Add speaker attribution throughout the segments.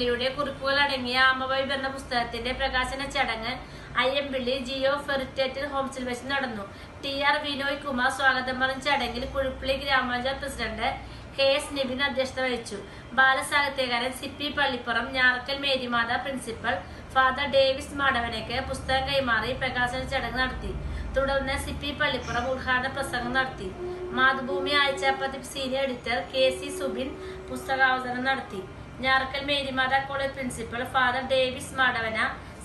Speaker 1: അയ്യമ്പിള്ളിയുടെ കുറിപ്പുകൾ അടങ്ങിയ ആമവൈബ് എന്ന പുസ്തകത്തിന്റെ പ്രകാശന ചടങ്ങ് അയ്യമ്പിള്ളി ജിയോ ഫെറിറ്റേറ്റ് ഹോംസിൽ വെച്ച് നടന്നു. TR വിനോയ് കുമാർ സ്വാഗതം പറഞ്ഞ ചടങ്ങിൽ കുഴുപ്പള്ളി ഗ്രാമപഞ്ചായത്ത് പ്രസിഡന്റ് KS നിബിൻ അധ്യക്ഷത വഹിച്ചു. ബാലസാഹിത്യകാരൻ CP Pallippuram, Njarakkal Marymatha principal father Davis മാടവനയ്ക്ക് പുസ്തകം കൈമാറി പ്രകാശന ചടങ്ങ് നടത്തി. തുടർന്ന് CP പള്ളിപ്പുറം ഉദ്ഘാടന പ്രസംഗം നടത്തി. മാതൃഭൂമി ആഴ്ചപ്പതിപ്പ് സീനിയർ എഡിറ്റർ KC സുബിൻ പുസ്തകാവതരണം നടത്തി. Njarakkal Marymatha college principal father Davis Madavana,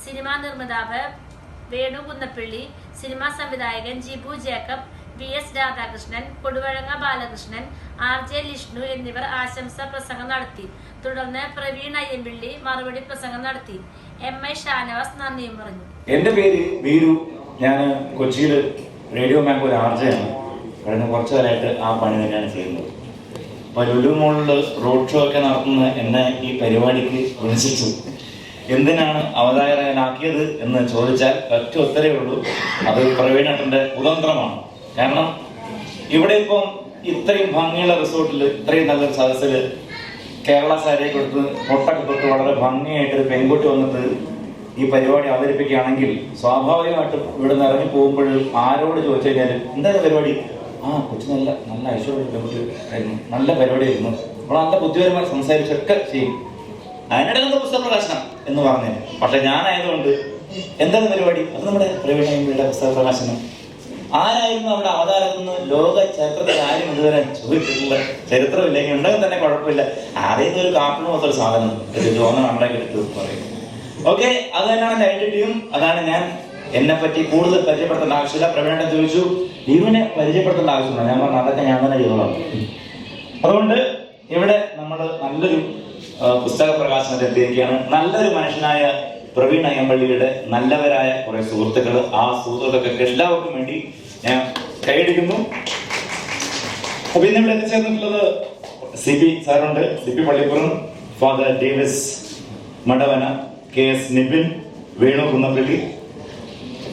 Speaker 1: cinema നിർമ്മാതാവ് വേണു കുന്നപ്പള്ളി, സിനിമാ സംവിധായകൻ Jibu Jacob, VS Radhakrishnan, Koduvazhanga Balakrishnan, RJ Lishnu എന്നിവർ ആശംസാ പ്രസംഗം നടത്തി. തുടർന്ന് പ്രവീൺ അയ്യമ്പിള്ളി മറുപടി പ്രസംഗം നടത്തി. MI ഷാനവാസ് നന്ദിയും പറഞ്ഞു.
Speaker 2: എന്റെ പേര് വീരു. ഞാൻ കൊച്ചിയിൽ റേഡിയോ മാങ്കോ RJ ആണ്. കഴിഞ്ഞ കുറച്ചു കാലമായിട്ട് ആ പണി തന്നെയാണ് ചെയ്യുന്നത്. അപ്പോൾ ലുലു മോളിൽ റോഡ് ഷോ ഒക്കെ നടത്തുന്ന എന്നെ ഈ പരിപാടിക്ക് വിളിച്ചിട്ടു. എന്തിനാണ് അവതാരകനാക്കിയത് എന്ന് ചോദിച്ചാൽ ഒറ്റ ഉത്തരവേ ഉള്ളൂ, അത് പ്രവീണേട്ടന്റെ കുതന്ത്രമാണ്. കാരണം ഇവിടെ ഇപ്പം ഇത്രയും ഭംഗിയുള്ള റിസോർട്ടിൽ ഇത്രയും നല്ലൊരു സദസ്സിൽ കേരള സാരിയെ കൊടുത്ത് മുട്ടൊക്കെ തൊട്ട് വളരെ ഭംഗിയായിട്ട് ഒരു പെൺകുട്ടി വന്നിട്ട് ഈ പരിപാടി അവതരിപ്പിക്കുകയാണെങ്കിൽ സ്വാഭാവികമായിട്ടും ഇവിടെ നിന്ന് ഇറങ്ങി പോകുമ്പോൾ ആരോട് ചോദിച്ചു കഴിഞ്ഞാൽ എന്താണ് പരിപാടി? കൊച്ചു നല്ല ഐശ്വര്യ പെൺകുട്ടി ആയിരുന്നു, നല്ല പരിപാടിയായിരുന്നു, നമ്മൾ നല്ല ബുദ്ധിപരമായി സംസാരിച്ചൊക്കെ ചെയ്യും. അതിനിടയിൽ പുസ്തക പ്രകാശനം എന്ന് പറഞ്ഞു. പക്ഷെ ഞാനായതുകൊണ്ട് എന്താണ് പരിപാടി? അത് നമ്മുടെ പ്രവീൺ അയ്യമ്പിള്ളിയുടെ പുസ്തക പ്രകാശനം. ആരായിരുന്നു അവിടെ അവതാരമെന്ന് ലോക ചരിത്രത്തിൽ ആരും ഇതുവരെ ചോദിച്ചിട്ടുള്ള ചരിത്രമില്ലെങ്കിൽ ഉണ്ടെങ്കിൽ തന്നെ കുഴപ്പമില്ല. ആരെയും ഒരു കാർട്ടൂൺ മൊത്തം സാധനം ജോന്ന് ഉണ്ടാക്കി എടുത്ത് പറയും. ഓക്കെ, അത് തന്നെയാണ് എൻ്റെ ഐഡന്റിറ്റിയും. അതാണ് ഞാൻ. എന്നെ പറ്റി കൂടുതൽ പരിചയപ്പെടുത്തേണ്ട ആവശ്യമില്ല. പ്രവീണേട്ടൻ ചോദിച്ചു ഇവനെ പരിചയപ്പെടുത്തേണ്ട ആവശ്യമില്ല. ഞാൻ പറഞ്ഞു അതൊക്കെ ഞാൻ തന്നെ ചെയ്തോളാം. അതുകൊണ്ട് ഇവിടെ നമ്മൾ നല്ലൊരു പുസ്തക പ്രകാശനത്തിൽ എത്തിയിരിക്കുകയാണ്. നല്ലൊരു മനുഷ്യനായ പ്രവീൺ അയ്യമ്പള്ളിയുടെ നല്ലവരായ കുറെ സുഹൃത്തുക്കൾ, ആ സുഹൃത്തുക്കൾക്ക് എല്ലാവർക്കും വേണ്ടി ഞാൻ കൈയടിക്കുന്നു. അപ്പൊ ഇന്ന് ഇവിടെ എത്തിച്ചേർന്നിട്ടുള്ളത് CP സാറുണ്ട്, CP Pallippuram, father Davis Madavana, KS Nibin, Venu Kunnappally,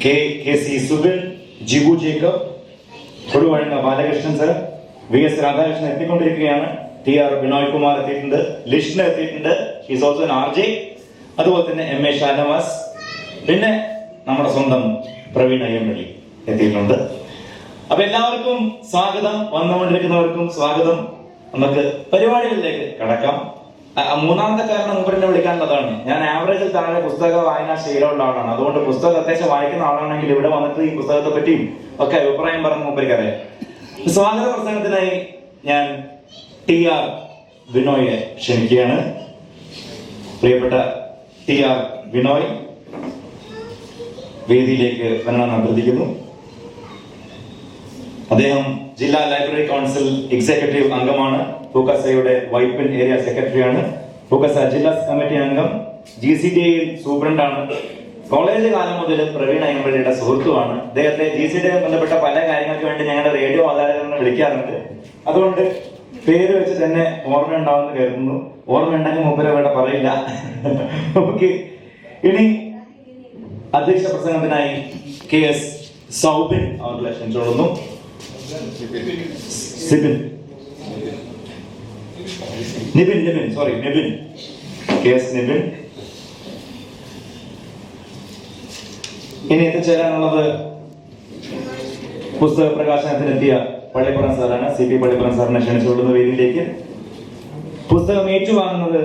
Speaker 2: KC Subin, Jibu Jacob, Koduvazhanga Balakrishnan sir, VS Radhakrishnan എത്തിക്കൊണ്ടിരിക്കുകയാണ്. TR വിനോയ് കുമാർ എത്തിയിട്ടുണ്ട്, ലിഷ്ണ എത്തിയിട്ടുണ്ട്, ഈസ് ഓൾസോ an RJ. അതുപോലെ തന്നെ MI ഷാനവാസ്, പിന്നെ നമ്മുടെ സ്വന്തം പ്രവീൺ അയ്യമ്പിള്ളി എത്തിയിട്ടുണ്ട്. അപ്പൊ എല്ലാവർക്കും സ്വാഗതം, വന്നുകൊണ്ടിരിക്കുന്നവർക്കും സ്വാഗതം. നമുക്ക് പരിപാടികളിലേക്ക് കടക്കാം. മൂന്നാമത്തെ കാരണം മൂപ്പരെന്നെ വിളിക്കാനുള്ളതാണ്. ഞാൻ ആവറേജിൽ താഴെ പുസ്തക വായനാ ശീലമുള്ള ആളാണ്. അതുകൊണ്ട് പുസ്തകം അത്യാവശ്യം വായിക്കുന്ന ആളാണെങ്കിൽ ഇവിടെ വന്നിട്ട് ഈ പുസ്തകത്തെ പറ്റിയും ഒക്കെ അഭിപ്രായം പറഞ്ഞ് മൂപ്പരിക്കറിയാം. സ്വാഗത പ്രസംഗത്തിനായി ഞാൻ TR വിനോയെ ക്ഷണിക്കുകയാണ്. പ്രിയപ്പെട്ട TR വിനോയ് വേദിയിലേക്ക് വരണമെന്ന് അഭ്യർത്ഥിക്കുന്നു. അദ്ദേഹം ജില്ലാ ലൈബ്രറി കൗൺസിൽ എക്സിക്യൂട്ടീവ് അംഗമാണ്. പൂക്കസയുടെ വൈപ്പിൻ ഏരിയ സെക്രട്ടറിയാണ്. പൂക്കസ ജില്ലാ കമ്മിറ്റി അംഗം, GCDA സൂപ്രണ്ടാണ്. കോളേജ് കാലം മുതൽ പ്രവീൺ അയ്യമ്പള്ളിയുടെ സുഹൃത്തുമാണ്. അദ്ദേഹത്തെ GCDA ബന്ധപ്പെട്ട പല കാര്യങ്ങൾക്ക് വേണ്ടി ഞങ്ങളുടെ റേഡിയോ അവതാരകനെ വിളിക്കാറുണ്ട്. അതുകൊണ്ട് പേര് വെച്ച് തന്നെ ഓർമ്മ ഉണ്ടാവുമെന്ന് കരുതുന്നു. ഓർമ്മ ഉണ്ടെങ്കിൽ മുമ്പ് ഇവിടെ പറയില്ല. ഓക്കെ, ഇനി അധ്യക്ഷ പ്രസംഗത്തിനായി KS സൗബിൻ അവരുടെ ക്ഷണിച്ചോളുന്നു. നിബിൻ KS നിബിൻ. ഇനി എത്തിച്ചേരാനുള്ളത് പുസ്തക പ്രകാശനത്തിനെത്തിയ പള്ളിപ്പുറം സാറാണ്. CP പള്ളിപ്പുറം സാറിനെ ക്ഷണിച്ചുകൊള്ളുന്ന വേദിയിലേക്ക്. പുസ്തകം ഏറ്റുവാങ്ങുന്നത്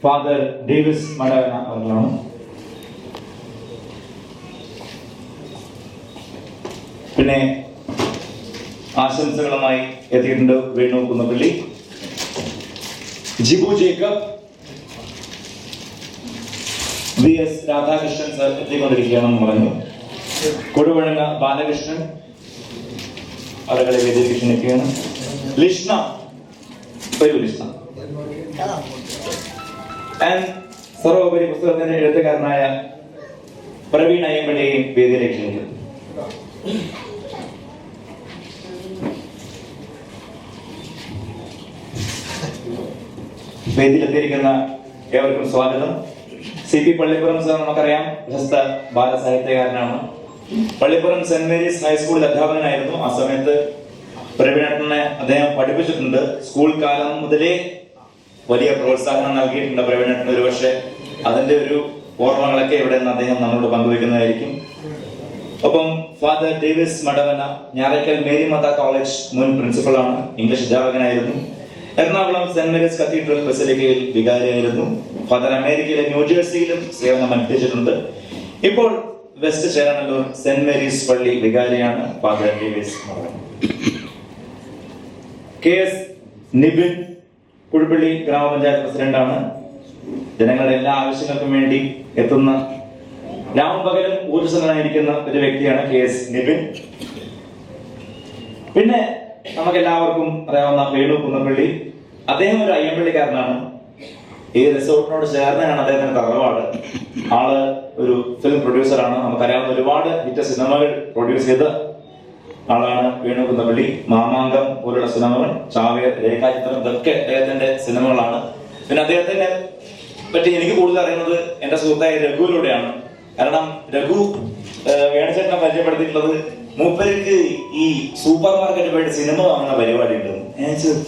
Speaker 2: ഫാദർ ഡേവിസ് മടവന അവர்களാണ്. പിന്നെ ആശംസകളുമായി എത്തിയിട്ടുണ്ട് Venu Kunnappally, Jibu Jacob, VS Radhakrishnan sir എത്തിക്കൊണ്ടിരിക്കുകയാണെന്ന് പറഞ്ഞു. കൊടുവഴങ്ങ ബാലകൃഷ്ണൻ അവരുടെ വേദിയിലേക്ക് ക്ഷണിക്കുകയാണ്. ലിഷ്ണ വരൂ. ലിഷ്ണ സർവോപരി പുസ്തകത്തിന്റെ എഴുത്തുകാരനായ പ്രവീൺ അയ്യമ്പള്ളിയെയും വേദിയിലേക്ക് ക്ഷണിക്കുന്നു. വേദിയിലെത്തിയിരിക്കുന്ന ഏവർക്കും സ്വാഗതം. CP പള്ളിപ്പുറം സാർ നമുക്കറിയാം, പ്രശസ്ത ബാലസാഹിത്യകാരനാണ്. പള്ളിപ്പുറം സെന്റ് മേരീസ് ഹൈസ്കൂളിൽ അധ്യാപകനായിരുന്നു. ആ സമയത്ത് പ്രവീണേട്ടനെ അദ്ദേഹം പഠിപ്പിച്ചിട്ടുണ്ട്. സ്കൂൾ കാലം മുതലേ വലിയ പ്രോത്സാഹനം നൽകിയിട്ടുണ്ട് പ്രവീണേട്ടൻ. ഒരുപക്ഷെ അതിന്റെ ഒരു ഓർമ്മകളൊക്കെ ഇവിടെ നിന്ന് അദ്ദേഹം നമ്മളോട് പങ്കുവെക്കുന്നതായിരിക്കും. ഒപ്പം father Davis Madavana Njarakkal Mary Matha college മുൻ പ്രിൻസിപ്പളാണ്, ഇംഗ്ലീഷ് അധ്യാപകനായിരുന്നു. എറണാകുളം സെന്റ് മേരീസ് കത്തീഡ്രൽ ബസിലിക്കയിൽ വികാരിയായിരുന്നു. ഫാദർ അമേരിക്കയിലെ ന്യൂജേഴ്സിയിലും സേവനം അനുഷ്ഠിച്ചിട്ടുണ്ട്. ഇപ്പോൾ വെസ്റ്റ് ചേരാനല്ലൂർ സെന്റ് മേരീസ് പള്ളി വികാരിയാണ് father Davis Madavana. KS Nibin Kuzhuppilly grama panchayat പ്രസിഡന്റാണ്. ജനങ്ങളുടെ എല്ലാ ആവശ്യങ്ങൾക്കും വേണ്ടി എത്തുന്ന, രാവും പകലും ഊർജ്ജസ്വലനായിരിക്കുന്ന ഒരു വ്യക്തിയാണ് KS നിബിൻ. പിന്നെ നമുക്ക് എല്ലാവർക്കും അറിയാവുന്ന വേണു കുന്നപ്പള്ളി. അദ്ദേഹം ഒരു അയ്യമ്പള്ളിക്കാരനാണ്. ഈ റിസോർട്ടിനോട് ചേർന്നാണ് അദ്ദേഹത്തിന്റെ തറവാട്. ആള് ഒരു ഫിലിം പ്രൊഡ്യൂസറാണ്. നമുക്കറിയാവുന്ന ഒരുപാട് ഹിറ്റ് സിനിമകൾ പ്രൊഡ്യൂസ് ചെയ്ത ആളാണ് വേണു കുന്നപ്പള്ളി. മാമാങ്കം പോലുള്ള സിനിമകൾ, ചാവേർ, രേഖാചിത്രം, ഇതൊക്കെ അദ്ദേഹത്തിന്റെ സിനിമകളാണ്. പിന്നെ അദ്ദേഹത്തിന്റെ പറ്റി എനിക്ക് കൂടുതൽ അറിയുന്നത് എന്റെ സുഹൃത്തായ രഘുവിലൂടെയാണ്. കാരണം രഘു വേണുചേട്ടനെ പരിചയപ്പെടുത്തിയിട്ടുള്ളത് മൂപ്പർക്ക് ഈ സൂപ്പർ മാർക്കറ്റിൽ പോയിട്ട് സിനിമ വാങ്ങുന്ന പരിപാടി ഉണ്ട്.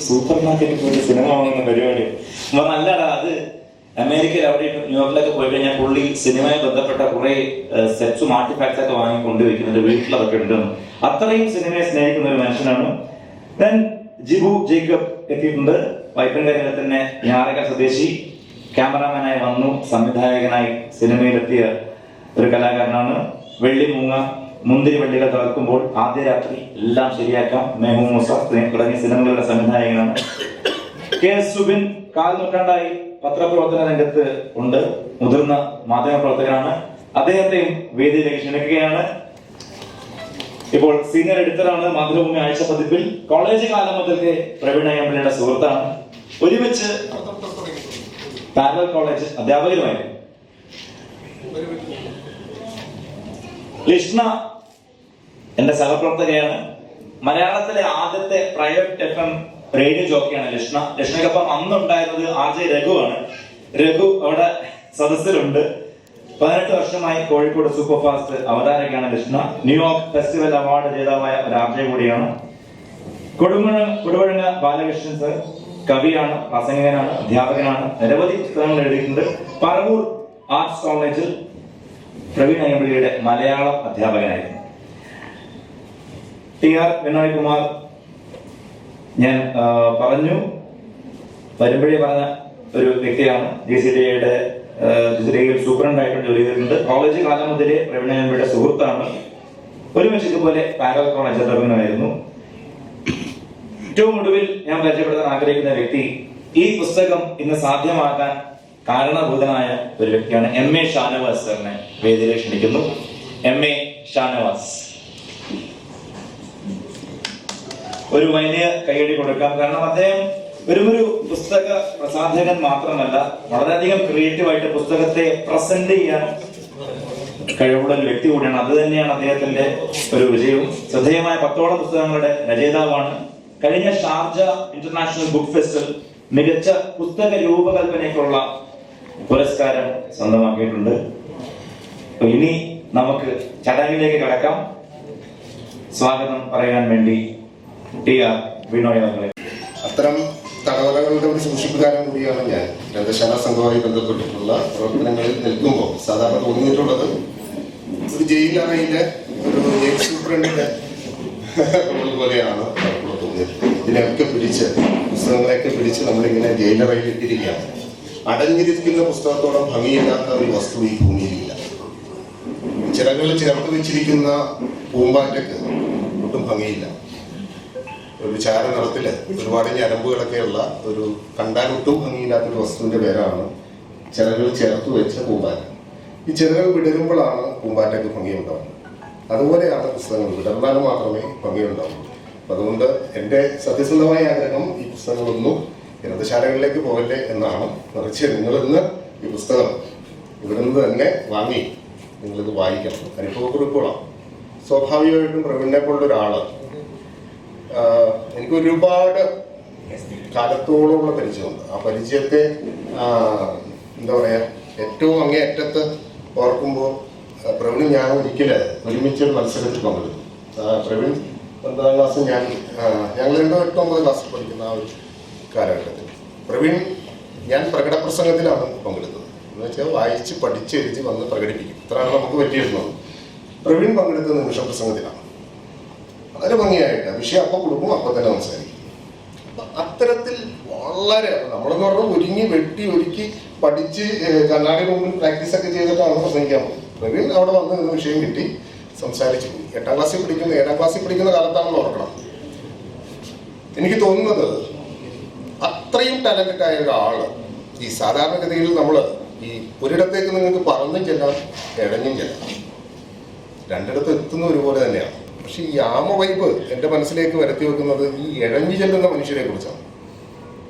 Speaker 2: സൂപ്പർ മാർക്കറ്റിൽ പോയിട്ട് സിനിമ വാങ്ങുന്ന പരിപാടി നല്ലതാ. അത് അമേരിക്കയിൽ അവിടെ ന്യൂയോർക്കിലൊക്കെ പോയി കഴിഞ്ഞാൽ പുള്ളി സിനിമയെ ബന്ധപ്പെട്ട കുറെ സെറ്റ്സും ആർട്ടിഫാക്ട്സ് ഒക്കെ വാങ്ങി കൊണ്ടുവയ്ക്കുന്നുണ്ട്. വീട്ടിലതൊക്കെ ഉണ്ടെന്ന്. അത്രയും സിനിമയെ സ്നേഹിക്കുന്ന ഒരു മനുഷ്യനാണ്. ദെൻ ജിബു ജേക്കബ് എത്തിയിട്ടുണ്ട്. വൈപ്പൻകരയിലെ തന്നെ ഞാറയ്ക്കൽ സ്വദേശി. ക്യാമറാമാനായി വന്നു, സംവിധായകനായി സിനിമയിലെത്തിയ ഒരു കലാകാരനാണ്. വെള്ളിമൂങ്ങ, മുന്തിരി വള്ളികൾ തകർക്കുമ്പോൾ, ആദ്യ രാത്രി, എല്ലാം ശരിയാക്കാം, മെഹൂം മുസ തുടങ്ങിയ സിനിമകളുടെ സംവിധായകനാണ്. KS സുബിൻ കാൽ നൂറ്റാണ്ടായി പത്രപ്രവർത്തന രംഗത്ത് ഉണ്ട്. മുതിർന്ന മാധ്യമ പ്രവർത്തകനാണ്. അദ്ദേഹത്തെയും വേദിയിലേക്ക് ക്ഷണിക്കുകയാണ്. ഇപ്പോൾ സീനിയർ എഡിറ്ററാണ് മാതൃഭൂമി ആഴ്ച പതിപ്പിൽ. കോളേജ് കാലം മുതൽക്ക് പ്രവീൺ അയ്യമ്പള്ളിയുടെ സുഹൃത്താണ്. ഒരുമിച്ച് പാരലൽ കോളേജ് അധ്യാപകരുമായിരുന്നു. ലിഷ്ണ എന്റെ സഹപ്രവർത്തകയാണ്. മലയാളത്തിലെ ആദ്യത്തെ പ്രൈവറ്റ് FM റേഡിയോ ജോക്കിയാണ് ലിഷ്ണ. ലിഷ്ണയ്ക്കൊപ്പം അന്നുണ്ടായിരുന്നത് RJ രഘുവാണ്. രഘു അവിടെ സദസ്സിലുണ്ട്. 18 വർഷമായി കോഴിക്കോട് സൂപ്പർ ഫാസ്റ്റ് അവതാരകയാണ് ലിഷ്ണ. ന്യൂയോർക്ക് ഫെസ്റ്റിവൽ അവാർഡ് ജേതാവായ ഒരു RJ കൂടിയാണ്. കൊടുവഴങ്ങ ബാലകൃഷ്ണൻ സർ കവിയാണ്, പ്രസംഗകനാണ്, അധ്യാപകനാണ്. നിരവധി പുസ്തകങ്ങൾ എഴുതിയിട്ടുണ്ട്. പറവൂർ ആർട്സ് കോളേജിൽ പ്രവീൺ അയ്യമ്പള്ളിയുടെ മലയാളം അധ്യാപകനായിരുന്നു. TR വിനോയ് കുമാർ ഞാൻ പറഞ്ഞു, വരുമ്പഴേ പറഞ്ഞ ഒരു വ്യക്തിയാണ്. GCDയുടെ സൂപ്രണ്ടായിട്ട് ജോലി ചെയ്തിട്ടുണ്ട്. കോളേജ് കാലം മുതലേ പ്രവീൺ അയ്യമ്പള്ളിയുടെ സുഹൃത്താണ്. ഒരുമിച്ച് ഇതുപോലെ പാരലൽ കോളേജ് അധ്യാപകനായിരുന്നു. ഏറ്റവും ഒടുവിൽ ഞാൻ പരിചയപ്പെടുത്താൻ ആഗ്രഹിക്കുന്ന വ്യക്തി, ഈ പുസ്തകം ഇന്ന് സാധ്യമാക്കാൻ കാരണഭൂതനായ ഒരു വ്യക്തിയാണ്. MA ഷാനവാസ് സാറിനെ വേദിയിലേക്ക് ക്ഷണിക്കുന്നു. MA ഷാനവാസ് ഒരു വലിയ കൈയടി കൊടുക്കാം. കാരണം അദ്ദേഹം വെറുമൊരു പുസ്തക പ്രസാധകൻ മാത്രമല്ല, വളരെയധികം ക്രിയേറ്റീവായിട്ട് പുസ്തകത്തെ പ്രസന്റ് ചെയ്യാൻ കഴിവുള്ള ഒരു വ്യക്തി കൂടിയാണ്. അത് തന്നെയാണ് അദ്ദേഹത്തിന്റെ ഒരു വിജയവും. ശ്രദ്ധേയമായ 10ഓളം പുസ്തകങ്ങളുടെ രചയിതാവാണ്. കഴിഞ്ഞ ഷാർജ ഇന്റർനാഷണൽ ബുക്ക് ഫെസ്റ്റിൽ മികച്ച പുസ്തക രൂപകൽപ്പനയ്ക്കുള്ള പുരസ്കാരം സ്വന്തമാക്കിയിട്ടുണ്ട്. ഇനി നമുക്ക് ചടങ്ങിലേക്ക് കടക്കാം. സ്വാഗതം പറയാൻ വേണ്ടി TR വിനോയ് അവരെ.
Speaker 3: അത്തരം തടവറകളുടെ ഒരു സൂക്ഷിപ്പുകാരൻ കൂടിയാണ് ഞാൻ. ഗ്രന്ഥശാല സംഘവുമായി ബന്ധപ്പെട്ടിട്ടുള്ള പ്രവർത്തനങ്ങളിൽ നിൽക്കുമ്പോൾ സാധാരണ തോന്നിയിട്ടുള്ളത് ഒരു ജയിലറയിലെ ഒരു ജയിൽ സൂപ്രണ്ടിന്റെ റോൾ പോലെയാണ് പലപ്പോഴും തോന്നിയത്. ഇതിനെയൊക്കെ പിടിച്ച്, പുസ്തകങ്ങളെയൊക്കെ പിടിച്ച് നമ്മളിങ്ങനെ ജയിലറയിൽ ഇട്ടിരിക്കുകയാണ്. അടഞ്ഞിരിക്കുന്ന പുസ്തകത്തോളം ഭംഗിയില്ലാത്ത ഒരു വസ്തു ഈ ഭൂമിയിലില്ല. ചിറകളിൽ ചേർത്ത് വെച്ചിരിക്കുന്ന പൂമ്പാറ്റയ്ക്ക് ഒട്ടും ഭംഗിയില്ല. ഒരു ചാര നിറത്തില് ഒരുപാട് ഞരമ്പുകളൊക്കെയുള്ള ഒരു കണ്ടാൽ ഒട്ടും ഭംഗിയില്ലാത്തൊരു വസ്തുവിന്റെ പേരാണ് ചിറകൾ ചേർത്ത് വെച്ച പൂമ്പാറ്റ. ഈ ചിറകൾ വിടരുമ്പോഴാണ് പൂമ്പാറ്റയ്ക്ക് ഭംഗിയുണ്ടാവുന്നത്. അതുപോലെയാണ് പുസ്തകങ്ങൾ വിടർന്നാൽ മാത്രമേ ഭംഗിയുണ്ടാവൂ. അതുകൊണ്ട് എൻ്റെ സത്യസന്ധമായ ആഗ്രഹം ഈ പുസ്തകങ്ങളൊന്നും ഗ്രന്ഥശാലകളിലേക്ക് പോകല്ലേ എന്നാണ്. മറിച്ച് നിങ്ങളിന്ന് ഈ പുസ്തകം ഇവിടെ നിന്ന് തന്നെ വാങ്ങി നിങ്ങളിത് വായിക്കണം. അനുഭവക്കുറിപ്പുകളാണ്. സ്വാഭാവികമായിട്ടും പ്രവീണിനെ പോലുള്ള ഒരാള് എനിക്ക് ഒരുപാട് കാലത്തോളമുള്ള പരിചയമുണ്ട്. ആ പരിചയത്തെ എന്താ പറയാ, ഏറ്റവും അങ്ങേയറ്റത്ത് ഓർക്കുമ്പോൾ പ്രവീൺ ഞാൻ ഒരിക്കല് ഒരുമിച്ചൊരു മത്സരത്തിൽ പങ്കെടുത്തു. പ്രവീൺ 9ാം ക്ലാസ്, ഞങ്ങൾ 8 9 ക്ലാസ്സിൽ പഠിക്കുന്ന ആ ഒരു കാലഘട്ടത്തിൽ പ്രവീൺ ഞാൻ പ്രകടപ്രസംഗത്തിലാണ് പങ്കെടുത്തത്. എന്ന് വെച്ചാൽ വായിച്ച് പഠിച്ചെഴുതി വന്ന് പ്രകടിപ്പിക്കും. ഇത്രയാണ് നമുക്ക് പറ്റിയിരുന്നത്. പ്രവീൺ പങ്കെടുത്ത നിമിഷ പ്രസംഗത്തിലാണ്. വളരെ ഭംഗിയായിട്ട് വിഷയം അപ്പം കൊടുക്കും, അപ്പം തന്നെ സംസാരിക്കും. അത്തരത്തിൽ വളരെ നമ്മളെന്ന് പറഞ്ഞാൽ ഒരുക്കി പഠിച്ച് കണ്ണാടി മുമ്പിൽ പ്രാക്ടീസൊക്കെ ചെയ്തിട്ടാണ് പ്രസംഗിക്കാൻ പോകുന്നത്. പ്രവീൺ അവിടെ വന്ന് നിന്ന് വിഷയം കിട്ടി സംസാരിച്ചു പോയി. 7ാം ക്ലാസ്സിൽ പഠിക്കുന്ന കാലത്താണെന്ന് ഓർക്കണം. എനിക്ക് തോന്നുന്നത് അത്രയും ടാലന്റഡ് ആയ ഒരാള് ഈ സാധാരണഗതിയിൽ നമ്മൾ ഈ ഒരിടത്തേക്ക് നിങ്ങൾക്ക് പറന്നും ചെല്ലാം, ഇഴഞ്ഞും ചെല്ലാം, രണ്ടിടത്ത് എത്തുന്ന ഒരുപോലെ തന്നെയാണ്. പക്ഷെ ഈ ആമ വൈബ് എൻ്റെ മനസ്സിലേക്ക് വരുത്തി വെക്കുന്നത് ഈ ഇഴഞ്ഞു ചെല്ലുന്ന മനുഷ്യരെ കുറിച്ചാണ്.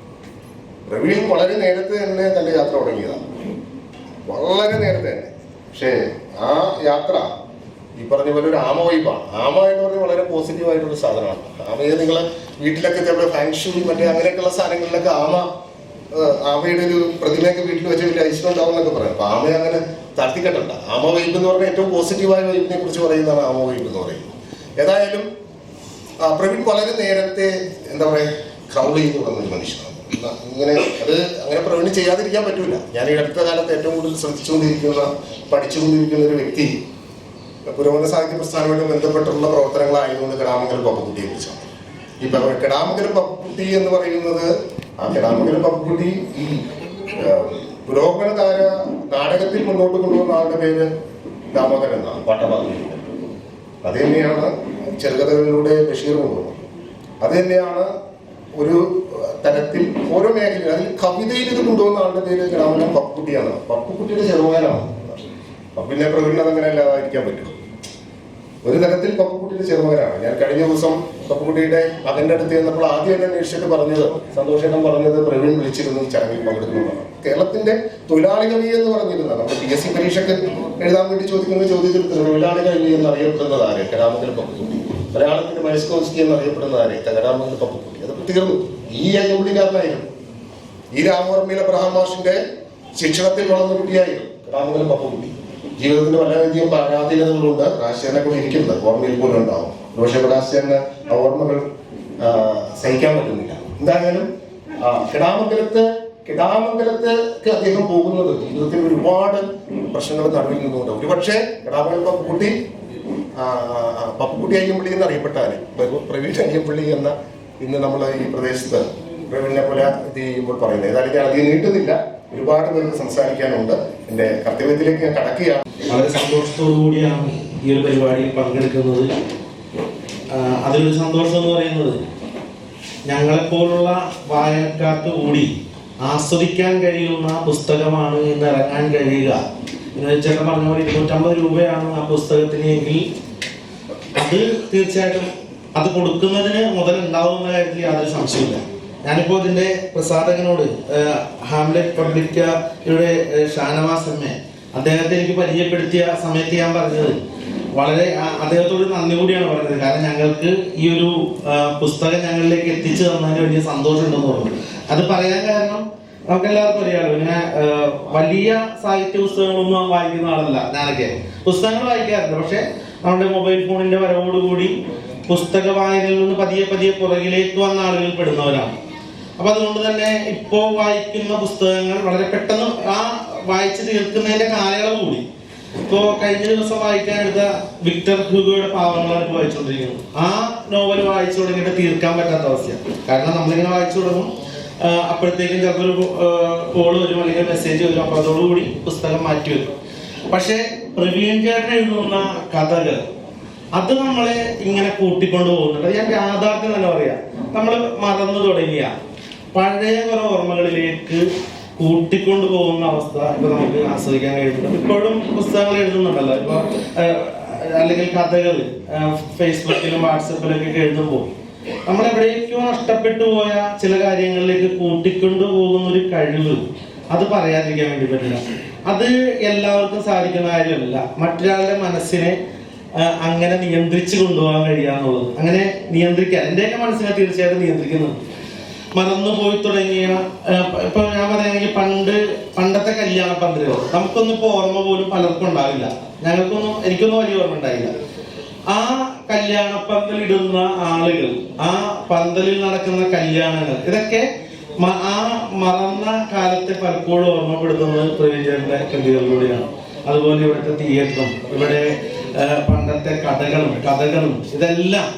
Speaker 3: പ്രവീൺ വളരെ നേരത്തെ തന്നെ തൻ്റെ യാത്ര തുടങ്ങിയതാണ്, വളരെ നേരത്തെ തന്നെ. പക്ഷേ ആ യാത്ര ഈ പറഞ്ഞ പോലെ ഒരു ആമ വൈബാണ്. ആമ എന്ന് പറഞ്ഞാൽ വളരെ പോസിറ്റീവായിട്ടുള്ള സാധനമാണ്. ആമയെ നിങ്ങൾ വീട്ടിലൊക്കെ ചിലപ്പോൾ ഫാങ്ഷൂ മറ്റേ അങ്ങനെയൊക്കെയുള്ള സാധനങ്ങളിലൊക്കെ ആമയുടെ ഒരു പ്രതിമയൊക്കെ വീട്ടിൽ വെച്ച് വലിയ ഐശ്വര്യം ഉണ്ടാവും എന്നൊക്കെ പറയാം. അപ്പൊ ആമയെ അങ്ങനെ താഴ്ത്തിക്കെട്ടണ്ട. ആമ വൈബ് എന്ന് പറഞ്ഞാൽ ഏറ്റവും പോസിറ്റീവായ വൈബിനെ കുറിച്ച് പറയുന്നതാണ് ആമ വൈബ് എന്ന് പറയുന്നത്. ഏതായാലും പ്രവീൺ വളരെ നേരത്തെ എന്താ പറയുക ക്രൗൾ ചെയ്ത് തുടങ്ങുന്ന മനുഷ്യനാണ്. ഇങ്ങനെ അത് അങ്ങനെ പ്രവീൺ ചെയ്യാതിരിക്കാൻ പറ്റൂല. ഞാൻ ഈ അടുത്ത കാലത്ത് ഏറ്റവും കൂടുതൽ പഠിച്ചുകൊണ്ടിരിക്കുന്ന ഒരു വ്യക്തി പുരോഗമന സാഹിത്യ പ്രസ്ഥാനവുമായിട്ട് ബന്ധപ്പെട്ടുള്ള പ്രവർത്തനങ്ങളായതുകൊണ്ട് കെടാമംഗലം പപ്പുക്കുട്ടിയെ കുറിച്ചാണ്. ഈ കെടാമംഗലം പപ്പുക്കുട്ടി എന്ന് പറയുന്നത് ആ കെടാമംഗലം പപ്പുക്കുട്ടി ഈ പുരോഗമനകാര നാടകത്തിൽ മുന്നോട്ട് കൊണ്ടുവന്ന ആളുടെ പേര് ദാമോദരൻ എന്നാണ്, പാട്ടപാകുന്നത്. അത് തന്നെയാണ് ചെറുകഥകളിലൂടെ ബഷീർ കൊണ്ടുവന്നത്. അത് തന്നെയാണ് ഒരു തരത്തിൽ ഓരോ മേഖലയിൽ അതിൽ കവിതയിൽ ഇത് കൊണ്ടുവന്ന ആളുടെ പേര് കെടാമംഗലം പപ്പുക്കുട്ടിയാണ്. പപ്പുക്കുട്ടിയുടെ ചെറുമകനാണ്. പിന്നെ പ്രവീൺ അതങ്ങനെ അല്ലാതായിരിക്കാൻ പറ്റും. ഒരു തരത്തിൽ പപ്പുക്കുട്ടിയുടെ ചെറുമകനാണ്. ഞാൻ കഴിഞ്ഞ ദിവസം പപ്പുക്കുട്ടിയുടെ മകന്റെ അടുത്ത് ചെന്നപ്പോൾ ആദ്യം എന്നെ അന്വേഷിച്ചിട്ട് പറഞ്ഞത്, സന്തോഷേട്ടൻ പറഞ്ഞത്, പ്രവീൺ വിളിച്ചിരുന്നു ഈ ചടങ്ങിൽ പങ്കെടുക്കുന്നതാണ്. കേരളത്തിന്റെ തൊഴിലാളി കവി എന്ന് പറഞ്ഞിരുന്ന നമ്മുടെ PSC പരീക്ഷയ്ക്ക് എഴുതാൻ വേണ്ടി ചോദിക്കുന്ന ചോദ്യത്തിൽ തൊഴിലാളി കവി എന്നറിയപ്പെടുന്നത് ആര്? കെടാമംഗലം പപ്പുക്കുട്ടി. മലയാളത്തിന്റെ മൈസ്കോസ്കി എന്നറിയപ്പെടുന്ന ആര്? കെടാമംഗലം പപ്പുക്കുട്ടി. അത് തീർന്നു. ഈ അയ്യമ്പുള്ളിക്കാരനായിരുന്നു. ഈ രാമവർമ്മയിലെ അബ്രഹാം മാഷിന്റെ ശിക്ഷണത്തിൽ വളർന്ന കുട്ടിയായിരുന്നു കെടാമംഗലം പപ്പുക്കുട്ടി. ജീവിതത്തിന്റെ വളരെയധികം പരാധീനതകളുണ്ട്. രാജശേഖരനെ കൂടി ഇരിക്കുന്നത് ഓർമ്മയിൽ പോലും ഉണ്ടാവും. പക്ഷേ രാജശേഖരന് ആ ഓർമ്മകൾ സഹിക്കാൻ പറ്റുന്നില്ല. എന്തായാലും കെടാമംഗലത്തേക്ക് അദ്ദേഹം പോകുന്നത് ജീവിതത്തിൽ ഒരുപാട് പ്രശ്നങ്ങൾ നടുവിൽ നിന്നുകൊണ്ട് ഒരുപക്ഷെ കെടാമംഗലം പപ്പുക്കുട്ടി അയ്യമ്പള്ളി എന്ന് അറിയപ്പെട്ടാല് പ്രവീൺ അയ്യമ്പള്ളി എന്ന ഇന്ന് നമ്മൾ ഈ പ്രദേശത്ത് പ്രവീണിനെ പോലെ ഇത് ചെയ്യുമ്പോൾ പറയുന്നത്. ഏതായാലും ഞാൻ അധികം നീട്ടുന്നില്ല, ഒരുപാട് പേർക്ക് സംസാരിക്കാനുണ്ട്. എൻ്റെ കർത്തവ്യത്തിലേക്ക് ഞാൻ കടക്കുകയാണ്.
Speaker 4: വളരെ സന്തോഷത്തോടു കൂടിയാണ് ഈ ഒരു പരിപാടിയിൽ പങ്കെടുക്കുന്നത്. അതിലൊരു സന്തോഷം എന്ന് പറയുന്നത് ഞങ്ങളെപ്പോലുള്ള വായനക്കാർക്ക് കൂടി ആസ്വദിക്കാൻ കഴിയുന്ന പുസ്തകമാണ് ഇന്ന് ഇറങ്ങാൻ കഴിയുക. ചേട്ടൻ പറഞ്ഞ പോലെ 250 രൂപയാണ് ആ പുസ്തകത്തിന് എങ്കിൽ അത് തീർച്ചയായിട്ടും അത് കൊടുക്കുന്നതിന് മുതലുണ്ടാവുന്ന കാര്യത്തിൽ യാതൊരു സംശയമില്ല. ഞാനിപ്പോൾ ഇതിന്റെ പ്രസാധകനോട് ഹാംലെറ്റ് പബ്ലിക്കയുടെ ഷാനവാസ് എം.എ. അദ്ദേഹത്തെ എനിക്ക് പരിചയപ്പെടുത്തിയ സമയത്ത് ഞാൻ പറഞ്ഞത് വളരെ അദ്ദേഹത്തോട് നന്ദി കൂടിയാണ് പറഞ്ഞത്. കാരണം ഞങ്ങൾക്ക് ഈ ഒരു പുസ്തകം ഞങ്ങളിലേക്ക് എത്തിച്ചു തന്നതിന് വലിയ സന്തോഷമുണ്ടെന്ന് പറഞ്ഞു. അത് പറയാൻ കാരണം നമുക്ക് എല്ലാവർക്കും അറിയാമല്ലോ, ഇങ്ങനെ വലിയ സാഹിത്യ പുസ്തകങ്ങളൊന്നും വായിക്കുന്ന ആളല്ല ഞാനൊക്കെ. പുസ്തകങ്ങൾ വായിക്കാറുണ്ട്, പക്ഷെ നമ്മുടെ മൊബൈൽ ഫോണിന്റെ വരവോടുകൂടി പുസ്തക വായനയിൽ നിന്ന് പതിയെ പുറകിലേക്ക് വന്ന ആളുകൾ പെടുന്നവരാണ്. അപ്പൊ അതുകൊണ്ട് തന്നെ ഇപ്പോ വായിക്കുന്ന പുസ്തകങ്ങൾ വളരെ പെട്ടെന്ന് ആ വായിച്ചു തീർക്കുന്നതിന്റെ കാലയളവ് കൂടി. ഇപ്പോ കഴിഞ്ഞ ദിവസം വായിക്കാനെടുത്ത വിക്ടർ ഹ്യൂഗോയുടെ പാവങ്ങളാണ് വായിച്ചുകൊണ്ടിരിക്കുന്നത്. ആ നോവൽ വായിച്ചു തുടങ്ങിയിട്ട് തീർക്കാൻ പറ്റാത്ത അവസ്ഥയാണ്. കാരണം നമ്മളിങ്ങനെ വായിച്ചു തുടങ്ങും, അപ്പോഴത്തേക്കും ചിലപ്പോൾ ഒരു കോൾ വരും അല്ലെങ്കിൽ മെസ്സേജ് വരും, അപ്പൊ അതോടുകൂടി പുസ്തകം മാറ്റി വെക്കും. പക്ഷെ പ്രവീൺ ചേട്ടൻ എഴുതുന്ന കഥകൾ അത് നമ്മളെ ഇങ്ങനെ കൂട്ടിക്കൊണ്ടു പോകുന്നുണ്ട്. ഞാൻ യാഥാർത്ഥ്യം തന്നെ പറയാം, നമ്മൾ മറന്നു തുടങ്ങിയ പഴയ കുറെ ഓർമ്മകളിലേക്ക് കൂട്ടിക്കൊണ്ടു പോകുന്ന അവസ്ഥ ഇപ്പൊ നമുക്ക് ആസ്വദിക്കാൻ കഴിയുന്നുണ്ട്. ഇപ്പോഴും പുസ്തകങ്ങൾ എഴുതുന്നുണ്ടല്ലോ, ഇപ്പൊ അല്ലെങ്കിൽ കഥകൾ ഫേസ്ബുക്കിലും വാട്സപ്പിലൊക്കെ എഴുതുമ്പോൾ നമ്മൾ എവിടേക്കോ നഷ്ടപ്പെട്ടു പോയ ചില കാര്യങ്ങളിലേക്ക് കൂട്ടിക്കൊണ്ടു പോകുന്ന ഒരു കഴിവ് അത് പറയാതിരിക്കാൻ വേണ്ടി പറ്റില്ല. അത് എല്ലാവർക്കും സാധിക്കുന്ന കാര്യമല്ല. മറ്റൊരാളുടെ മനസ്സിനെ അങ്ങനെ നിയന്ത്രിച്ചു കൊണ്ടുപോകാൻ കഴിയാന്നുള്ളത്, അങ്ങനെ നിയന്ത്രിക്കാൻ എന്റെയൊക്കെ മനസ്സിനെ തീർച്ചയായിട്ടും നിയന്ത്രിക്കുന്നുണ്ട്. മറന്നുപോയി തുടങ്ങിയ ഇപ്പൊ ഞാൻ പറയുകയാണെങ്കിൽ പണ്ടത്തെ കല്യാണ പന്തലുകൾ നമുക്കൊന്നും ഇപ്പൊ ഓർമ്മ പോലും പലർക്കും ഉണ്ടാവില്ല. എനിക്കൊന്നും വലിയ ഓർമ്മ ഉണ്ടായില്ല. ആ കല്യാണ പന്തലിടുന്ന ആളുകൾ, ആ പന്തലിൽ നടക്കുന്ന കല്യാണങ്ങൾ, ഇതൊക്കെ ആ മറന്ന കാലത്തെ പലപ്പോഴും ഓർമ്മപ്പെടുത്തുന്നത് പ്രവീൺചേട്ടന്റെ കൃതികളിലൂടെയാണ്. അതുപോലെ ഇവിടുത്തെ തിയേറ്ററും ഇവിടെ പണ്ടത്തെ കഥകളും ഇതെല്ലാം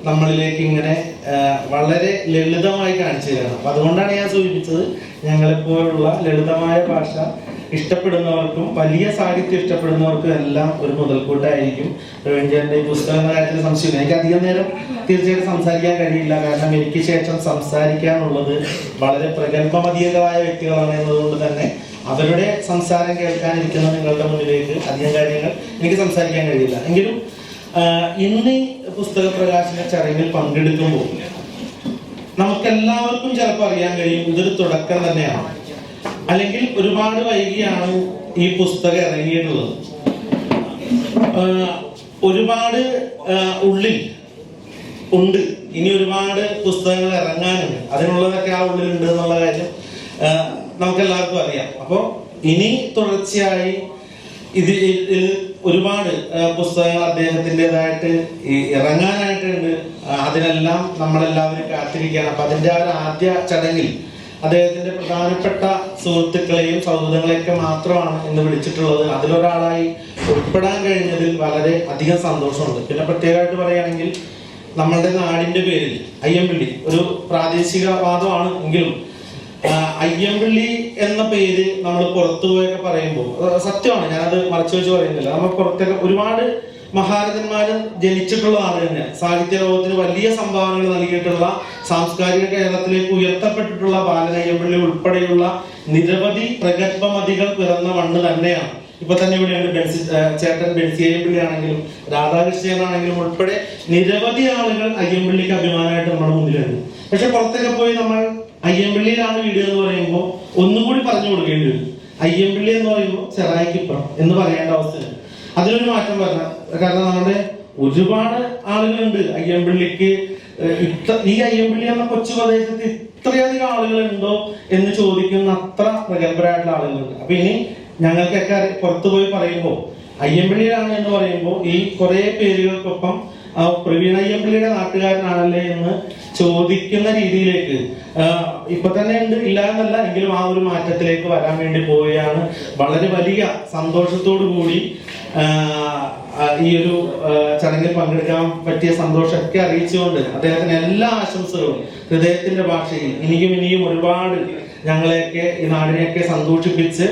Speaker 4: നമ്മളിലേക്ക് ഇങ്ങനെ വളരെ ലളിതമായി കാണിച്ചു തരണം. അപ്പൊ അതുകൊണ്ടാണ് ഞാൻ സൂചിപ്പിച്ചത്, ഞങ്ങളെപ്പോലുള്ള ലളിതമായ ഭാഷ ഇഷ്ടപ്പെടുന്നവർക്കും വലിയ സാഹിത്യം ഇഷ്ടപ്പെടുന്നവർക്കും എല്ലാം ഒരു മുതൽക്കൂട്ടായിരിക്കും പ്രവീൺചേട്ടന്റെ ഈ പുസ്തകം എന്ന കാര്യത്തിൽ സംശയമില്ല. എനിക്ക് അധികം നേരം തീർച്ചയായിട്ടും സംസാരിക്കാൻ കഴിയില്ല, കാരണം എനിക്ക് ശേഷം സംസാരിക്കാനുള്ളത് വളരെ പ്രഗത്ഭമതികളായ വ്യക്തികളാണ് എന്നതുകൊണ്ട് തന്നെ അവരുടെ സംസാരം കേൾക്കാനിരിക്കുന്ന നിങ്ങളുടെ മുന്നിലേക്ക് അധികം കാര്യങ്ങൾ എനിക്ക് സംസാരിക്കാൻ കഴിയില്ല. എങ്കിലും ഇന്ന് പുസ്തക പ്രകാശന ചടങ്ങിൽ പങ്കെടുക്കുമ്പോൾ നമുക്കെല്ലാവർക്കും ചിലപ്പോൾ അറിയാൻ കഴിയും ഇതൊരു തുടക്കം തന്നെയാണ്, അല്ലെങ്കിൽ ഒരുപാട് വൈകിയാണ് ഈ പുസ്തകം ഇറങ്ങിയിട്ടുള്ളത്. ഒരുപാട് ഉള്ളിൽ ഉണ്ട്, ഇനി ഒരുപാട് പുസ്തകങ്ങൾ ഇറങ്ങാനുണ്ട്, അതിനുള്ളതൊക്കെ ആ ഉള്ളിലുണ്ട് എന്നുള്ള കാര്യം നമുക്കെല്ലാവർക്കും അറിയാം. അപ്പോൾ ഇനി തുടർച്ചയായി ഇത് ഒരുപാട് പുസ്തകങ്ങൾ അദ്ദേഹത്തിൻ്റെതായിട്ട് ഇറങ്ങാനായിട്ടുണ്ട്. അതിനെല്ലാം നമ്മളെല്ലാവരും കാത്തിരിക്കുകയാണ്. അപ്പൊ അതിന്റെ ആ ഒരു ആദ്യ ചടങ്ങിൽ അദ്ദേഹത്തിന്റെ പ്രധാനപ്പെട്ട സുഹൃത്തുക്കളെയും സൗഹൃദങ്ങളെയൊക്കെ മാത്രമാണ് ഇന്ന് വിളിച്ചിട്ടുള്ളത്. അതിലൊരാളായി ഉൾപ്പെടാൻ കഴിഞ്ഞതിൽ വളരെ അധികം സന്തോഷമുണ്ട്. പിന്നെ പ്രത്യേകമായിട്ട് പറയുകയാണെങ്കിൽ നമ്മളുടെ നാടിന്റെ പേരിൽ അയ്യമ്പിള്ളി ഒരു പ്രാദേശികവാദമാണ് എങ്കിലും അയ്യമ്പിള്ളി എന്ന പേര് നമ്മൾ പുറത്തുപോയൊക്കെ പറയുമ്പോൾ സത്യമാണ്, ഞാനത് മറച്ചു വെച്ച് പറയുന്നില്ല. നമ്മൾ പുറത്തൊക്കെ ഒരുപാട് മഹാരഥന്മാര് ജനിച്ചിട്ടുള്ള ആള് തന്നെ, സാഹിത്യ ലോകത്തിന് വലിയ സംഭാവനകൾ നൽകിയിട്ടുള്ള, സാംസ്കാരിക കേരളത്തിലേക്ക് ഉയർത്തപ്പെട്ടിട്ടുള്ള ബാലൻ അയ്യമ്പിള്ളി ഉൾപ്പെടെയുള്ള നിരവധി പ്രഗത്ഭമതികൾ പിറന്ന മണ്ണ് തന്നെയാണ്. ഇപ്പൊ തന്നെ ഇവിടെയുണ്ട് ചേട്ടൻ ബെൻസി അയ്യമ്പിള്ളി ആണെങ്കിലും രാധാകൃഷ്ണനാണെങ്കിലും ഉൾപ്പെടെ നിരവധി ആളുകൾ അയ്യമ്പിള്ളിക്ക് അഭിമാനമായിട്ട് നമ്മുടെ മുന്നിലുണ്ട്. പക്ഷെ പുറത്തൊക്കെ പോയി നമ്മൾ അയ്യമ്പിള്ളിയിലാണ് വീഡിയോ എന്ന് പറയുമ്പോൾ ഒന്നുകൂടി പറഞ്ഞു കൊടുക്കേണ്ടി വരും. അയ്യമ്പിള്ളി എന്ന് പറയുമ്പോൾ ചെറായിക്കിപ്പുറം എന്ന് പറയേണ്ട അവസ്ഥയാണ്. അതിലൊരു മാറ്റം വരണം. കാരണം നമ്മുടെ ഒരുപാട് ആളുകളുണ്ട് അയ്യമ്പിള്ളിക്ക്. ഈ അയ്യമ്പിള്ളി എന്ന കൊച്ചു പ്രദേശത്ത് ഇത്രയധികം ആളുകളുണ്ടോ എന്ന് ചോദിക്കുന്ന അത്ര പ്രഗത്ഭരായിട്ടുള്ള ആളുകളുണ്ട്. അപ്പൊ ഇനി ഞങ്ങൾക്കൊക്കെ പുറത്തു പോയി പറയുമ്പോൾ അയ്യമ്പിള്ളിയിലാണ് എന്ന് പറയുമ്പോൾ ഈ കുറെ പേരുകൾക്കൊപ്പം പ്രവീൺ അയ്യമ്പിള്ളിയുടെ നാട്ടുകാരനാണല്ലേ എന്ന് ചോദിക്കുന്ന രീതിയിലേക്ക് ഇപ്പൊ തന്നെ ഉണ്ട്, ഇല്ല എന്നല്ല, എങ്കിലും ആ ഒരു മാറ്റത്തിലേക്ക് വരാൻ വേണ്ടി പോവുകയാണ്. വളരെ വലിയ സന്തോഷത്തോടു കൂടി ഈ ഒരു ചടങ്ങിൽ പങ്കെടുക്കാൻ പറ്റിയ സന്തോഷമൊക്കെ അറിയിച്ചുകൊണ്ട് അദ്ദേഹത്തിന് എല്ലാ ആശംസകളും ഹൃദയത്തിന്റെ ഭാഷയിൽ ഇനിയും ഒരുപാട് ഞങ്ങളെയൊക്കെ ഈ നാടിനെയൊക്കെ സന്തോഷിപ്പിച്ച്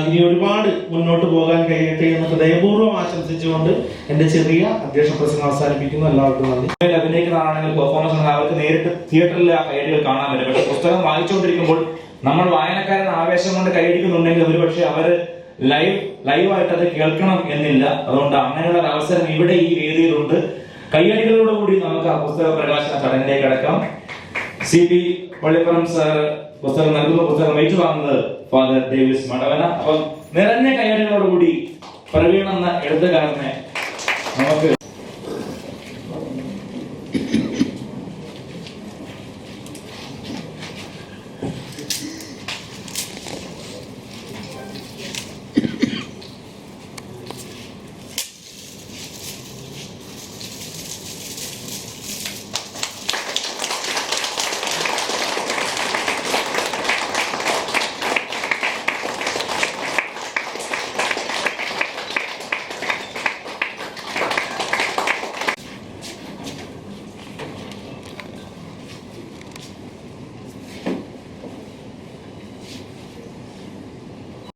Speaker 4: ഇനി ഒരുപാട് മുന്നോട്ട് പോകാൻ കഴിയട്ടെ എന്ന് ഹൃദയപൂർവ്വം ആശംസിച്ചുകൊണ്ട് എന്റെ ചെറിയ അധ്യക്ഷ പ്രസംഗം അവസാനിപ്പിക്കുന്നു. എല്ലാവർക്കും നന്ദി.
Speaker 2: അഭിനയിക്കുന്നതാണെങ്കിൽ പെർഫോമൻസ് അവർക്ക് നേരിട്ട് തിയേറ്ററിൽ ആ കൈയടികൾ കാണാൻ പറ്റും. പക്ഷെ പുസ്തകം വായിച്ചുകൊണ്ടിരിക്കുമ്പോൾ നമ്മൾ വായനക്കാരൻ ആവേശം കൊണ്ട് കൈയടിക്കുന്നുണ്ടെങ്കിൽ ഒരുപക്ഷെ അവര് ലൈവായിട്ട് അത് കേൾക്കണം എന്നില്ല. അതുകൊണ്ട് അങ്ങനെയുള്ള ഒരു അവസരം ഇവിടെ ഈ വേദിയിലുണ്ട്. കൈയടികളോടുകൂടി നമുക്ക് ആ പുസ്തക പ്രകാശന ചടങ്ങിലേക്ക് കടക്കാം. CP പള്ളിപ്പുറം സാർ പുസ്തകം നൽകുന്ന പുസ്തകം ഏറ്റുവാങ്ങുന്നത് ഫാദർ ഡേവിസ് മടവന. അപ്പം നിറഞ്ഞ കൈയടികളോടുകൂടി പ്രവീൺ എന്ന എഴുത്തുകാരനെ നമുക്ക്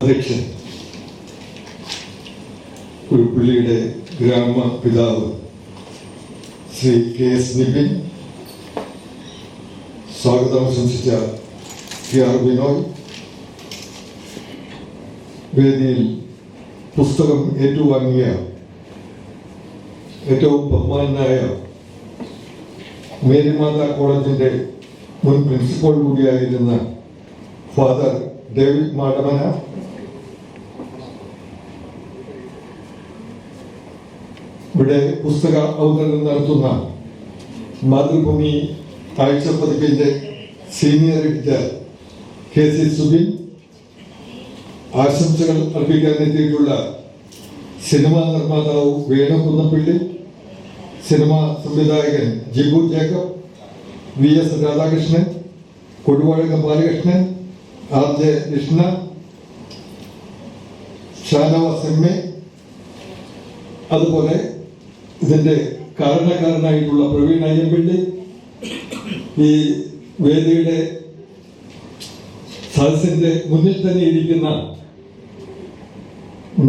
Speaker 5: അധ്യക്ഷൻ കുരുപ്പള്ളിയുടെ ഗ്രാമപിതാവ് ശ്രീ KS നിപിൻ, സ്വാഗതം ആശംസിച്ച TR ബിനോയ്, വേദിയിൽ പുസ്തകം ഏറ്റുവാങ്ങിയ ഏറ്റവും ബഹുമാനായ മേരിമാത കോളേജിന്റെ മുൻ പ്രിൻസിപ്പൽ കൂടിയായിരുന്ന ഫാദർ ഡേവിഡ് മാടമന, ഇവിടെ പുസ്തക അവതരണം നടത്തുന്ന മാതൃഭൂമി കാഴ്ചപ്പതിപ്പിന്റെ സീനിയർ എഡിറ്റർ KC സുബിൻ, ആശംസകൾ അർപ്പിക്കാൻ എത്തിയിട്ടുള്ള സിനിമാ നിർമ്മാതാവ് വേണു കുന്നപ്പിള്ളി, സിനിമാ സംവിധായകൻ Jibu Jacob, VS Radhakrishnan, Koduvazhakam Balakrishnan, RJ Krishna, Shanavas MA, അതുപോലെ ഇതിന്റെ കാരണക്കാരനായിട്ടുള്ള പ്രവീൺ അയ്യമ്പിള്ളി, ഈ വേദിയുടെ സദസ്സിന്റെ മുന്നിൽ തന്നെ ഇരിക്കുന്ന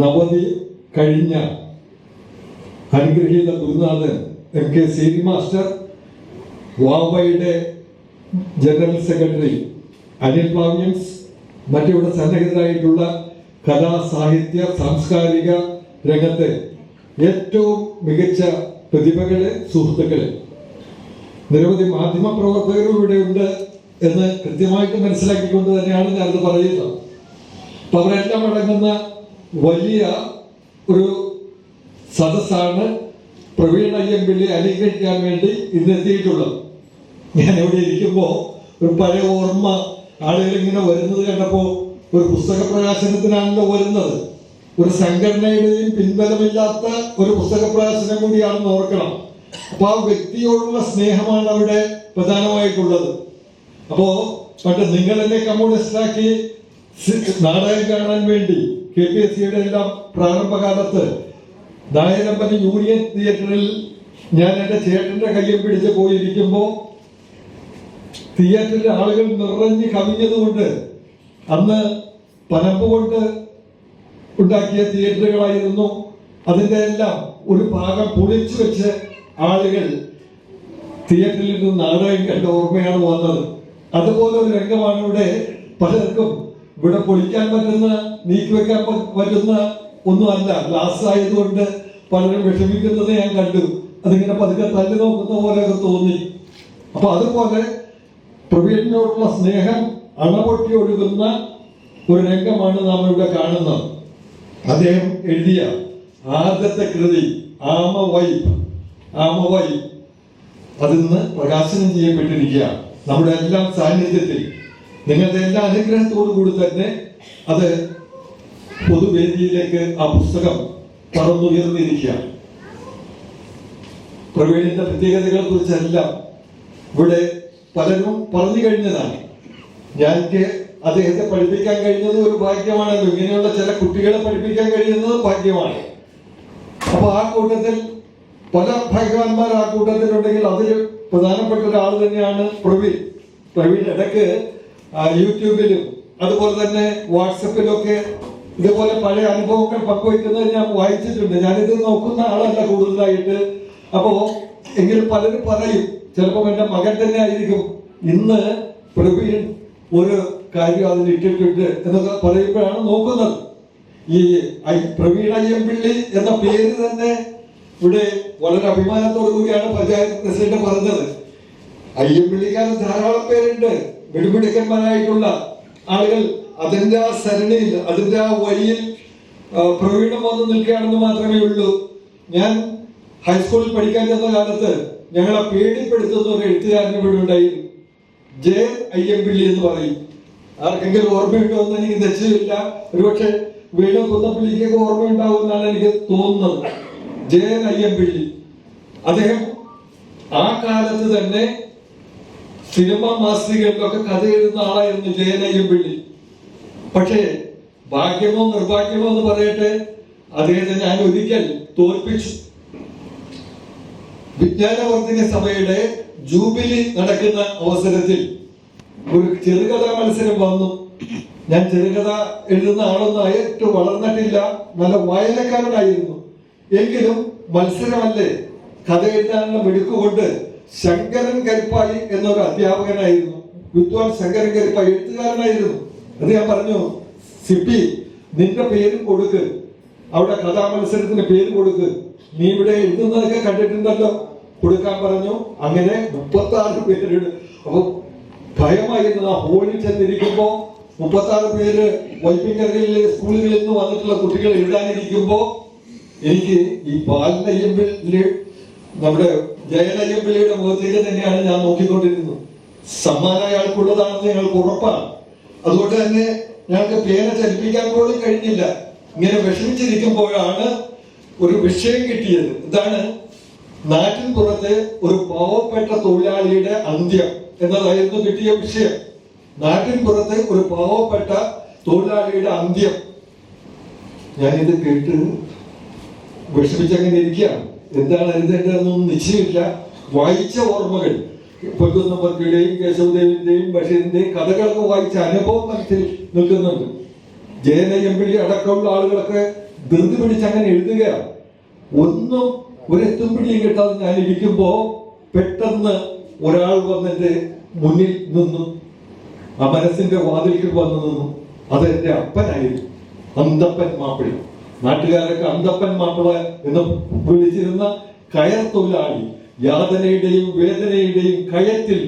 Speaker 5: നവതി കഴിഞ്ഞ അനുഗ്രഹീത ഗുരുനാഥൻ MK സേരി മാസ്റ്റർ, വാവയുടെ ജനറൽ സെക്രട്ടറി അനിൽ പ്ലാവ്യൻസ്, മറ്റിവിടെ സന്നിഹിതരായിട്ടുള്ള കലാ സാഹിത്യ സാംസ്കാരിക രംഗത്തെ ഏറ്റവും മികച്ച പ്രതിഭകളെ, സുഹൃത്തുക്കളെ, നിരവധി മാധ്യമ പ്രവർത്തകരും ഇവിടെ ഉണ്ട് എന്ന് കൃത്യമായിട്ട് മനസ്സിലാക്കിക്കൊണ്ട് തന്നെയാണ് ഞാനത് പറയുന്നത്. അപ്പൊ അവരെല്ലാം അടങ്ങുന്ന വലിയ ഒരു സദസ്സാണ് പ്രവീൺ അയ്യമ്പിള്ളി അനുഗ്രഹിക്കാൻ വേണ്ടി ഇന്ന് എത്തിയിട്ടുള്ളത്. ഞാൻ ഇവിടെ ഇരിക്കുമ്പോൾ ഒരു പഴയ ഓർമ്മ ആളുകൾ ഇങ്ങനെ വരുന്നത് കണ്ടപ്പോൾ, ഒരു പുസ്തക പ്രകാശനത്തിനാണല്ലോ വരുന്നത്, ഒരു സംഘടനയുടെയും പിൻബലമില്ലാത്ത ഒരു പുസ്തക പ്രകാശനം കൂടിയാണെന്ന് ഓർക്കണം. അപ്പൊ ആ വ്യക്തിയോടുള്ള സ്നേഹമാണ് അവിടെ പ്രധാനമായിട്ടുള്ളത്. അപ്പോ മറ്റേ നിങ്ങൾ എന്നെ കമ്മ്യൂണിസ്റ്റാക്കി നാടകം കാണാൻ വേണ്ടി KPSCയുടെ എല്ലാം പ്രാരംഭകാലത്ത് നായരമ്പലം യൂണിയൻ തിയേറ്ററിൽ ഞാൻ എൻ്റെ ചേട്ടന്റെ കയ്യിൽ പിടിച്ച് പോയിരിക്കുമ്പോൾ തിയേറ്ററിൽ ആളുകൾ നിറഞ്ഞു കവിഞ്ഞതുകൊണ്ട്, അന്ന് പനമ്പ് കൊണ്ട് ഉണ്ടാക്കിയ തിയേറ്ററുകളായിരുന്നു, അതിൻ്റെ എല്ലാം ഒരു ഭാഗം പൊളിച്ചു വെച്ച് ആളുകൾ തിയേറ്ററിൽ നിന്ന് നാടകം കണ്ട ഓർമ്മയാണ് വന്നത്. അതുപോലെ ഒരു രംഗമാണ് ഇവിടെ പലർക്കും ഇവിടെ പൊളിക്കാൻ പറ്റുന്ന, നീക്കിവെക്കാൻ പറ്റുന്ന ഒന്നുമല്ല. ഗ്ലാസ് ആയതുകൊണ്ട് പലരും വിഷമിക്കുന്നത് ഞാൻ കണ്ടു. അതിങ്ങനെ പതുക്കെ തല്ലി നോക്കുന്ന പോലെയൊക്കെ തോന്നി. അപ്പൊ അതുപോലെ പ്രവീണിനോടുള്ള സ്നേഹം അണപൊട്ടി ഒഴുകുന്ന ഒരു രംഗമാണ് നാം ഇവിടെ കാണുന്നത്. അദ്ദേഹം എഴുതിയ ആദ്യത്തെ കൃതി ആമവൈ അതിന്ന് പ്രകാശനം ചെയ്യപ്പെട്ടിരിക്കുകയാണ് നമ്മുടെ എല്ലാം സാന്നിധ്യത്തിൽ. നിങ്ങളുടെ എല്ലാ അനുഗ്രഹത്തോടു കൂടി തന്നെ അത് പൊതുവേദിയിലേക്ക് ആ പുസ്തകം പറന്നുയർന്നിരിക്കുകയാണ്. പ്രവീണിന്റെ പ്രത്യേകതകളെ കുറിച്ചെല്ലാം ഇവിടെ പലരും പറഞ്ഞു കഴിഞ്ഞതാണ്. ഞാൻ അദ്ദേഹത്തെ പഠിപ്പിക്കാൻ കഴിഞ്ഞത് ഒരു ഭാഗ്യമാണല്ലോ. ഇങ്ങനെയുള്ള ചില കുട്ടികളെ പഠിപ്പിക്കാൻ കഴിയുന്നത് ഭാഗ്യമാണ്. അപ്പൊ ആ കൂട്ടത്തിൽ പല ഭാഗ്യവാന്മാർ ആ കൂട്ടത്തിലുണ്ടെങ്കിൽ അതിൽ പ്രധാനപ്പെട്ട ഒരാൾ തന്നെയാണ് പ്രവീൺ. ഇടയ്ക്ക് യൂട്യൂബിലും അതുപോലെ തന്നെ വാട്സപ്പിലും ഒക്കെ ഇതുപോലെ പഴയ അനുഭവങ്ങൾ പങ്കുവയ്ക്കുന്നത് ഞാൻ വായിച്ചിട്ടുണ്ട്. ഞാനിത് നോക്കുന്ന ആളല്ല കൂടുതലായിട്ട്. അപ്പോ എങ്കിലും പലരും പറയും, ചിലപ്പോൾ എന്റെ മകൻ തന്നെ ആയിരിക്കും, ഇന്ന് പ്രവീൺ ഒരു കാര്യം അതിലിട്ടിട്ടുണ്ട് എന്നൊക്കെ പറയുമ്പോഴാണ് നോക്കുന്നത്. ഈ പ്രവീൺ അയ്യമ്പിള്ളി എന്ന പേര് തന്നെ ഇവിടെ വളരെ അഭിമാനത്തോടു കൂടിയാണ് പഞ്ചായത്ത് പ്രസിഡന്റ് പറഞ്ഞത്. അയ്യമ്പിള്ളിക്കാരൻ ധാരാളം പേരുണ്ട്, മിടുമിടുക്കന്മാരായിട്ടുള്ള ആളുകൾ. അതിന്റെ ആ സരണിയിൽ, അതിന്റെ ആ വഴിയിൽ പ്രവീണം വന്ന് നിൽക്കുകയാണെന്ന് മാത്രമേ ഉള്ളൂ. ഞാൻ ഹൈസ്കൂളിൽ പഠിക്കാൻ ചെന്ന കാലത്ത് ഞങ്ങളെ പേടിപ്പെടുത്തുന്ന ഒരു എഴുത്തുകാരൻ ഇവിടെ ഉണ്ടായിരുന്നു, J. അയ്യമ്പിള്ളി എന്ന് പറയും. ആർക്കെങ്കിലും ഓർമ്മയുണ്ടോ എന്ന് എനിക്ക് നിശ്ചയമില്ല. ഒരുപക്ഷെ വീണ കുന്നപ്പള്ളിക്കൊക്കെ ഓർമ്മയുണ്ടാവുമെന്നാണ് എനിക്ക് തോന്നുന്നത്. J. അയ്യമ്പിള്ളി അദ്ദേഹം ആ കാലത്ത് തന്നെ സിനിമ മാസികകളിലൊക്കെ കഥ എഴുതുന്ന ആളായിരുന്നു J. അയ്യമ്പിള്ളി. പക്ഷേ ഭാഗ്യമോ നിർഭാഗ്യമോ എന്ന് പറയട്ടെ, അദ്ദേഹത്തെ ഞാൻ ഒരിക്കൽ തോൽപ്പിച്ചു. വിജ്ഞാനവർദ്ധിനി സഭയുടെ ജൂബിലി നടക്കുന്ന അവസരത്തിൽ ഒരു ചെറുകഥാ മത്സരം വന്നു. ഞാൻ ചെറുകഥ എഴുതുന്ന ആളൊന്നും ഏറ്റവും വളർന്നിട്ടില്ല, നല്ല വായനക്കാരനായിരുന്നു. എങ്കിലും മത്സരമല്ലേ, കഥ എഴുതാനുള്ള മിടുക്കുകൊണ്ട് ശങ്കരൻ കരിപ്പായി എന്നൊരു അധ്യാപകനായിരുന്നു, വിദ്വാൻ ശങ്കരൻ കരിപ്പായി എഴുത്തുകാരനായിരുന്നു. അത് ഞാൻ പറഞ്ഞു, സിപ്പി നിന്റെ പേര് കൊടുക്ക്, അവിടെ കഥാമത്സരത്തിന് പേര് കൊടുക്ക്, നീ ഇവിടെ എഴുതുന്നതൊക്കെ കണ്ടിട്ടുണ്ടല്ലോ, കൊടുക്കാൻ പറഞ്ഞു. അങ്ങനെ 36 പേര്. അപ്പൊ ഭയമായിരുന്നു. ആ ഹോളിൽ ചെന്നിരിക്കുമ്പോ 36 പേര് വൈപ്പിങ്കരയിലെ സ്കൂളുകളിൽ നിന്ന് വന്നിട്ടുള്ള കുട്ടികൾ എഴുതാനിരിക്കുമ്പോ എനിക്ക് ഈ ബാലനയ്യമ്പിള്ളി, നമ്മുടെ ജയനയ്യമ്പിള്ളിയുടെ മുഖത്തേക്ക് തന്നെയാണ് ഞാൻ നോക്കിക്കൊണ്ടിരുന്നത്. സമ്മാനം അയാൾക്കുള്ളതാണെന്ന് ഞങ്ങൾക്ക് ഉറപ്പാണ്. അതുകൊണ്ട് തന്നെ ഞങ്ങൾക്ക് പേന ചലിപ്പിക്കാൻ പോലും കഴിഞ്ഞില്ല. ഇങ്ങനെ വിഷമിച്ചിരിക്കുമ്പോഴാണ് ഒരു വിഷയം കിട്ടിയത്. ഇതാണ് നാട്ടിൻ പുറത്തെ ഒരു പാവപ്പെട്ട തൊഴിലാളിയുടെ അന്ത്യം എന്നതായിരുന്നു കിട്ടിയ വിഷയം. നാട്ടിൻ പുറത്ത് ഒരു പാവപ്പെട്ട തൊഴിലാളിയുടെ അന്ത്യം. ഞാനിത് കേട്ട് വിഷമിച്ചങ്ങനെ ഇരിക്കുകയാണ്. എന്താണ് എഴുതേണ്ടതെന്നൊന്നും നിശ്ചയമില്ല. വായിച്ച ഓർമ്മകൾ, പൊൻകുന്നം വർക്കിയുടെയും കേശവദേവിന്റെയും ബഷീറിന്റെയും കഥകളൊക്കെ വായിച്ച അനുഭവം മനസ്സിൽ നിൽക്കുന്നുണ്ട്. ജയന എം.പി. അടക്കമുള്ള ആളുകളൊക്കെ ധൃതി പിടിച്ച് അങ്ങനെ എഴുതുകയാണ്. ഒന്നും ഒരു എത്തുംപിടിയും കിട്ടാതെ ഞാൻ ഇരിക്കുമ്പോ പെട്ടെന്ന് ഒരാൾ വന്നെന്റെ മുന്നിൽ നിന്നു, ആ മനസ്സിന്റെ വാതിൽക്കൽ വന്നു നിന്നു. അത് എന്റെ അപ്പനായിരുന്നു, അന്തപ്പൻ മാപ്പിള. നാട്ടുകാരൊക്കെ അന്തപ്പൻ മാപ്പിള എന്ന് വിളിച്ചിരുന്ന കയർ തൊഴിലാളി, യാതനയുടെയും വേദനയുടെയും കയത്തിൽ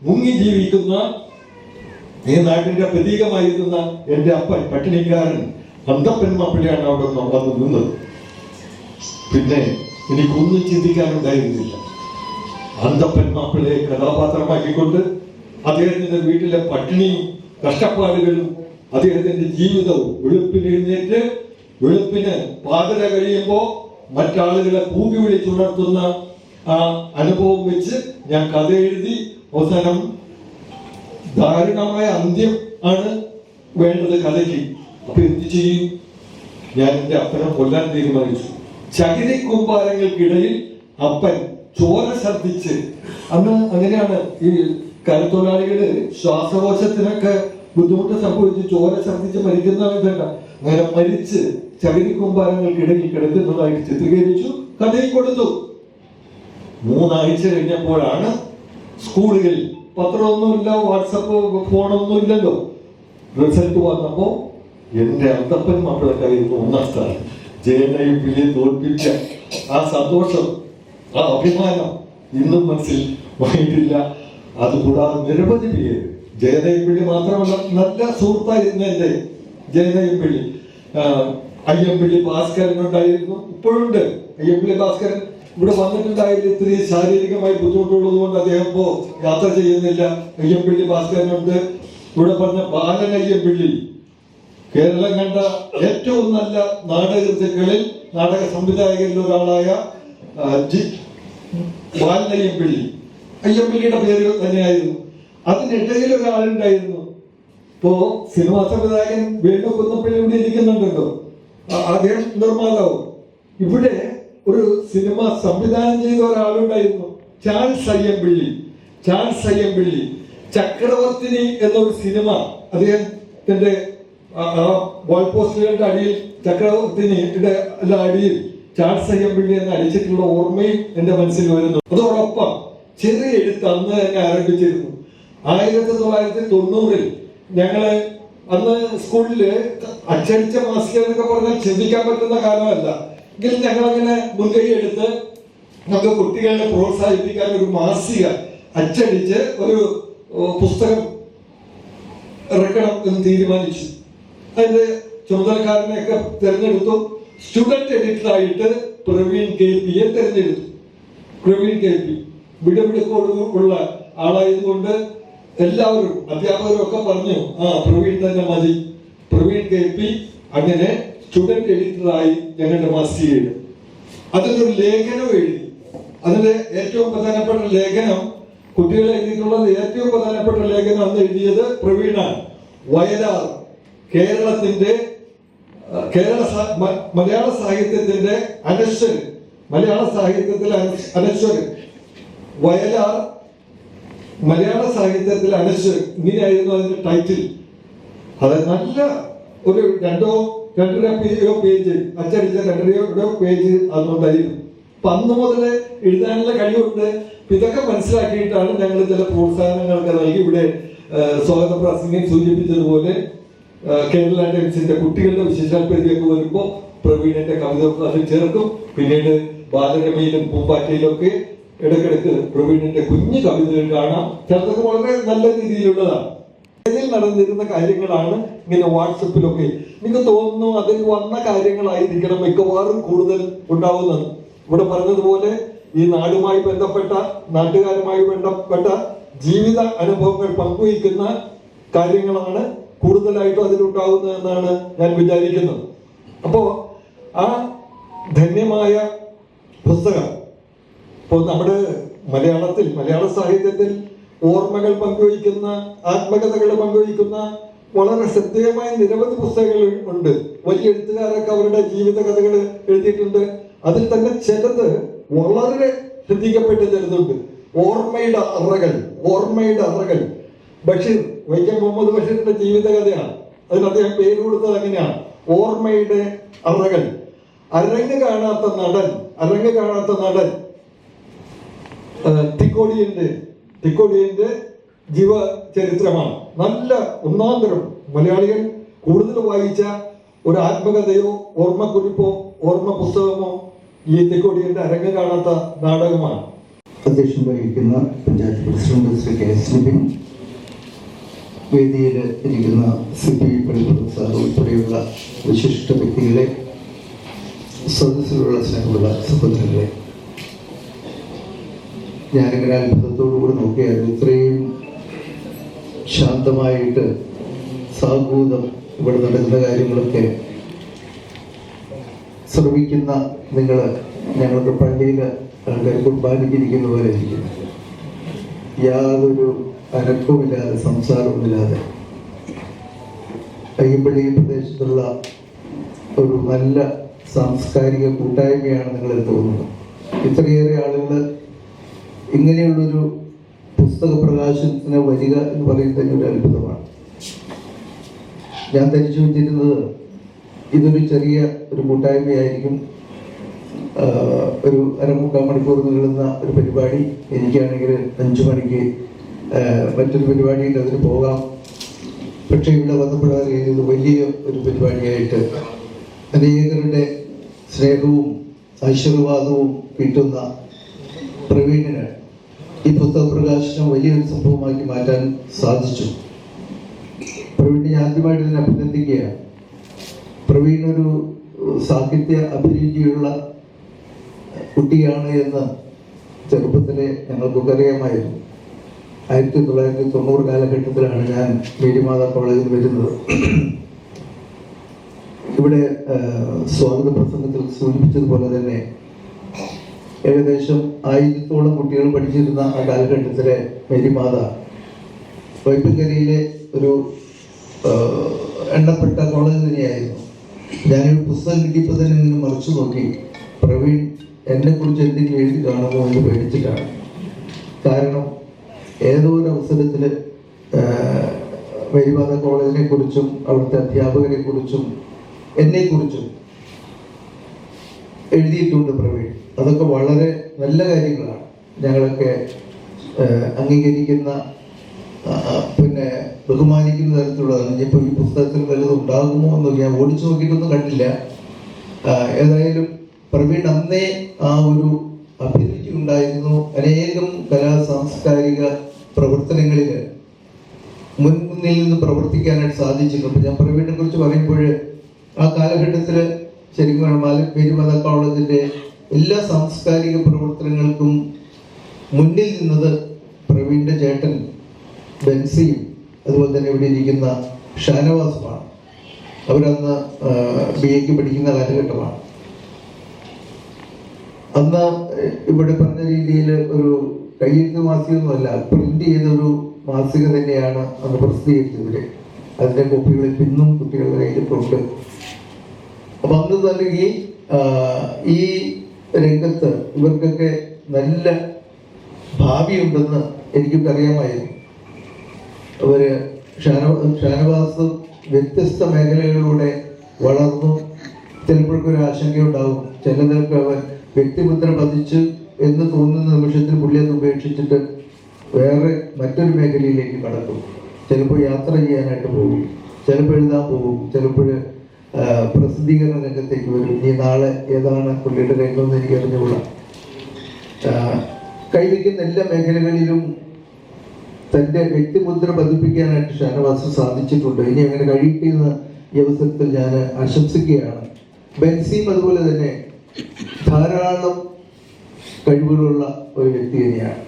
Speaker 5: മുങ്ങി ജീവിക്കുന്ന ഈ നാട്ടിന്റെ പ്രതീകമായിരുന്ന എന്റെ അപ്പൻ, പട്ടിണിക്കാരൻ അന്തപ്പൻ മാപ്പിളയാണ് അവിടെ വന്നു നിന്നത്. പിന്നെ എനിക്കൊന്നും ചിന്തിക്കാനുണ്ടായിരുന്നില്ല. അന്തപ്പൻ മാപ്പിളയെ കഥാപാത്രമാക്കിക്കൊണ്ട് അദ്ദേഹത്തിന്റെ വീട്ടിലെ പട്ടിണിയും കഷ്ടപ്പാടുകളും അദ്ദേഹത്തിന്റെ ജീവിതവും, വെളുപ്പിന് എഴുന്നേറ്റ് വെളുപ്പിന് പാതര കഴിയുമ്പോ മറ്റാളുകളെ കൂകി വിളിച്ചുണർത്തുന്ന ആ അനുഭവം വെച്ച് ഞാൻ കഥ എഴുതി. അവസാനം ദാരുണമായ അന്ത്യം ആണ് വേണ്ടത് കഥയ്ക്ക്. അപ്പൊ എന്ത് ചെയ്യും? ഞാൻ എന്റെ അപ്പനെ കൊല്ലാൻ തീരുമാനിച്ചു. ചകിരി കൂമ്പാരങ്ങൾക്കിടയിൽ അപ്പൻ ചോര ഛർദ്ദിച്ച്, അന്ന് അങ്ങനെയാണ് ഈ കരത്തൊഴിലാളികള് ശ്വാസകോശത്തിനൊക്കെ ബുദ്ധിമുട്ട് സംഭവിച്ച് ചോര ഛർദ്ദിച്ച് മരിക്കുന്ന ഇതല്ല, അങ്ങനെ മരിച്ച് ചകിരി കൂമ്പാരങ്ങൾക്കിടയിൽ കിടക്കുന്നതായിട്ട് ചിത്രീകരിച്ചു, കഥയിൽ കൊടുത്തു. 3 ആഴ്ച കഴിഞ്ഞപ്പോഴാണ് സ്കൂളുകളിൽ, പത്രമൊന്നുമില്ല, വാട്സപ്പ് ഫോണൊന്നും ഇല്ലല്ലോ, റിസൾട്ട് വന്നപ്പോ എന്റെ അന്തപ്പൻ മക്കളൊക്കെയായിരുന്നു 1ാം സ്ഥാനം. ജയനയും പിള്ളിയെ തോൽപ്പിച്ച ആ സന്തോഷം, ആ അഭിമാനം ഇന്നും മനസ്സിൽ വായിട്ടില്ല. അതുകൂടാതെ നിരവധി പേര്, ജയനയും പിള്ളി മാത്രമല്ല, നല്ല സുഹൃത്തായിരുന്നു എന്റെ ജയനയും പിള്ളി. അയ്യമ്പിള്ളി ഭാസ്കരൻ ഉണ്ടായിരുന്നു, ഇപ്പോഴുണ്ട്. അയ്യമ്പിള്ളി ഭാസ്കരൻ ഇവിടെ വന്നിട്ടുണ്ടായിരുന്നു. ഇത്തിരി ശാരീരികമായി ബുദ്ധിമുട്ടുള്ളത് കൊണ്ട് അദ്ദേഹം ഇപ്പോ യാത്ര ചെയ്യുന്നില്ല. അയ്യമ്പിള്ളി ഭാസ്കരനുണ്ട്. ഇവിടെ പറഞ്ഞ ബാലൻ അയ്യമ്പിള്ളി, കേരളം കണ്ട ഏറ്റവും നല്ല നാടകൃത്തുക്കളിൽ നാടക സംവിധായകരിൽ ഒരാളായ ബാലൻ അയ്യമ്പിള്ളി, അയ്യമ്പിള്ളിയുടെ പേര് തന്നെയായിരുന്നു. അതിനിടയിൽ ഒരാളുണ്ടായിരുന്നു, ഇപ്പോ സിനിമാ സംവിധായകൻ വേണു കുന്നപ്പള്ളി ഇവിടെ ഇരിക്കുന്നുണ്ടല്ലോ, അദ്ദേഹം നിർമ്മാതാവും. ഇവിടെ ഒരു സിനിമ സംവിധാനം ചെയ്ത ഒരാളുണ്ടായിരുന്നു, ചാൾസ് അയ്യമ്പിള്ളി. ചാൾസ് അയ്യമ്പിള്ളി ചക്രവർത്തിനി എന്നൊരു സിനിമ, അദ്ദേഹത്തിന്റെ വാൾ പോസ്റ്ററുകളുടെ അടിയിൽ ചക്രവർത്തിനിയുടെ അടിയിൽ ചാൾസ് അയ്യമ്പിള്ളി എന്ന് അടിച്ചിട്ടുള്ള ഓർമ്മയും എന്റെ മനസ്സിൽ വരുന്നു. അതോടൊപ്പം ചെറിയ എഴുത്ത് അന്ന് തന്നെ ആരംഭിച്ചിരുന്നു. 1990 ഞങ്ങള് അന്ന് സ്കൂളില് അച്ചടിച്ച മാസിക എന്നൊക്കെ പറഞ്ഞാൽ ചിന്തിക്കാൻ പറ്റുന്ന കാലമല്ല, എങ്കിലും ഞങ്ങളങ്ങനെ മുൻകൈ എടുത്ത് നമുക്ക് കുട്ടികളെ പ്രോത്സാഹിപ്പിക്കാൻ ഒരു മാസിക അച്ചടിച്ച് ഒരു പുസ്തകം ഇറക്കണം എന്ന് തീരുമാനിച്ചു. അതിന്റെ ചുമതലക്കാരനെയൊക്കെ തിരഞ്ഞെടുത്തു. സ്റ്റുഡന്റ് എഡിറ്ററായിട്ട് പ്രവീൺ KP-യെ തിരഞ്ഞെടുത്തു. പ്രവീൺ KP വിടവിടക്കോടുള്ള ആളായതുകൊണ്ട് എല്ലാവരും, അധ്യാപകരും ഒക്കെ പറഞ്ഞു, പ്രവീൺ തന്നെ മതി. പ്രവീൺ KP അങ്ങനെ സ്റ്റുഡന്റ് എഡിറ്ററായി ഞങ്ങളുടെ മാസികയിൽ. അതിലൊരു ലേഖനം എഴുതി. അതിന്റെ ഏറ്റവും പ്രധാനപ്പെട്ട ലേഖനം, കുട്ടികളെ എഴുതിയിട്ടുള്ളത് ഏറ്റവും പ്രധാനപ്പെട്ട ലേഖനം അന്ന് എഴുതിയത് പ്രവീണാണ്. വയലാർ കേരളത്തിന്റെ മലയാള സാഹിത്യത്തിന്റെ അനശ്വരൻ, മലയാള സാഹിത്യത്തിലെ അനശ്വരൻ, വയലാർ മലയാള സാഹിത്യത്തിലെ അനശ്വരൻ, ഇങ്ങനെയായിരുന്നു അതിന്റെ ടൈറ്റിൽ. അത് നല്ല ഒരു 2-2.5 പേജ് അച്ചടിച്ച 2 പേജ് അതുകൊണ്ടായിരുന്നു. അപ്പൊ അന്ന് മുതൽ എഴുതാനുള്ള കഴിവുണ്ട്. ഇതൊക്കെ മനസ്സിലാക്കിയിട്ടാണ് ഞങ്ങൾ ചില പ്രോത്സാഹനങ്ങളൊക്കെ നൽകി. ഇവിടെ സ്വാഗത പ്രാസംഗികൻ സൂചിപ്പിച്ചതുപോലെ കേരള ടൈംസിന്റെ കുട്ടികളുടെ വിശേഷാൽപതിയൊക്കെ വരുമ്പോൾ പ്രവീണിന്റെ കവിത അതിൽ ചേർക്കും. പിന്നീട് ബാലരമയിലും പൂമ്പാറ്റയിലും ഒക്കെ ഇടയ്ക്കിടയ്ക്ക് പ്രവീണിന്റെ കുഞ്ഞു കവിതകൾ കാണാം. ചിലതൊക്കെ വളരെ നല്ല രീതിയിലുള്ളതാണ്. ഇതിൽ നടന്നിരുന്ന കാര്യങ്ങളാണ് ഇങ്ങനെ വാട്സപ്പിലൊക്കെ. എനിക്ക് തോന്നുന്നു അതിൽ വന്ന കാര്യങ്ങളായിരിക്കണം മിക്കവാറും കൂടുതൽ ഉണ്ടാവുന്നത്. ഇവിടെ പറഞ്ഞതുപോലെ ഈ നാടുമായി ബന്ധപ്പെട്ട, നാട്ടുകാരുമായി ബന്ധപ്പെട്ട ജീവിത അനുഭവങ്ങൾ പങ്കുവയ്ക്കുന്ന കാര്യങ്ങളാണ് കൂടുതലായിട്ടും അതിലുണ്ടാവുന്നതെന്നാണ് ഞാൻ വിചാരിക്കുന്നത്. അപ്പോ ആ ധന്യമായ പുസ്തകം ഇപ്പോൾ നമ്മുടെ മലയാള സാഹിത്യത്തിൽ ഓർമ്മകൾ പങ്കുവയ്ക്കുന്ന, ആത്മകഥകൾ പങ്കുവയ്ക്കുന്ന വളരെ ശ്രദ്ധേയമായ നിരവധി പുസ്തകങ്ങൾ ഉണ്ട്. വലിയ എഴുത്തുകാരൊക്കെ അവരുടെ ജീവിത കഥകൾ എഴുതിയിട്ടുണ്ട്. അതിൽ തന്നെ ചിലത് വളരെ ശ്രദ്ധിക്കപ്പെട്ട ചിലതുണ്ട്. ഓർമ്മയുടെ അറകൾ. ബഷീർ, വൈക്കം മുഹമ്മദ് ബഷീറിന്റെ ജീവിത കഥയാണ്. അതിന് അദ്ദേഹം പേര് കൊടുത്തത് അങ്ങനെയാണ്, ഓർമ്മയുടെ അറകൾ. അരങ്ങ് കാണാത്ത നടൻ തിക്കോടിയന്റെ ജീവചരിത്രമാണ്. നല്ല ഒന്നാന്തരം, മലയാളികൾ കൂടുതൽ വായിച്ച ഒരു ആത്മകഥയോ ഓർമ്മക്കുറിപ്പോ ഓർമ്മ പുസ്തകമോ ഈ തിക്കോടിയന്റെ അരങ്ങ് കാണാത്ത നാടകമാണ്.
Speaker 6: അധ്യക്ഷൻ വഹിക്കുന്ന panchayat president Shri K S Libin, വേദിയിൽ ഇരിക്കുന്ന സിപി പള്ളിപ്രസാദ് ഉൾപ്പെടെയുള്ള വിശിഷ്ട വ്യക്തികളെ, സദസ്സിലുള്ള സ്നേഹമുള്ള സഹോദരങ്ങളെ, ഞാനിങ്ങനെ അത്ഭുതത്തോടുകൂടി നോക്കിയാൽ ഇത്രയും ശാന്തമായിട്ട് സാഹൂതം ഇവിടെ നടക്കുന്ന കാര്യങ്ങളൊക്കെ ശ്രമിക്കുന്ന നിങ്ങൾ ഞങ്ങളുടെ പള്ളിയിൽ ആൾക്കാർ കുർബാനിക്കിരിക്കുന്ന പോലെ ഇരിക്കുന്നു. യാതൊരു അനക്കവുമില്ലാതെ, സംസാരവുമില്ലാതെ അയ്യപ്പള്ളി പ്രദേശത്തുള്ള ഒരു നല്ല സാംസ്കാരിക കൂട്ടായ്മയാണ് നിങ്ങളിൽ തോന്നുന്നത്. ഇത്രയേറെ ആളുകൾ ഇങ്ങനെയുള്ളൊരു പുസ്തക പ്രകാശനത്തിന് വരിക എന്ന് പറയുന്നത് തന്നെ ഒരു അത്ഭുതമാണ്. ഞാൻ ധരിച്ചു വെച്ചിരുന്നത് ഇതൊരു ചെറിയ ഒരു കൂട്ടായ്മയായിരിക്കും, ഒരു അരമുക്കാൽ മണിക്കൂർ നീളുന്ന ഒരു പരിപാടി. എനിക്കാണെങ്കിൽ 5 മണിക്ക് മറ്റൊരു പരിപാടിയിൽ അതിന് പോകാം. പക്ഷെ ഇവിടെ വന്നപ്പോഴാണ് ഇത് വലിയ ഒരു പരിപാടിയായിട്ട് അനേകരുടെ സ്നേഹവും ആശീർവാദവും കിട്ടുന്ന പ്രവീണിന് ഈ പുസ്തക പ്രകാശനം വലിയൊരു സംഭവമാക്കി മാറ്റാൻ സാധിച്ചു. പ്രവീണിനെ ആദ്യമായിട്ട് ഇതിനെ അഭിനന്ദിക്കുകയാണ്. പ്രവീൺ ഒരു സാഹിത്യ അഭിരുചിയുള്ള കുട്ടിയാണ് എന്ന് ചെറുപ്പത്തിലെ ഞങ്ങൾക്കൊക്കെ അറിയാമായിരുന്നു. 1990 കാലഘട്ടത്തിലാണ് ഞാൻ മേരിമാതാ കോളേജിൽ വരുന്നത്. ഇവിടെ സ്വാഗത പ്രസംഗത്തിൽ സൂചിപ്പിച്ചതുപോലെ തന്നെ ഏകദേശം 1000-ഓളം കുട്ടികൾ പഠിച്ചിരുന്ന ആ കാലഘട്ടത്തിലെ മേരിമാത വൈപ്പിക്കരയിലെ ഒരു എണ്ണപ്പെട്ട കോളേജ് തന്നെയായിരുന്നു. ഞാനൊരു പുസ്തകം കിട്ടിയപ്പോൾ തന്നെ ഇങ്ങനെ മറിച്ചു നോക്കി, പ്രവീൺ എന്നെക്കുറിച്ച് എന്തെങ്കിലും എഴുതി കാണുമോ എന്ന് പേടിച്ചിട്ടാണ്. കാരണം ഏതോ ഒരു അവസരത്തിൽ മേരിമാത കോളേജിനെ കുറിച്ചും അവിടുത്തെ അധ്യാപകരെ കുറിച്ചും എന്നെക്കുറിച്ചും എഴുതിയിട്ടുണ്ട് പ്രവീൺ. അതൊക്കെ വളരെ നല്ല കാര്യങ്ങളാണ്, ഞങ്ങളൊക്കെ അംഗീകരിക്കുന്ന പിന്നെ ബഹുമാനിക്കുന്ന തരത്തിലുള്ളതാണ്. ഇനിയിപ്പോൾ ഈ പുസ്തകത്തിൽ വല്ലതും ഉണ്ടാകുമോ എന്ന് ഞാൻ ഓടിച്ചു നോക്കിയിട്ടൊന്നും കണ്ടില്ല. ഏതായാലും പ്രവീൺ അന്നേ ആ ഒരു അഭിരുചി ഉണ്ടായിരുന്നു. അനേകം സാംസ്കാരിക പ്രവർത്തനങ്ങളിൽ മുൻനിൽ നിന്ന് പ്രവർത്തിക്കാനായിട്ട് സാധിച്ചിട്ടുണ്ട്. ഞാൻ പ്രവീണിനെ കുറിച്ച് പറയുമ്പോൾ ആ കാലഘട്ടത്തിൽ ശരിക്കും മേരിമാതാ കോളേജിന്റെ എല്ലാ സാംസ്കാരിക പ്രവർത്തനങ്ങൾക്കും മുന്നിൽ നിന്നത് പ്രവീണിന്റെ ചേട്ടൻ ബെൻസിയും അതുപോലെ തന്നെ ഇവിടെ ഇരിക്കുന്ന ഷാനവാസുമാണ്. അവരന്ന് BA പഠിക്കുന്ന കാലഘട്ടമാണ്. അന്ന് ഇവിടെ പറഞ്ഞ രീതിയിൽ ഒരു കയ്യെഴുത്ത് മാസികയൊന്നുമല്ല, പ്രിന്റ് ചെയ്തൊരു മാസിക തന്നെയാണ് അന്ന് പ്രസിദ്ധീകരിച്ചത്. അതിന്റെ കോപ്പികൾ ഇന്നും കുട്ടികളുടെ കയ്യിലിട്ടുണ്ട്. അപ്പൊ അന്ന് തന്നെ ഈ രംഗത്ത് ഇവർക്കൊക്കെ നല്ല ഭാവിയുണ്ടെന്ന് എനിക്കൊക്കെ അറിയാമായിരുന്നു. അവര് ഷാനവാസ് വ്യത്യസ്ത മേഖലകളിലൂടെ വളർന്നു. ചിലപ്പോഴൊരു ആശങ്കയുണ്ടാവും, ചിലതൊക്കെ അവൻ വ്യക്തിമുദ്ര പതിച്ചു എന്ന് തോന്നുന്ന നിമിഷത്തിൽ പുള്ളി അത് ഉപേക്ഷിച്ചിട്ട് വേറെ മറ്റൊരു മേഖലയിലേക്ക് കടക്കും. ചിലപ്പോൾ യാത്ര ചെയ്യാനായിട്ട് പോകും, ചിലപ്പോൾ എഴുതാൻ പോകും, ചിലപ്പോൾ പ്രസിദ്ധീകരണ രംഗത്തേക്ക് വരും. ഈ നാളെ ഏതാണ് പുള്ളിയുടെ രംഗമെന്ന് എനിക്ക് അറിഞ്ഞുകൂടാ. കൈവയ്ക്കുന്ന എല്ലാ മേഖലകളിലും തൻ്റെ വ്യക്തിമുദ്ര പതിപ്പിക്കാനായിട്ട് ഷാനവാസ് സാധിച്ചിട്ടുണ്ട്. ഇനി അങ്ങനെ കഴിയുന്ന ഈ അവസരത്തിൽ ഞാൻ ആശംസിക്കുകയാണ്. ബെൻസിയും അതുപോലെ തന്നെ ധാരാളം കഴിവുകളുള്ള ഒരു വ്യക്തി തന്നെയാണ്.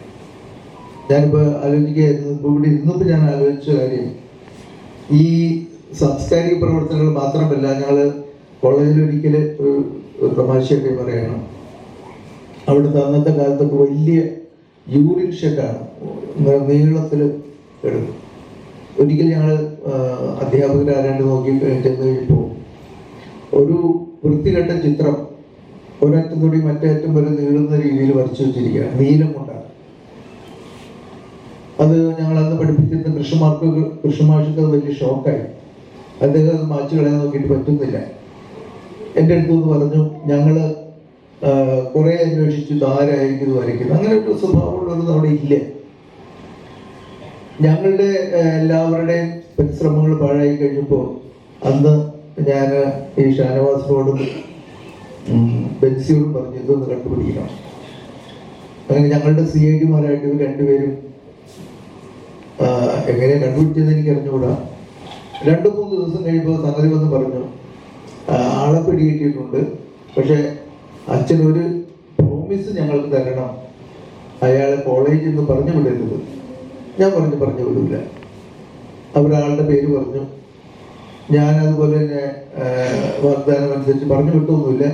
Speaker 6: ഞാനിപ്പോൾ ആലോചിക്കുകയായിരുന്നു, ഇവിടെ ഇരുന്നപ്പോൾ ഞാൻ ആലോചിച്ച കാര്യം, ഈ സാംസ്കാരിക പ്രവർത്തനങ്ങൾ മാത്രമല്ല, ഞങ്ങൾ കോളേജിൽ ഒരിക്കൽ ഒരു തമാശയൊക്കെ പറയണം. അവിടുത്തെ അന്നത്തെ കാലത്തൊക്കെ വലിയ യൂറിൻ ഷെഡാണ്, നീളത്തിൽ എടുക്കും. ഒരിക്കൽ ഞങ്ങൾ അധ്യാപകരാരാണ്ട് നോക്കി ചെന്ന് കഴിഞ്ഞപ്പോൾ ഒരു വൃത്തികെട്ട ചിത്രം ഒരറ്റം തൊടി മറ്റേ അറ്റം വരെ നീളുന്ന രീതിയിൽ വരച്ചു വെച്ചിരിക്കുകയാണ്, നീലം കൊണ്ടാണ്. അത് ഞങ്ങൾ അന്ന് പഠിപ്പിച്ചിരുന്ന കൃഷ്ണമാഷിക്ക് അത് വലിയ ഷോക്കായി. അദ്ദേഹം അത് മാച്ചു കളയാൻ നോക്കിയിട്ട് പറ്റുന്നില്ല. എൻ്റെ അടുത്തുനിന്ന് പറഞ്ഞു, ഞങ്ങൾ കുറെ അന്വേഷിച്ചു, ആരായിരിക്കും ഇത് വരയ്ക്കുന്നത്. അങ്ങനെ ഒരു സ്വഭാവമുള്ളൊന്നും അവിടെ ഇല്ല. ഞങ്ങളുടെ എല്ലാവരുടെയും പരിശ്രമങ്ങൾ പാഴായി കഴിഞ്ഞപ്പോൾ അന്ന് ഞാൻ ഈ ഷാനവാസിനോടും ബെൻസിയോടും പറഞ്ഞു, ഇതൊന്ന് കണ്ടുപിടിക്കണം. അങ്ങനെ ഞങ്ങളുടെ CID-മാരായിട്ട് ഇവർ രണ്ടുപേരും എങ്ങനെ കണ്ടുപിടിച്ചതെന്ന് എനിക്ക് അറിഞ്ഞുകൂടാ. 2-3 ദിവസം കഴിയുമ്പോൾ സംഗതി വന്ന് പറഞ്ഞു, ആളെ പിടികിട്ടിയിട്ടുണ്ട്, പക്ഷെ അച്ഛൻ ഒരു പ്രോമിസ് ഞങ്ങൾക്ക് തരണം, അയാളെ കോളേജിൽ നിന്ന് പറഞ്ഞു വിടരുത്. ഞാൻ പറഞ്ഞു വിടില്ല. അവരാളുടെ പേര് പറഞ്ഞു. ഞാൻ അതുപോലെ തന്നെ വാഗ്ദാനം അനുസരിച്ച് പറഞ്ഞു വിട്ടൊന്നുമില്ല.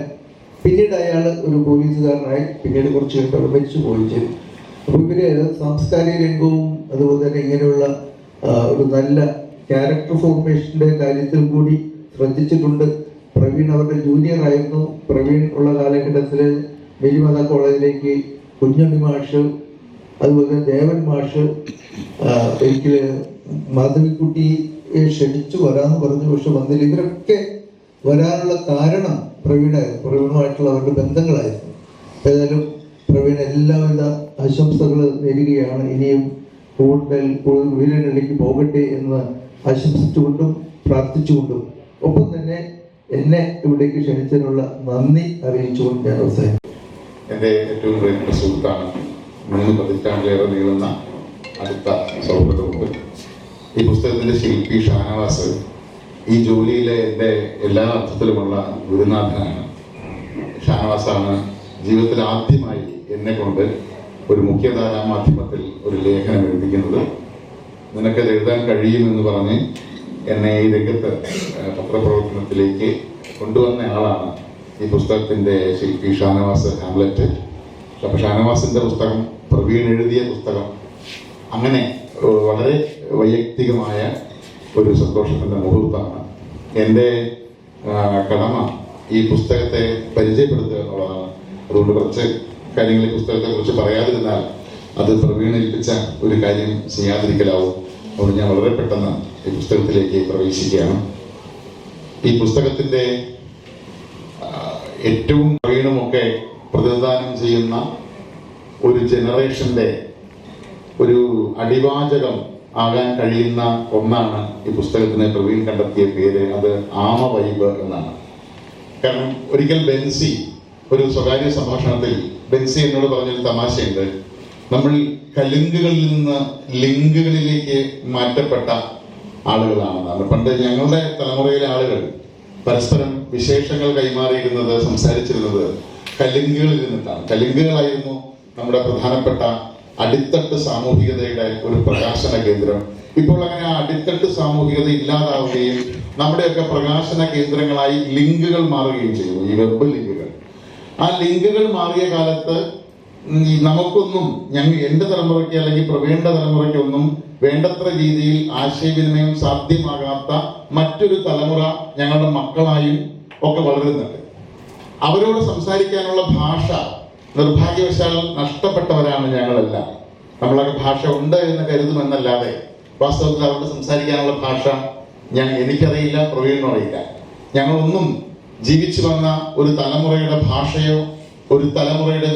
Speaker 6: പിന്നീട് അയാൾ ഒരു പോലീസുകാരനായി, പിന്നീട് കുറച്ച് കഴിഞ്ഞപ്പോൾ മരിച്ചു പോയി ചെയ്തു. അപ്പോൾ ഇവര് സാംസ്കാരിക രംഗവും അതുപോലെ തന്നെ ഇങ്ങനെയുള്ള ഒരു നല്ല ക്യാരക്ടർ ഫോർമേഷന്റെ കാര്യത്തിൽ കൂടി ശ്രദ്ധിച്ചിട്ടുണ്ട്. പ്രവീൺ അവരുടെ ജൂനിയർ ആയിരുന്നു. പ്രവീൺ ഉള്ള കാലഘട്ടത്തിൽ മേരിമാത കോളേജിലേക്ക് കുഞ്ഞുണ്ണി മാഷ്, അതുപോലെ ദേവൻ മാഷ്, ഒരിക്കൽ മാധവിക്കുട്ടിയെ ക്ഷണിച്ചു വരാമെന്ന് പറഞ്ഞു, പക്ഷെ വന്നില്ല. ഇവരൊക്കെ വരാനുള്ള കാരണം പ്രവീണുമായിട്ടുള്ള അവരുടെ ബന്ധങ്ങളായിരുന്നു. ഏതായാലും പ്രവീൺ എല്ലാവിധ ആശംസകൾ നേരുകയാണ്. ഇനിയും കൂടുതൽ ഉയരങ്ങളിലേക്ക് പോകട്ടെ എന്ന് ആശംസിച്ചുകൊണ്ടും പ്രാർത്ഥിച്ചുകൊണ്ടും ഒപ്പം തന്നെ എന്നെ ഇവിടേക്ക് ക്ഷണിച്ചതിനുള്ള നന്ദി അറിയിച്ചുകൊണ്ട് ഞാൻ അവസാനിക്കും.
Speaker 7: എൻ്റെ ഏറ്റവും പ്രിയപ്പെട്ട സുഹൃത്താണ്. 3 പതിറ്റാണ്ടിലേറെ നീളുന്ന അടുത്ത സൗഹൃദമുണ്ട്. ഈ പുസ്തകത്തിൻ്റെ ശില്പി ഷാനവാസ് ഈ ജോലിയിലെ എൻ്റെ എല്ലാ അർത്ഥത്തിലുമുള്ള ഗുരുനാഥനാണ്. ഷാനവാസാണ് ജീവിതത്തിൽ ആദ്യമായി എന്നെ കൊണ്ട് ഒരു മുഖ്യധാരാ മാധ്യമത്തിൽ ഒരു ലേഖനം എഴുതിക്കുന്നത്. നിനക്കത് എഴുതാൻ കഴിയുമെന്ന് പറഞ്ഞ് എന്നെ ഈ രംഗത്ത് പത്രപ്രവർത്തനത്തിലേക്ക് കൊണ്ടുവന്ന ആളാണ് ഈ പുസ്തകത്തിൻ്റെ ശില്പി ഷാനവാസ് ഹാംലെറ്റ്. അപ്പോൾ ഷാനവാസിൻ്റെ പുസ്തകം, പ്രവീൺ എഴുതിയ പുസ്തകം, അങ്ങനെ വളരെ വൈയക്തികമായ ഒരു സന്തോഷത്തിൻ്റെ മുഹൂർത്തമാണ്. എൻ്റെ കടമ ഈ പുസ്തകത്തെ പരിചയപ്പെടുത്തുക എന്നുള്ളതാണ്. അതുകൊണ്ട് കുറച്ച് കാര്യങ്ങൾ ഈ പുസ്തകത്തെക്കുറിച്ച് പറയാതിരുന്നാൽ അത് പ്രവീൺ ഏൽപ്പിച്ച ഒരു കാര്യം ചെയ്യാതിരിക്കലാവും. അതുകൊണ്ട് ഞാൻ വളരെ പെട്ടെന്ന് ഈ പുസ്തകത്തിലേക്ക് പ്രവേശിക്കുകയാണ്. ഈ പുസ്തകത്തിൻ്റെ ഏറ്റവും പ്രവീണുമൊക്കെ പ്രതിനിധാനം ചെയ്യുന്ന ഒരു ജനറേഷൻ്റെ ഒരു അടിവാചകം ആകാൻ കഴിയുന്ന ഒന്നാണ് ഈ പുസ്തകത്തിന് പ്രവീൺ കണ്ടെത്തിയ പേര്. അത് ആമ വൈബ് എന്നാണ്. കാരണം ഒരിക്കൽ ബെൻസി ഒരു സ്വകാര്യ സംഭാഷണത്തിൽ ബെൻസി എന്നോട് പറഞ്ഞൊരു തമാശയുണ്ട്. നമ്മൾ കലുങ്കുകളിൽ നിന്ന് ലിങ്കുകളിലേക്ക് മാറ്റപ്പെട്ട ആളുകളാണെന്നാണ്. പണ്ട് ഞങ്ങളുടെ തലമുറയിലെ ആളുകൾ പരസ്പരം വിശേഷങ്ങൾ കൈമാറിയിരുന്നത്, സംസാരിച്ചിരുന്നത് കലുങ്കുകളിൽ നിന്നിട്ടാണ്. കലുങ്കുകളായിരുന്നു നമ്മുടെ പ്രധാനപ്പെട്ട അടിത്തട്ട് സാമൂഹികതയുടെ ഒരു പ്രകാശന കേന്ദ്രം. ഇപ്പോൾ അങ്ങനെ ആ അടിത്തട്ട് സാമൂഹികത ഇല്ലാതാവുകയും നമ്മുടെയൊക്കെ പ്രകാശന കേന്ദ്രങ്ങളായി ലിങ്കുകൾ മാറുകയും ചെയ്യുന്നു, ഈ വെബ് ലിങ്കുകൾ. ആ ലിങ്കുകൾ മാറിയ കാലത്ത് നമുക്കൊന്നും, എൻ്റെ തലമുറയ്ക്ക് അല്ലെങ്കിൽ പ്രവീണിന്റെ തലമുറയ്ക്കൊന്നും വേണ്ടത്ര രീതിയിൽ ആശയവിനിമയം സാധ്യമാകാത്ത മറ്റൊരു തലമുറ ഞങ്ങളുടെ മക്കളായും ഒക്കെ വളരുന്നുണ്ട്. അവരോട് സംസാരിക്കാനുള്ള ഭാഷ നിർഭാഗ്യവശാൽ നഷ്ടപ്പെട്ടവരാണ് ഞങ്ങളെല്ലാം. നമ്മളൊക്കെ ഭാഷ ഉണ്ട് എന്ന് കരുതുമെന്നല്ലാതെ വാസ്തവത്തിൽ അവരോട് സംസാരിക്കാനുള്ള ഭാഷ എനിക്കറിയില്ല, പ്രവീണിനും അറിയില്ല. ഞങ്ങളൊന്നും ജീവിച്ചു വന്ന ഒരു തലമുറയുടെ ഭാഷയോ ഒരു തലമുറയുടെ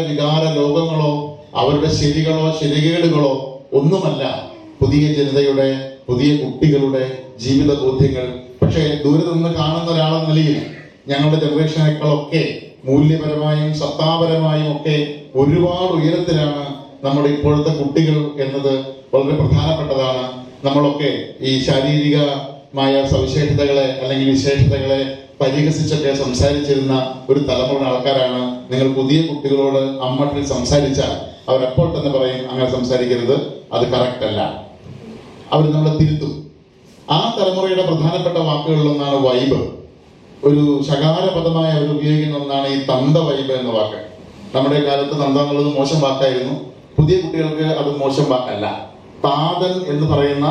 Speaker 7: വികാര ലോകങ്ങളോ അവരുടെ ശരികളോ ശരികേടുകളോ ഒന്നുമല്ല പുതിയ ജനതയുടെ, പുതിയ കുട്ടികളുടെ ജീവിത ബോധ്യങ്ങൾ. പക്ഷേ ദൂരെ നിന്ന് കാണുന്ന ഒരാളെന്ന നിലയിൽ ഞങ്ങളുടെ ജനറേഷനേക്കാളൊക്കെ മൂല്യപരമായും സത്താപരമായും ഒക്കെ ഒരുപാട് ഉയരത്തിലാണ് നമ്മുടെ ഇപ്പോഴത്തെ കുട്ടികൾ എന്നത് വളരെ പ്രധാനപ്പെട്ടതാണ്. നമ്മളൊക്കെ ഈ ശാരീരികമായ സവിശേഷതകളെ അല്ലെങ്കിൽ വിശേഷതകളെ പരിഹസിച്ചൊക്കെ സംസാരിച്ചിരുന്ന ഒരു തലമുറ ആൾക്കാരാണ്. നിങ്ങൾ പുതിയ കുട്ടികളോട് അമ്മട്ടിൽ സംസാരിച്ചാൽ അവരപ്പോൾ തന്നെ പറയും, അങ്ങനെ സംസാരിക്കരുത്, അത് കറക്റ്റ് അല്ല. അവർ നമ്മളെ തിരുത്തും. ആ തലമുറയുടെ പ്രധാനപ്പെട്ട വാക്കുകളിലൊന്നാണ് വൈബ്. ഒരു ശകാര പദമായി അവർ ഉപയോഗിക്കുന്ന ഒന്നാണ് ഈ തന്ത വൈബ് എന്ന വാക്ക്. നമ്മുടെ കാലത്ത് തന്ത എന്നുള്ളത് മോശം വാക്കായിരുന്നു. പുതിയ കുട്ടികൾക്ക് അത് മോശം വാക്കല്ല. താതൻ എന്ന് പറയുന്ന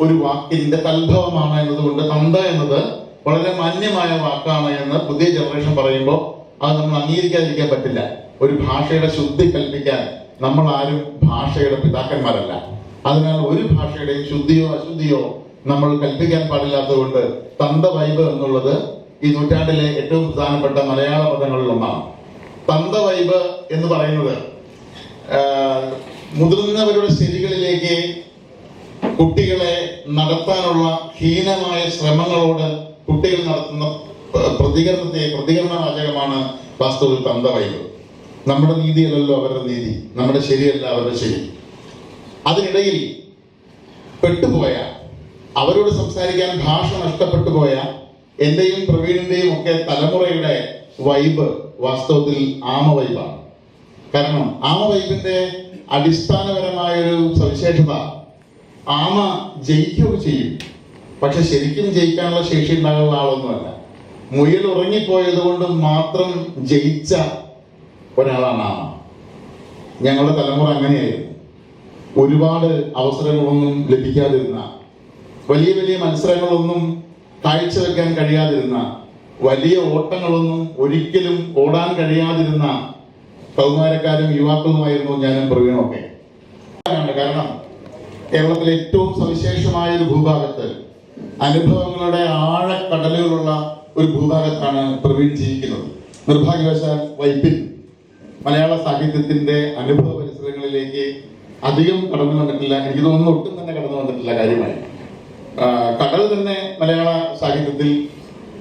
Speaker 7: ഒരു വാക്കിന്റെ തൽഭവമാണ് എന്നതുകൊണ്ട് തന്ത എന്നത് വളരെ മാന്യമായ വാക്കാണ് എന്ന് പുതിയ ജനറേഷൻ പറയുമ്പോൾ അത് നമ്മൾ അംഗീകരിക്കാതിരിക്കാൻ പറ്റില്ല. ഒരു ഭാഷയുടെ ശുദ്ധി കൽപ്പിക്കാൻ നമ്മൾ ആരും ഭാഷയുടെ പിതാക്കന്മാരല്ല. അതിനാൽ ഒരു ഭാഷയുടെയും ശുദ്ധിയോ അശുദ്ധിയോ നമ്മൾ കൽപ്പിക്കാൻ പാടില്ലാത്തതുകൊണ്ട് തന്ത വൈബ് എന്നുള്ളത് ഈ നൂറ്റാണ്ടിലെ ഏറ്റവും പ്രധാനപ്പെട്ട മലയാള പദങ്ങളിൽ ഒന്നാണ്. തന്ത വൈബ് എന്ന് പറയുന്നത് മുതിർന്നവരുടെ ശരികളിലേക്ക് കുട്ടികളെ നടത്താനുള്ള ഹീനമായ ശ്രമങ്ങളോട് കുട്ടികൾ നടത്തുന്ന പ്രതികരണവാചകമാണ് വാസ്തവത്തിൽ തന്ത വൈബ്. നമ്മുടെ നീതിയല്ലല്ലോ അവരുടെ നീതി, നമ്മുടെ ശരിയല്ല അവരുടെ ശരി. അതിനിടയിൽ പെട്ടുപോയ, അവരോട് സംസാരിക്കാൻ ഭാഷ നഷ്ടപ്പെട്ടു പോയ എന്റെയും പ്രവീണിന്റെയും ഒക്കെ തലമുറയുടെ വൈബ് വാസ്തവത്തിൽ ആമ വൈബാണ്. കാരണം ആമ വൈബിന്റെ അടിസ്ഥാനപരമായൊരു സവിശേഷത, ആമ ജയിക്കുകയൊക്കെ ചെയ്യും, പക്ഷെ ശരിക്കും ജയിക്കാനുള്ള ശേഷി ഉണ്ടാകുന്ന ആളൊന്നുമല്ല. മുയൽ ഉറങ്ങിപ്പോയത് കൊണ്ട് മാത്രം ജയിച്ച ഒരാളാണ് ആമ. ഞങ്ങളുടെ തലമുറ അങ്ങനെയായിരുന്നു. ഒരുപാട് അവസരങ്ങളൊന്നും ലഭിക്കാതിരുന്ന, വലിയ വലിയ മത്സരങ്ങളൊന്നും കാഴ്ചവെക്കാൻ കഴിയാതിരുന്ന, വലിയ ഓട്ടങ്ങളൊന്നും ഒരിക്കലും ഓടാൻ കഴിയാതിരുന്ന കൗമാരക്കാരും യുവാക്കളുമായിരുന്നു ഞാനും പ്രവീണൊക്കെ. കാരണം കേരളത്തിലെ ഏറ്റവും സവിശേഷമായ ഒരു ഭൂഭാഗത്ത്, അനുഭവങ്ങളുടെ ആഴക്കടലുകളുള്ള ഒരു ഭൂഭാഗത്താണ് പ്രവീൺ ജീവിക്കുന്നത്. നിർഭാഗ്യവശാൽ വൈപ്പിൻ മലയാള സാഹിത്യത്തിന്റെ അനുഭവ പരിസരങ്ങളിലേക്ക് അധികം കടന്നു വന്നിട്ടില്ല. എനിക്ക് തോന്നുന്നു ഒട്ടും തന്നെ കടന്നു വന്നിട്ടില്ല കാര്യമായി. കടൽ തന്നെ മലയാള സാഹിത്യത്തിൽ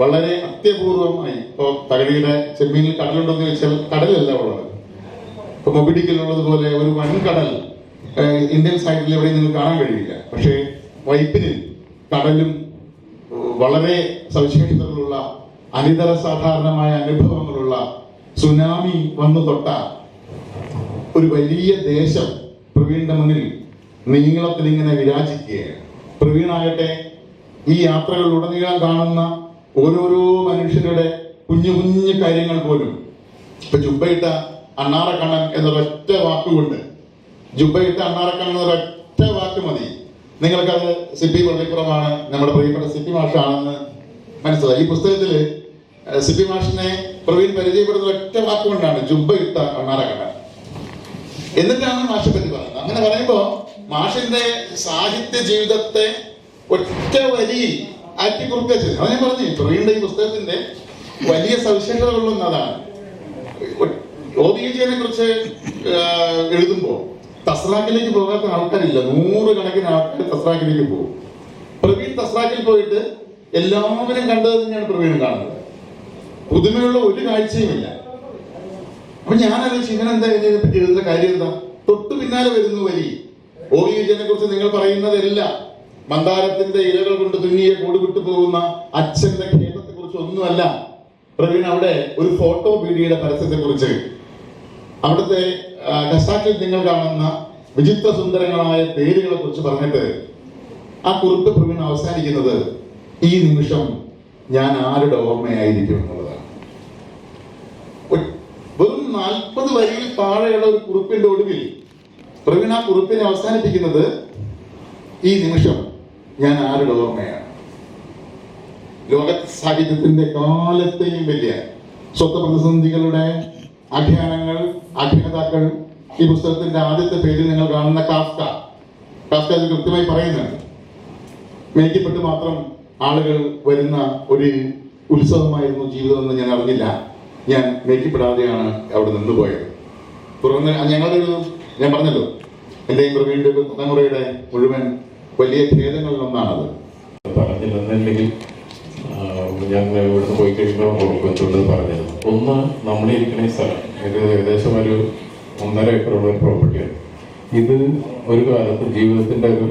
Speaker 7: വളരെ അത്യപൂർവമായി, ഇപ്പോൾ തകഴിയുടെ ചെമ്മീനിൽ കടലുണ്ടോ എന്ന് ചോദിച്ചാൽ കടലല്ല ഉള്ളത്. ഇപ്പൊ മൊബിഡിക്കിലുള്ളതുപോലെ ഒരു വൻകടൽ ഇന്ത്യൻ സാഹിത്യത്തിൽ എവിടെയും നിങ്ങൾക്ക് കാണാൻ കഴിയില്ല. പക്ഷേ വൈപ്പിനിൽ കടലും വളരെ സവിശേഷതകളുള്ള, അനിതര സാധാരണമായ അനുഭവങ്ങളുള്ള, സുനാമി വന്നു തൊട്ട ഒരു വലിയ ദേശം പ്രവീണിന്റെ മുന്നിൽ നീളത്തിൽ ഇങ്ങനെ വിരാജിക്കുകയാണ്. പ്രവീണാകട്ടെ ഈ യാത്രകളിലുടനീളം കാണുന്ന ഓരോരോ മനുഷ്യരുടെ കുഞ്ഞു കുഞ്ഞു കാര്യങ്ങൾ പോലും, ഇപ്പൊ ജുബയിട്ട അണ്ണാറക്കണ്ണൻ എന്നൊരൊറ്റ വാക്കുകൊണ്ട്, ജുബയിട്ട അണ്ണാറക്കണ്ണൻ എന്നൊരൊറ്റ വാക്ക് മതി നിങ്ങൾക്കത് സിപ്പി പള്ളിപ്പുറമാണ്, നമ്മുടെ പ്രിയപ്പെട്ട സിപ്പി മാഷാണെന്ന് മനസ്സിലായി. ഈ പുസ്തകത്തില് സിപ്പി മാഷിനെ പ്രവീൺ പരിചയപ്പെടുന്ന ഒറ്റ വാക്കുകൊണ്ടാണ് ജുബയിട്ട അണ്ണാറക്കണ്ണൻ. എന്നിട്ടാണ് മാഷെ പറ്റി പറയുന്നത്. അങ്ങനെ പറയുമ്പോ മാഷിന്റെ സാഹിത്യ ജീവിതത്തെ ഒറ്റ വരിയിൽ ആറ്റിക്കുറിച്ചു. അത് ഞാൻ പറഞ്ഞു, പ്രവീണിന്റെ ഈ പുസ്തകത്തിന്റെ വലിയ സവിശേഷതകളിലൊന്നും അതാണ്. OVGനെ കുറിച്ച് എഴുതുമ്പോൾ തസ്രാക്കിലേക്ക് പോകാത്ത ആൾക്കാരില്ല. 100 കണക്കിന് ആൾക്കാർ തസ്രാക്കിലേക്ക് പോകും. പ്രവീൺ തസ്രാക്കിൽ പോയിട്ട് എല്ലാവരും കണ്ടത് തന്നെയാണ് പ്രവീൺ കാണുന്നത്. പുതുമയുള്ള ഒരു കാഴ്ചയുമില്ല. അപ്പൊ ഞാനത് ഇങ്ങനെന്താ ഇതിനെപ്പറ്റി എഴുതുന്ന കാര്യം എന്താ? തൊട്ടു പിന്നാലെ വരുന്നു വരി. OVGനെ കുറിച്ച് നിങ്ങൾ പറയുന്നതെല്ലാം മന്ദാരത്തിന്റെ ഇലകൾ കൊണ്ട് തുന്നിയ കൂട് വിട്ടു പോകുന്ന അച്ഛന്റെ ഖേദത്തെ കുറിച്ച് ഒന്നുമല്ല. പ്രവീൺ അവിടെ ഒരു ഫോട്ടോ പീഡിയുടെ പരസ്യത്തെ കുറിച്ച്, അവിടുത്തെ ഖസാക്കിൽ നിങ്ങൾ കാണുന്ന വിചിത്ര സുന്ദരങ്ങളായ പേരുകളെ കുറിച്ച് പറഞ്ഞിട്ട് ആ കുറിപ്പ് പ്രവീൺ അവസാനിക്കുന്നത് ഈ നിമിഷം ഞാൻ ആരുടെ ഓർമ്മയായിരിക്കും എന്നുള്ളതാണ്. വെറും 40 വരിയിൽ താഴെയുള്ള ഒരു കുറിപ്പിന്റെ ഒടുവിൽ പ്രവീൺ ആ കുറിപ്പിനെ അവസാനിപ്പിക്കുന്നത് ഈ നിമിഷം ഞാൻ ആരുടെ ഓർമ്മയാണ്. ലോക സാഹിത്യത്തിന്റെ കാലത്തെയും വലിയ സ്വത്ത് പ്രതിസന്ധികളുടെ ആഖ്യാനങ്ങൾ, ആഖ്യാതാക്കൾ. ഈ പുസ്തകത്തിന്റെ ആദ്യത്തെ പേജിൽ നിങ്ങൾ കാണുന്ന കാഫ്ക ഇത് കൃത്യമായി പറയുന്നുണ്ട്. മേയ്ക്കപ്പെട്ട് മാത്രം ആളുകൾ വരുന്ന ഒരു ഉത്സവമായിരുന്നു ജീവിതമെന്ന് ഞാൻ അറിഞ്ഞില്ല. ഞാൻ മേയ്ക്കപ്പെടാതെയാണ് അവിടെ നിന്നുപോയത്. തുറന്ന് ഞാൻ പറഞ്ഞല്ലോ, എന്റെയും പ്രവീണിന്റെ തലമുറയുടെ മുഴുവൻ വലിയ ഖേദങ്ങളിലൊന്നാണത്.
Speaker 8: പറഞ്ഞില്ലെന്നുണ്ടെങ്കിൽ ഞങ്ങൾ ഇവിടുന്ന് പോയി കഴിയുമ്പോൾ ഓർക്കുന്നുണ്ടെന്ന് പറഞ്ഞിരുന്നു. ഒന്ന്, നമ്മളിരിക്കുന്ന ഈ സ്ഥലം ഇത് ഏകദേശം ഒരു 1.5 ഏക്കറുള്ള ഒരു പ്രോപ്പർട്ടിയാണ്. ഇത് ഒരു കാലത്ത് ജീവിതത്തിൻ്റെ ഒരു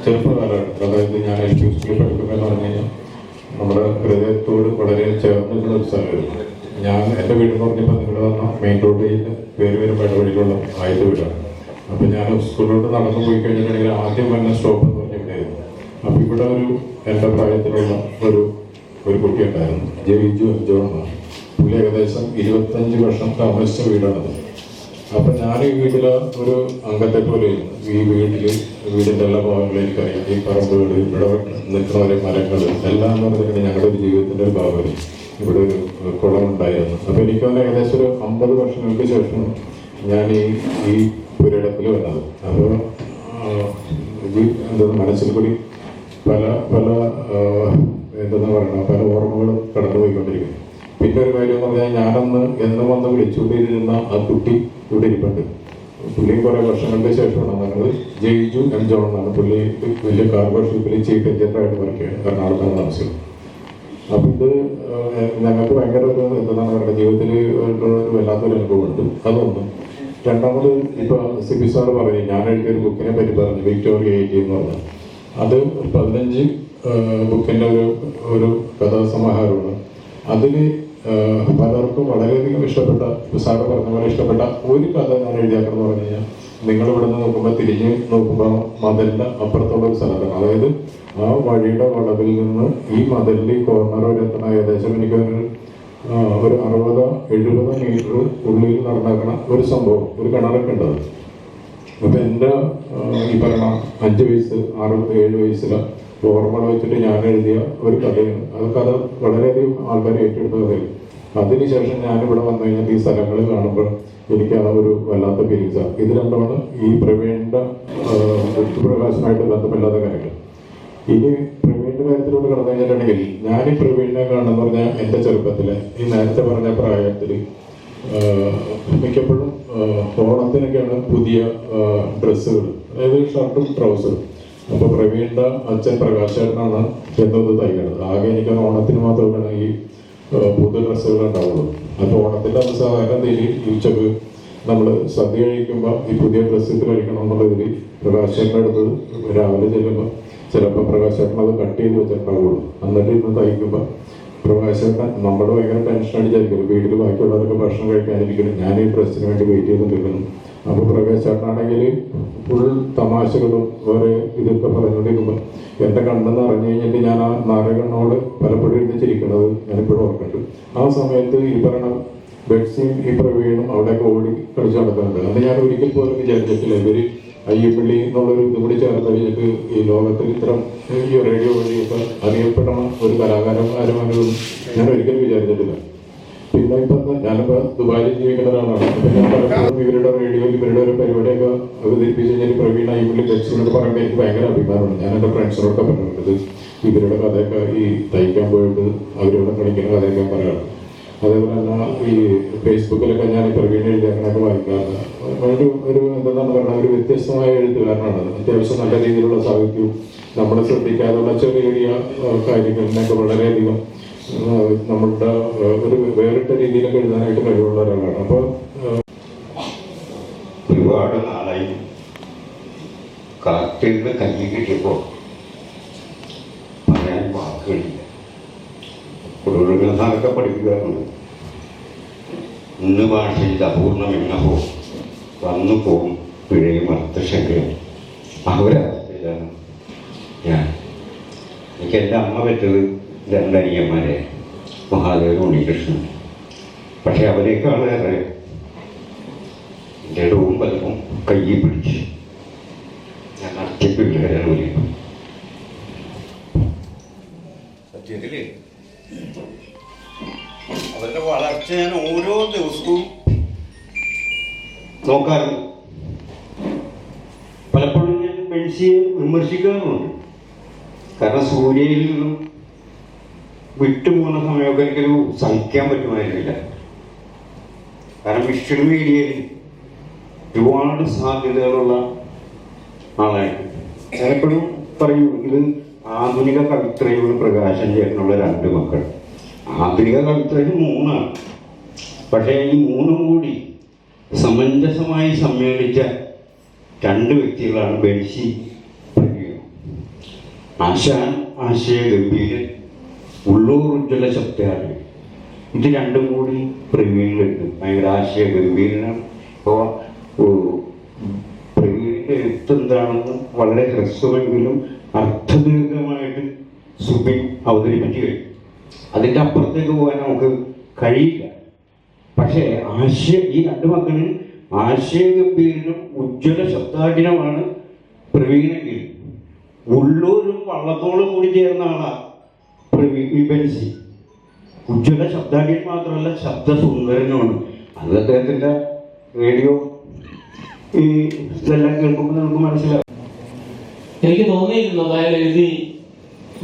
Speaker 8: ചെറുപ്പകാലമാണ്. അതായത് ഞാൻ LP സ്കൂളിൽ പഠിക്കുമെന്ന് പറഞ്ഞു കഴിഞ്ഞാൽ നമ്മുടെ ഹൃദയത്തോട് വളരെ ചേർന്നിട്ടുള്ള ഒരു സ്ഥലമായിരുന്നു. എൻ്റെ വീടെന്ന് പറഞ്ഞപ്പോൾ നിങ്ങൾ പറഞ്ഞ മെയിൻ റോഡിൽ പേര് വരുമ്പോൾ ഇടവഴിയിലുള്ള ആദ്യത്തെ വീടാണ്. അപ്പം ഞാൻ സ്കൂളിലോട്ട് നടന്നു പോയി കഴിഞ്ഞിട്ടുണ്ടെങ്കിൽ ആദ്യം വന്ന സ്റ്റോപ്പ് എന്ന് പറഞ്ഞ ഇവിടെയായിരുന്നു. അപ്പം ഇവിടെ എൻ്റെ പ്രായത്തിലുള്ള ഒരു കുട്ടി ഉണ്ടായിരുന്നു, ജെവിജു ജോൺ. പുള്ളി ഏകദേശം 25 വർഷം താമസിച്ച വീടാണത്. അപ്പം ഞാൻ ഈ വീട്ടിലെ ഒരു അംഗത്തെ പോലെയായിരുന്നു. ഈ വീടിൻ്റെ എല്ലാ ഭാഗങ്ങളും എനിക്കറിയാം. ഈ പറമ്പുകൾ, ഇവിടെ നിൽക്കുന്നവരെ മരങ്ങൾ എല്ലാം എന്ന് പറഞ്ഞിട്ടുണ്ടെങ്കിൽ ഞങ്ങളുടെ ഒരു ജീവിതത്തിൻ്റെ ഒരു ഭാഗം. ഇവിടെ ഒരു കുളമുണ്ടായിരുന്നു. അപ്പോൾ എനിക്കതിന് ഏകദേശം ഒരു 50 വർഷങ്ങൾക്ക് ശേഷം ഞാൻ ഈ പുരയിടത്തിൽ വന്നത്. അപ്പോൾ എന്താ മനസ്സിൽ കൂടി പല എന്തെന്ന് പറയണം, പല ഓർമ്മകളും കടന്നു പോയിക്കൊണ്ടിരിക്കുന്നു. പിന്നെ ഒരു കാര്യം എന്ന് പറഞ്ഞാൽ, ഞാനന്ന് എന്നും വന്ന് വിളിച്ചുകൊണ്ടിരുന്ന ആ കുട്ടി ഇവിടെ ഇരിപ്പുണ്ട്. പുള്ളി കുറേ വർഷങ്ങൾക്ക് ശേഷമാണ് വന്നത്. ജെയ്ജു എം ജോൺ എന്നാണ്. പുള്ളി വലിയ കാർഗോ ഷിപ്പിൽ ചീഫ് എഞ്ചിനീയറായിട്ട് വർക്ക് ചെയ്യുന്നത്. എറണാകുളത്താണ് താമസിക്കുന്നത്. അപ്പോൾ ഇത് ഞങ്ങൾക്ക് ഭയങ്കര ഒരു എന്താണ് പറയുക, ജീവിതത്തിൽ ഒരു വല്ലാത്തൊരു അനുഭവമുണ്ട്. അതൊന്നും. രണ്ടാമത് ഇപ്പോൾ സിബി സാറ് പറഞ്ഞു, ഞാൻ എഴുതിയൊരു ബുക്കിനെ പറ്റി പറഞ്ഞു, വിക്ടോറിയ 18 എന്ന് പറഞ്ഞത്. അത് 15 ബുക്കിൻ്റെ ഒരു കഥാസമാഹാരമാണ്. അതിൽ പലർക്കും വളരെയധികം ഇഷ്ടപ്പെട്ട, സാറ് പറഞ്ഞ പോലെ ഇഷ്ടപ്പെട്ട ഒരു കഥ ഞാൻ എഴുതിയാക്കെന്ന് പറഞ്ഞു കഴിഞ്ഞാൽ, നിങ്ങളിവിടെ നിന്ന് നോക്കുമ്പോൾ തിരിഞ്ഞ് നോക്കുമ്പോൾ മതിലിൻ്റെ അപ്പുറത്തുള്ള ഒരു സ്ഥലത്താണ്. അതായത് ആ വഴിയുടെ വളവിൽ നിന്ന് ഈ മതിലിൽ കോർണർ വരെ എത്തണ ഏകദേശം എനിക്ക് ഒരു 60-70 മീറ്റർ ഉള്ളിൽ നടന്നാക്കണ ഒരു സംഭവം, ഒരു കിണറൊക്കെ ഉണ്ടത്. അപ്പം എൻ്റെ ഈ പറയണ 5 വയസ്സ് 6-7 വയസ്സിലെ ഓർമ്മകൾ വെച്ചിട്ട് ഞാൻ എഴുതിയ ഒരു കഥയാണ്. അത് കഥ വളരെയധികം ആൾക്കാർ ഏറ്റെടുത്ത കഥയാണ്. അതിനുശേഷം ഞാനിവിടെ വന്നു കഴിഞ്ഞാൽ ഈ സ്ഥലങ്ങൾ കാണുമ്പോൾ എനിക്ക് ആ ഒരു വല്ലാത്ത ഫീലിങ്സാണ്. ഇത് രണ്ടുമാണ് ഈ പ്രവീണിൻ്റെ പ്രകാശനമായിട്ട് ബന്ധമില്ലാത്ത കാര്യങ്ങൾ. ഇനി പ്രവീണിൻ്റെ കാര്യത്തിലൂടെ കടന്നു കഴിഞ്ഞിട്ടുണ്ടെങ്കിൽ, ഞാൻ ഈ പ്രവീണിനെ കാണുന്ന പറഞ്ഞാൽ എൻ്റെ ചെറുപ്പത്തിൽ ഈ നേരത്തെ പറഞ്ഞ പ്രായത്തിൽ മിക്കപ്പോഴും ഓണത്തിനൊക്കെയാണ് പുതിയ ഡ്രസ്സുകൾ, അതായത് ഷർട്ടും ട്രൗസറും. അപ്പോൾ പ്രവീണിൻ്റെ അച്ഛൻ പ്രകാശേട്ടനാണ് എന്നത് തയ്ക്കുന്നത്. ആകെ എനിക്ക് ഓണത്തിന് മാത്രമാണ് ഈ പുതിയ ഡ്രസ്സുകൾ ഉണ്ടാവുള്ളൂ. അപ്പോൾ ഓണത്തിൻ്റെ അന്ന് സാധാരണ രീതിയിൽ ഉച്ചക്ക് നമ്മൾ സദ്യ കഴിക്കുമ്പോൾ ഈ പുതിയ ഡ്രസ്സ് ഇട്ട് കഴിക്കണം എന്നുള്ള ഇതിൽ പ്രകാശേട്ടൻ്റെ അടുത്ത് രാവിലെ ചെല്ലുമ്പോൾ ചിലപ്പോൾ പ്രകാശേട്ടൻ അത് കട്ട് ചെയ്ത് വെച്ചിട്ടുണ്ടാവുള്ളൂ. എന്നിട്ട് ഇന്ന് തയ്ക്കുമ്പോൾ പ്രകാശേട്ടൻ നമ്മുടെ ഭയങ്കര ടെൻഷൻ അടിച്ചായിരിക്കും. വീട്ടിൽ ബാക്കിയുള്ളവരൊക്കെ ഭക്ഷണം കഴിക്കാനിരിക്കുന്നു, ഞാൻ ഈ ഡ്രസ്സിന് വേണ്ടി വെയിറ്റ് ചെയ്തുകൊണ്ടിരിക്കുന്നു. അപ്പോൾ പ്രകാശേട്ടനാണെങ്കിൽ ഫുൾ തമാശകളും വേറെ ഇതൊക്കെ പറഞ്ഞുകൊണ്ടിരിക്കുമ്പോൾ എൻ്റെ കണ്ണെന്ന് അറിഞ്ഞു കഴിഞ്ഞിട്ട് ഞാൻ ആ നാരകണ്ണോട് പലപ്പോഴും എഴുതിച്ചിരിക്കുന്നത് ഞാനിപ്പോഴും ഓർക്കുന്നുണ്ട്. ആ സമയത്ത് ഈ പറയണ ബെഡ്സിയും ഈ പ്രവീണും അവിടെയൊക്കെ ഓടി കളിച്ച് നടക്കുന്നുണ്ട്. അന്ന് ഞാൻ ഒരിക്കൽ പോലും വിചാരിച്ചിട്ടില്ല ഇവർ അയ്യപ്പള്ളി എന്നുള്ളൊരു ഇതും കൂടി ചേർത്ത് കഴിഞ്ഞിട്ട് ഈ ലോകത്തിൽ ഇത്തരം ഈ റേഡിയോ വഴിയൊക്കെ അറിയപ്പെടണ ഒരു കലാകാരന്മാരും ഞാൻ ഒരിക്കലും വിചാരിച്ചിട്ടില്ല. പിന്നെ ഇപ്പം ഞാനിപ്പോൾ ദുബായിൽ ജീവിക്കുന്ന ഒരാളാണ്. അപ്പം ഞാൻ പലപ്പോഴും ഇവരുടെ റേഡിയോയിൽ ഇവരുടെ ഒരു പരിപാടിയൊക്കെ അവതരിപ്പിച്ച് കഴിഞ്ഞാൽ പ്രവീൺ അയ്യപ്പള്ളി ബെഡ്സിനോട് പറയുമ്പോൾ എനിക്ക് ഭയങ്കര അഭിമാനമാണ്. ഞാൻ എൻ്റെ ഫ്രണ്ട്സിനോടൊക്കെ പറഞ്ഞിട്ടുണ്ട് ഇവരുടെ കഥയൊക്കെ ഈ തയ്ക്കാൻ പോയിട്ട് അവരോട് കളിക്കുന്ന കഥയൊക്കെ പറയാറ്. അതേപോലെ തന്നെ ഈ ഫേസ്ബുക്കിലൊക്കെ ഞാൻ ഈ പ്രവീൺ എഴുതിയാക്കണൊക്കെ വായിക്കാറുണ്ട്. ഒരു എന്താണ് പറയുക, ഒരു വ്യത്യസ്തമായ എഴുത്തുകാരനാണ്. അത്യാവശ്യം നല്ല രീതിയിലുള്ള സാഹിത്യവും നമ്മളെ ശ്രദ്ധിക്കാതുള്ള ചെറിയ ചെറിയ കാര്യങ്ങളിനൊക്കെ വളരെയധികം നമ്മളുടെ ഒരു വേറിട്ട രീതിയിലൊക്കെ എഴുതാനായിട്ട് കഴിവുള്ള ഒരാളാണ്. അപ്പോൾ
Speaker 9: ഒരുപാട് നാളായി കാർട്ടീന്ന് കഞ്ഞി കിട്ടിയപ്പോൾ പറയാൻ വാക്കുകളില്ല. കുടുംബങ്ങളൊക്കെ പഠിപ്പിക്കാറുണ്ട്. ഇന്ന് ഭാഷയിൽ അപൂർണമെന്നഹോ വന്നു പോകും പിഴയും അർത്ഥശങ്കയും. അവരവസ്ഥയിലാണ് ഞാൻ. എനിക്ക് എൻ്റെ അമ്മ പറ്റത് 2 അനിയന്മാരെ, മഹാദേവനും ഉണ്ണികൃഷ്ണൻ. പക്ഷെ അവരെക്കാളേറെ എൻ്റെ ഇടവും പലവും കയ്യിൽ പിടിച്ച് ഞാൻ നടത്തിയ പിള്ളേരാണ് വലിയ സത്യത്തില് അവരുടെ വളർച്ച ഞാൻ ഓരോ ദിവസവും നോക്കാറുണ്ട്. പലപ്പോഴും ഞാൻ ബെൻസിയെ വിമർശിക്കാറുമുണ്ട്. കാരണം സൂര്യയിൽ നിന്നും വിട്ടുപോകുന്ന സമയമൊക്കെ എനിക്കൊരു സഹിക്കാൻ പറ്റുമായിരുന്നില്ല. കാരണം വിഷ്വൽ മീഡിയയിൽ ഒരുപാട് സാധ്യതകളുള്ള ആളായിട്ട് ഞാൻ എപ്പോഴും പറയും, ഇത് ആധുനിക കവിത്രയോട് പ്രകാശം ചേർന്നുള്ള 2 മക്കൾ. ആധുനിക കവിത്രയിൽ 3 പക്ഷേ ഈ 3 കൂടി സമഞ്ജസമായി സമ്മേളിച്ച 2 വ്യക്തികളാണ് ബെൻസി പ്രവീൺ. ആശാൻ ആശയ ഗംഭീരൻ, ഉള്ളൂർ ഉജ്ജ്വല ശബ്ദാണ്. ഇത് 2 കൂടി പ്രവീണിലുണ്ട്. ഭയങ്കര ആശയ ഗംഭീരനാണ്. അപ്പോൾ പ്രവീണിൻ്റെ എഴുത്തെന്താണെന്ന് വളരെ ഹ്രസ്വമെങ്കിലും അർത്ഥദീർഘമായിട്ട് സുബിൻ അവതരിപ്പിച്ചു കഴിഞ്ഞു. അതിൻ്റെ അപ്പുറത്തേക്ക് പോകാൻ നമുക്ക് കഴിയില്ല. പക്ഷേ ഈ 2 മക്കളിൽ ആശയഗംഭീരനും ഉജ്ജ്വല ശബ്ദാഠ്യനുമാണ് പ്രവീണെങ്കിൽ ഉള്ളൂരും വള്ളത്തോളും കൂടി ചേർന്ന ആളാണ് വിപൻസി. ഉജ്ജ്വല ശബ്ദാഠ്യൻ മാത്രമല്ല ശബ്ദസുന്ദരനുമാണ്. അത് അദ്ദേഹത്തിൻ്റെ റേഡിയോ ഈ ഇതെല്ലാം കേൾക്കുമ്പോൾ നമുക്ക് മനസ്സിലാവും.
Speaker 10: എനിക്ക് തോന്നിയിരുന്നു അതായത് എഴുതി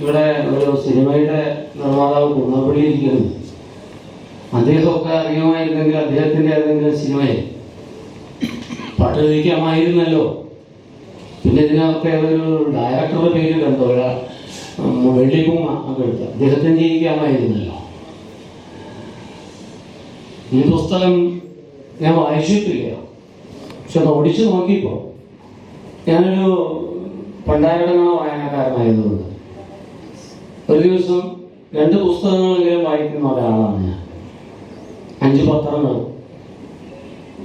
Speaker 10: ഇവിടെ ഒരു സിനിമയുടെ നിർമ്മാതാവ് കുന്നപ്പള്ളിയിരിക്കുന്നു. അദ്ദേഹമൊക്കെ അറിയുമായിരുന്നെങ്കിൽ അദ്ദേഹത്തിൻ്റെ ഏതെങ്കിലും സിനിമയെ പാട്ടെഴുതിക്കാമായിരുന്നല്ലോ. പിന്നെ ഇതിനകത്ത് ഒരു ഡയറക്ടറുടെ പേര് കണ്ടോ, വെള്ളിക്കുമ്മ ഒക്കെ എടുത്ത് അദ്ദേഹത്തിന് ജീവിക്കാമായിരുന്നല്ലോ. ഈ പുസ്തകം ഞാൻ വായിച്ചിട്ടില്ല, പക്ഷെ അത് ഓടിച്ചു നോക്കിയപ്പോൾ ഞാനൊരു പണ്ടാരടങ്ങണ വായനക്കാരനായതുകൊണ്ട് ഒരു ദിവസം 2 പുസ്തകങ്ങളെങ്കിലും വായിക്കുന്ന ഒരാളാണ് ഞാൻ. 5 പത്രങ്ങൾ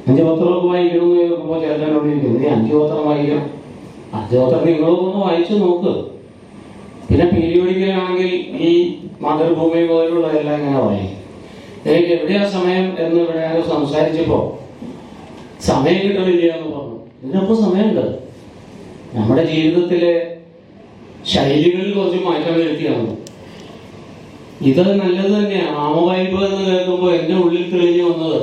Speaker 10: 5 പത്രമൊക്കെ വായിക്കണമെന്ന് കേൾക്കുമ്പോൾ ചേർക്കാനോടിരിക്കുന്നത് 5 പത്രം വായിക്കണം. 5 പത്രം നിങ്ങളും ഒന്ന് വായിച്ചു നോക്ക്. പിന്നെ പീരിയോഡിക്കലാണെങ്കിൽ ഈ മാതൃഭൂമി പോലുള്ളതെല്ലാം ഇങ്ങനെ വായിക്കും. എനിക്ക് എവിടെയാ സമയം എന്ന് ഇവിടെ ഞാൻ സംസാരിച്ചപ്പോൾ സമയം കിട്ടണില്ല എന്ന് പറഞ്ഞു. ഇതിനൊപ്പം സമയമുണ്ട്. നമ്മുടെ ജീവിതത്തിലെ ശൈലികളിൽ കുറച്ച് മാറ്റം വരുത്തിയാണ്. ഇത് നല്ലത് തന്നെയാണ്. ആമവായ്പ എന്ന് കേൾക്കുമ്പോൾ എൻ്റെ ഉള്ളിൽ തെളിഞ്ഞു വന്നത്,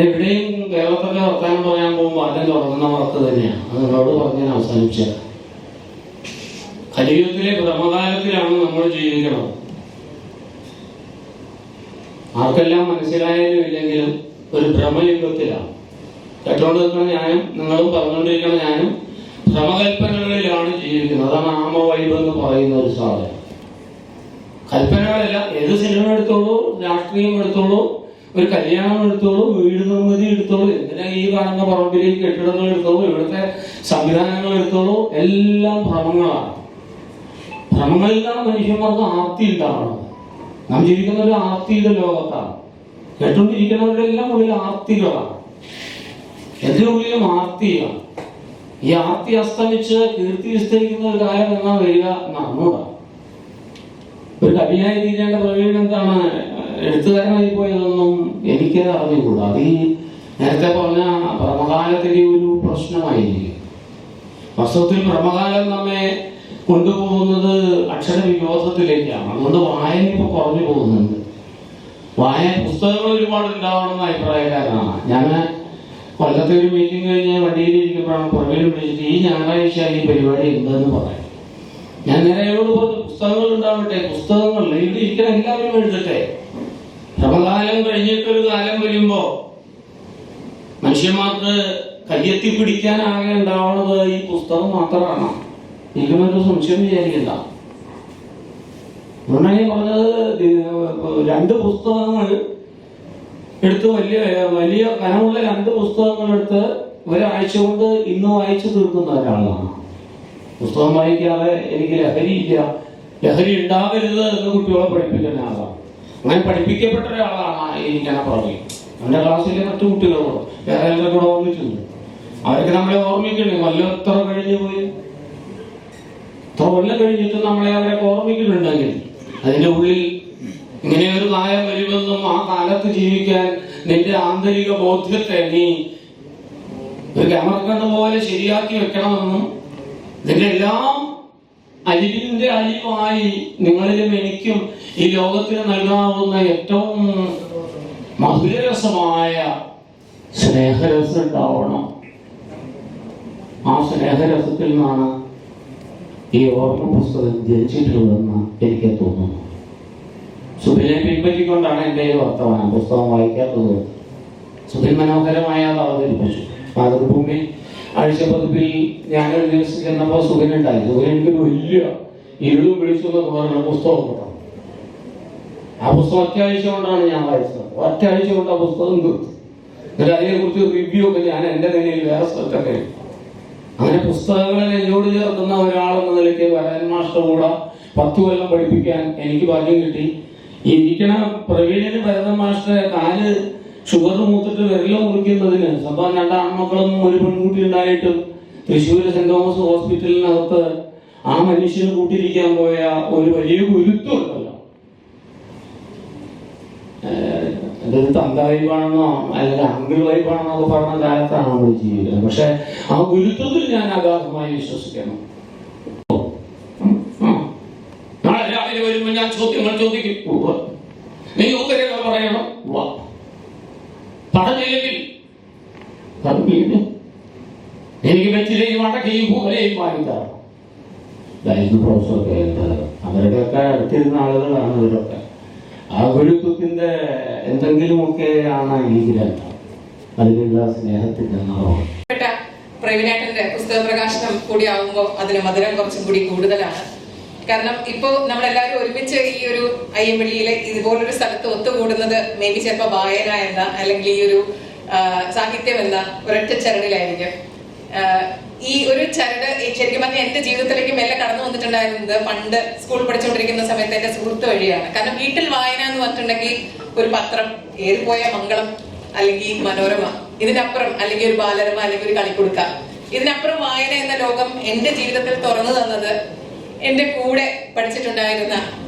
Speaker 10: എവിടെയും കേരളത്തിലെ വർത്താനം പറയാൻ പോകുമ്പോൾ ആദ്യം തുടങ്ങുന്ന വാക്ക് തന്നെയാണ്. അത് നിങ്ങളോട് പറഞ്ഞ് ഞാൻ അവസാനിപ്പിച്ചത്. കലിയുഗത്തിലെ ഭ്രമകാലത്തിലാണ് നമ്മൾ ജീവിക്കുന്നത്. ആർക്കെല്ലാം മനസ്സിലായാലും ഇല്ലെങ്കിലും ഒരു ഭ്രമയുഗത്തിലാണ്. കേട്ടോണ്ട് നിൽക്കുന്ന ഞാനും നിങ്ങളും പറഞ്ഞുകൊണ്ടിരിക്കുന്ന ഞാനും ഭ്രമകൽപ്പനകളിലാണ് ജീവിക്കുന്നത്. അതാണ് ആമവൈബ് എന്ന് പറയുന്ന ഒരു സാധനം. കൽപ്പനകളെല്ലാം ഏത് സിനിമ എടുത്തോളൂ, രാഷ്ട്രീയം എടുത്തോളൂ, ഒരു കല്യാണം എടുത്തോളൂ, വീട് നിർമ്മിതി എടുത്തോളൂ, എന്തിനാ ഈ കാണുന്ന പറമ്പിലേക്ക് കെട്ടിടങ്ങൾ എടുത്തോളൂ, ഇവിടുത്തെ സംവിധാനങ്ങൾ എടുത്തോളൂ, എല്ലാം ഭ്രമങ്ങളാണ്. ഭ്രമങ്ങളിലാണ് മനുഷ്യന്മാർക്ക് ആർത്തി ഉണ്ടാവണം. നാം ജീവിക്കുന്ന ഒരു ആർത്തിയുടെ ലോകത്താണ്. കേട്ടുകൊണ്ടിരിക്കുന്നവരുടെ എല്ലാം ഉള്ളിൽ ആർത്തികളാണ്. എന്റെ ഉള്ളിലും ആർത്തിയാണ്. ഈ ആർത്തി അസ്തമിച്ച് കീർത്തി വിസ്തരിക്കുന്ന ഒരു കാലം എന്നാ വരിക എന്നൂടാ. ഒരു കവിയായി തീരേണ്ട പ്രവീൺ എന്താണ് എഴുത്തുകാരനായി പോയതൊന്നും എനിക്ക് അറിഞ്ഞുകൂടാ. അത് ഈ നേരത്തെ പറഞ്ഞ ഭ്രമകാലത്തിന്റെ ഒരു പ്രശ്നമായിരിക്കും. വാസ്തവത്തിൽ ഭ്രമകാലം നമ്മെ കൊണ്ടുപോകുന്നത് അക്ഷരവിരോധത്തിലേക്കാണ്. അതുകൊണ്ട് വായന ഇപ്പൊ കുറഞ്ഞു പോകുന്നുണ്ട്. പുസ്തകങ്ങൾ ഒരുപാട് ഉണ്ടാവണമെന്ന് അഭിപ്രായക്കാരനാണ് ഞാൻ. കൊല്ലത്തെ ഒരു മീറ്റിംഗ് കഴിഞ്ഞ് വണ്ടിയിലിരിക്കുമ്പോഴാണ് പുറമേൽ വിളിച്ചിട്ട് ഈ ഞായറാഴ്ച ഈ പരിപാടി ഉണ്ടെന്ന് പറയാം. ഞാൻ നേരെ അയാളോട് പറഞ്ഞു, പുസ്തകങ്ങൾ ഉണ്ടാവട്ടെ, പുസ്തകങ്ങൾ ഇവിടെ ഇരിക്കുന്ന എല്ലാവരും എഴുതട്ടെ. ഭ്രമകാലം കഴിഞ്ഞിട്ടൊരു കാലം വരുമ്പോ മനുഷ്യന്മാർക്ക് കയ്യെത്തി പിടിക്കാനാകെ ഉണ്ടാവുന്നത് ഈ പുസ്തകം മാത്രമാണ്. എനിക്കൊരു സംശയം വിചാരിക്കണ്ട. അതുകൊണ്ടാണ് പറഞ്ഞത് 2 പുസ്തകങ്ങൾ എടുത്ത് വലിയ കനമുള്ള 2 പുസ്തകങ്ങൾ എടുത്ത് ഒരാഴ്ച കൊണ്ട് ഇന്ന് വായിച്ചു തീർക്കുന്ന ഒരാളാണ്. പുസ്തകം വായിക്കാതെ എനിക്ക് ലഹരിയില്ല, ലഹരി ഉണ്ടാകരുത് എന്ന് കുട്ടികളെ പഠിപ്പിക്കുന്ന ആളാണ്. അങ്ങനെ പഠിപ്പിക്കപ്പെട്ട ഒരാളാണ് ഇരിക്കണ പുറകെ. എൻ്റെ ക്ലാസ്സിലെ മറ്റു കുട്ടികളോട് വേറെ എല്ലാവരും കൂടെ ഓർമ്മിച്ചിട്ടുണ്ട്. അവരൊക്കെ നമ്മളെ ഓർമ്മിക്കണേ. കൊല്ലം എത്ര കഴിഞ്ഞു പോയി, എത്ര കൊല്ലം കഴിഞ്ഞിട്ട് നമ്മളെ അവരൊക്കെ ഓർമ്മിക്കുന്നുണ്ടെങ്കിൽ അതിൻ്റെ ഉള്ളിൽ ഇങ്ങനെ ഒരു കാലം വരുമെന്നും ആ കാലത്ത് ജീവിക്കാൻ നിന്റെ ആന്തരിക ബോധ്യത്തെ നീ ഒരു ക്യാമറക്കണ്ണ് പോലെ ശരിയാക്കി വെക്കണമെന്നും ഇതിന്റെ എല്ലാം അലിവിന്റെ അലിവായി നിങ്ങളിലും എനിക്കും ഈ ലോകത്തിന് നൽകാവുന്ന ഏറ്റവും മധുരരസമായ സ്നേഹരസം ഉണ്ടാവണം. ആ സ്നേഹരസത്തിൽ നിന്നാണ് ഈ ഓർമ്മ പുസ്തകം ജനിച്ചിട്ടുള്ളതെന്ന് എനിക്ക് തോന്നുന്നു. സുബിനെ പിൻപറ്റിക്കൊണ്ടാണ് എൻ്റെ ഈ വർത്തമാനം. പുസ്തകം വായിക്കാത്തത് സുബിൻ മനോഹരമായ അവതരിപ്പിച്ചു. മാതൃഭൂമി ആഴ്ചപ്പതിപ്പിൽ ഞാനൊരു ദിവസം ചെന്നപ്പോൾ സുബിനുണ്ടായി. സുബിൻ എനിക്ക് വലിയ ഇരുളും വിളിച്ചെന്ന് പറഞ്ഞ പുസ്തകം കിട്ടാം. ആ പുസ്തകം ഒറ്റയാഴ്ച കൊണ്ടാണ് ഞാൻ വായിച്ചത്. ഒറ്റയാഴ്ച കൊണ്ട് ആ പുസ്തകം തീർത്തു. എന്നിട്ട് അതിനെക്കുറിച്ച് റിവ്യൂ ഒക്കെ ഞാൻ എൻ്റെ നിലയിൽ വേറെ സ്ഥലത്തൊക്കെ. അങ്ങനെ പുസ്തകങ്ങളെ എന്നോട് ചേർക്കുന്ന ഒരാളെന്ന നിലയ്ക്ക് വരൻ മാസ്റ്റർ കൂടെ 10 കൊല്ലം പഠിപ്പിക്കാൻ എനിക്ക് ഭാഗ്യം കിട്ടി. ഈ ഇരിക്കണ പ്രവീണിന് ഭരതൻ മാസ്റ്ററെ കാല് ഷുഗർ മൂത്തിട്ട് വിരല് മുറിക്കുന്നതിന് സ്വന്തം 2 ആൺമക്കളും ഒരു പെൺകുട്ടി ഉണ്ടായിട്ടും തൃശ്ശൂര് സെന്റ് തോമസ് ഹോസ്പിറ്റലിനകത്ത് ആ മനുഷ്യന് കൂട്ടിരിക്കാൻ പോയ ഒരു വലിയ ഗുരുത്വം ഉണ്ടല്ലോ. എന്റെ ഇതൊരു തന്ത വൈബാണെന്നോ അല്ലെങ്കിൽ അങ്കിൾ വൈബാണെന്നൊക്കെ പറഞ്ഞ കാലത്താണ് നമ്മൾ ജീവിക്കുന്നത്. പക്ഷെ ആ ഗുരുത്വത്തിൽ ഞാൻ അഗാധമായി വിശ്വസിക്കണം. നാളെ രാവിലെ വരുമ്പോൾ ഞാൻ ചോദ്യങ്ങൾ ചോദിക്കും, നീ ഉത്തരങ്ങൾ പറയണം. പറഞ്ഞില്ലെങ്കിൽ എനിക്ക് വെച്ചിലെയും അടക്കയും പൂവലെയും വാങ്ങിത്തരണം. ഇതായിരുന്നു പ്രൊഫസർ കേൾക്കുന്നത്. അവരുടെയൊക്കെ അടുത്തിരുന്ന ആളുകളാണ് ഇവരൊക്കെ. ആ ഗുരുത്വത്തിന്റെ എന്തെങ്കിലുമൊക്കെ ആണ് ഈ ഗ്രന്ഥം, അതിലുള്ള സ്നേഹത്തിന്റെ നിറം.
Speaker 11: പ്രവീണേട്ടന്റെ പുസ്തക പ്രകാശനം കൂടി ആകുമ്പോൾ അതിന് മധുരം കുറച്ചും കൂടി കൂടുതലാണ്. കാരണം ഇപ്പോൾ നമ്മളെല്ലാവരും ഒരുമിച്ച് ഈ ഒരു അയ്യമ്പള്ളിയിലെ ഇതുപോലൊരു സ്ഥലത്ത് ഒത്തുകൂടുന്നത് മേ ബി ചിലപ്പോൾ വായന എന്ന അല്ലെങ്കിൽ ഈ ഒരു സാഹിത്യം എന്ന ഒരൊറ്റ ചരടിലായിരിക്കും. ഈ ഒരു ചരട് ശരിക്കും പറഞ്ഞാൽ എന്റെ ജീവിതത്തിലേക്ക് മെല്ലെ കടന്നു വന്നിട്ടുണ്ടായിരുന്നത് പണ്ട് സ്കൂൾ പഠിച്ചുകൊണ്ടിരിക്കുന്ന സമയത്ത് എന്റെ സുഹൃത്ത് വഴിയാണ്. കാരണം വീട്ടിൽ വായന എന്ന് പറഞ്ഞിട്ടുണ്ടെങ്കിൽ ഒരു പത്രം, ഏറിപ്പോയ മംഗളം അല്ലെങ്കിൽ മനോരമ, ഇതിനപ്പുറം അല്ലെങ്കിൽ ഒരു ബാലരമ അല്ലെങ്കിൽ ഒരു കളിക്കുടുക്ക, ഇതിനപ്പുറം വായന എന്ന ലോകം എന്റെ ജീവിതത്തിൽ തുറന്നു തന്നത് എന്റെ കൂടെ പഠിച്ചിട്ടുണ്ടായിരുന്ന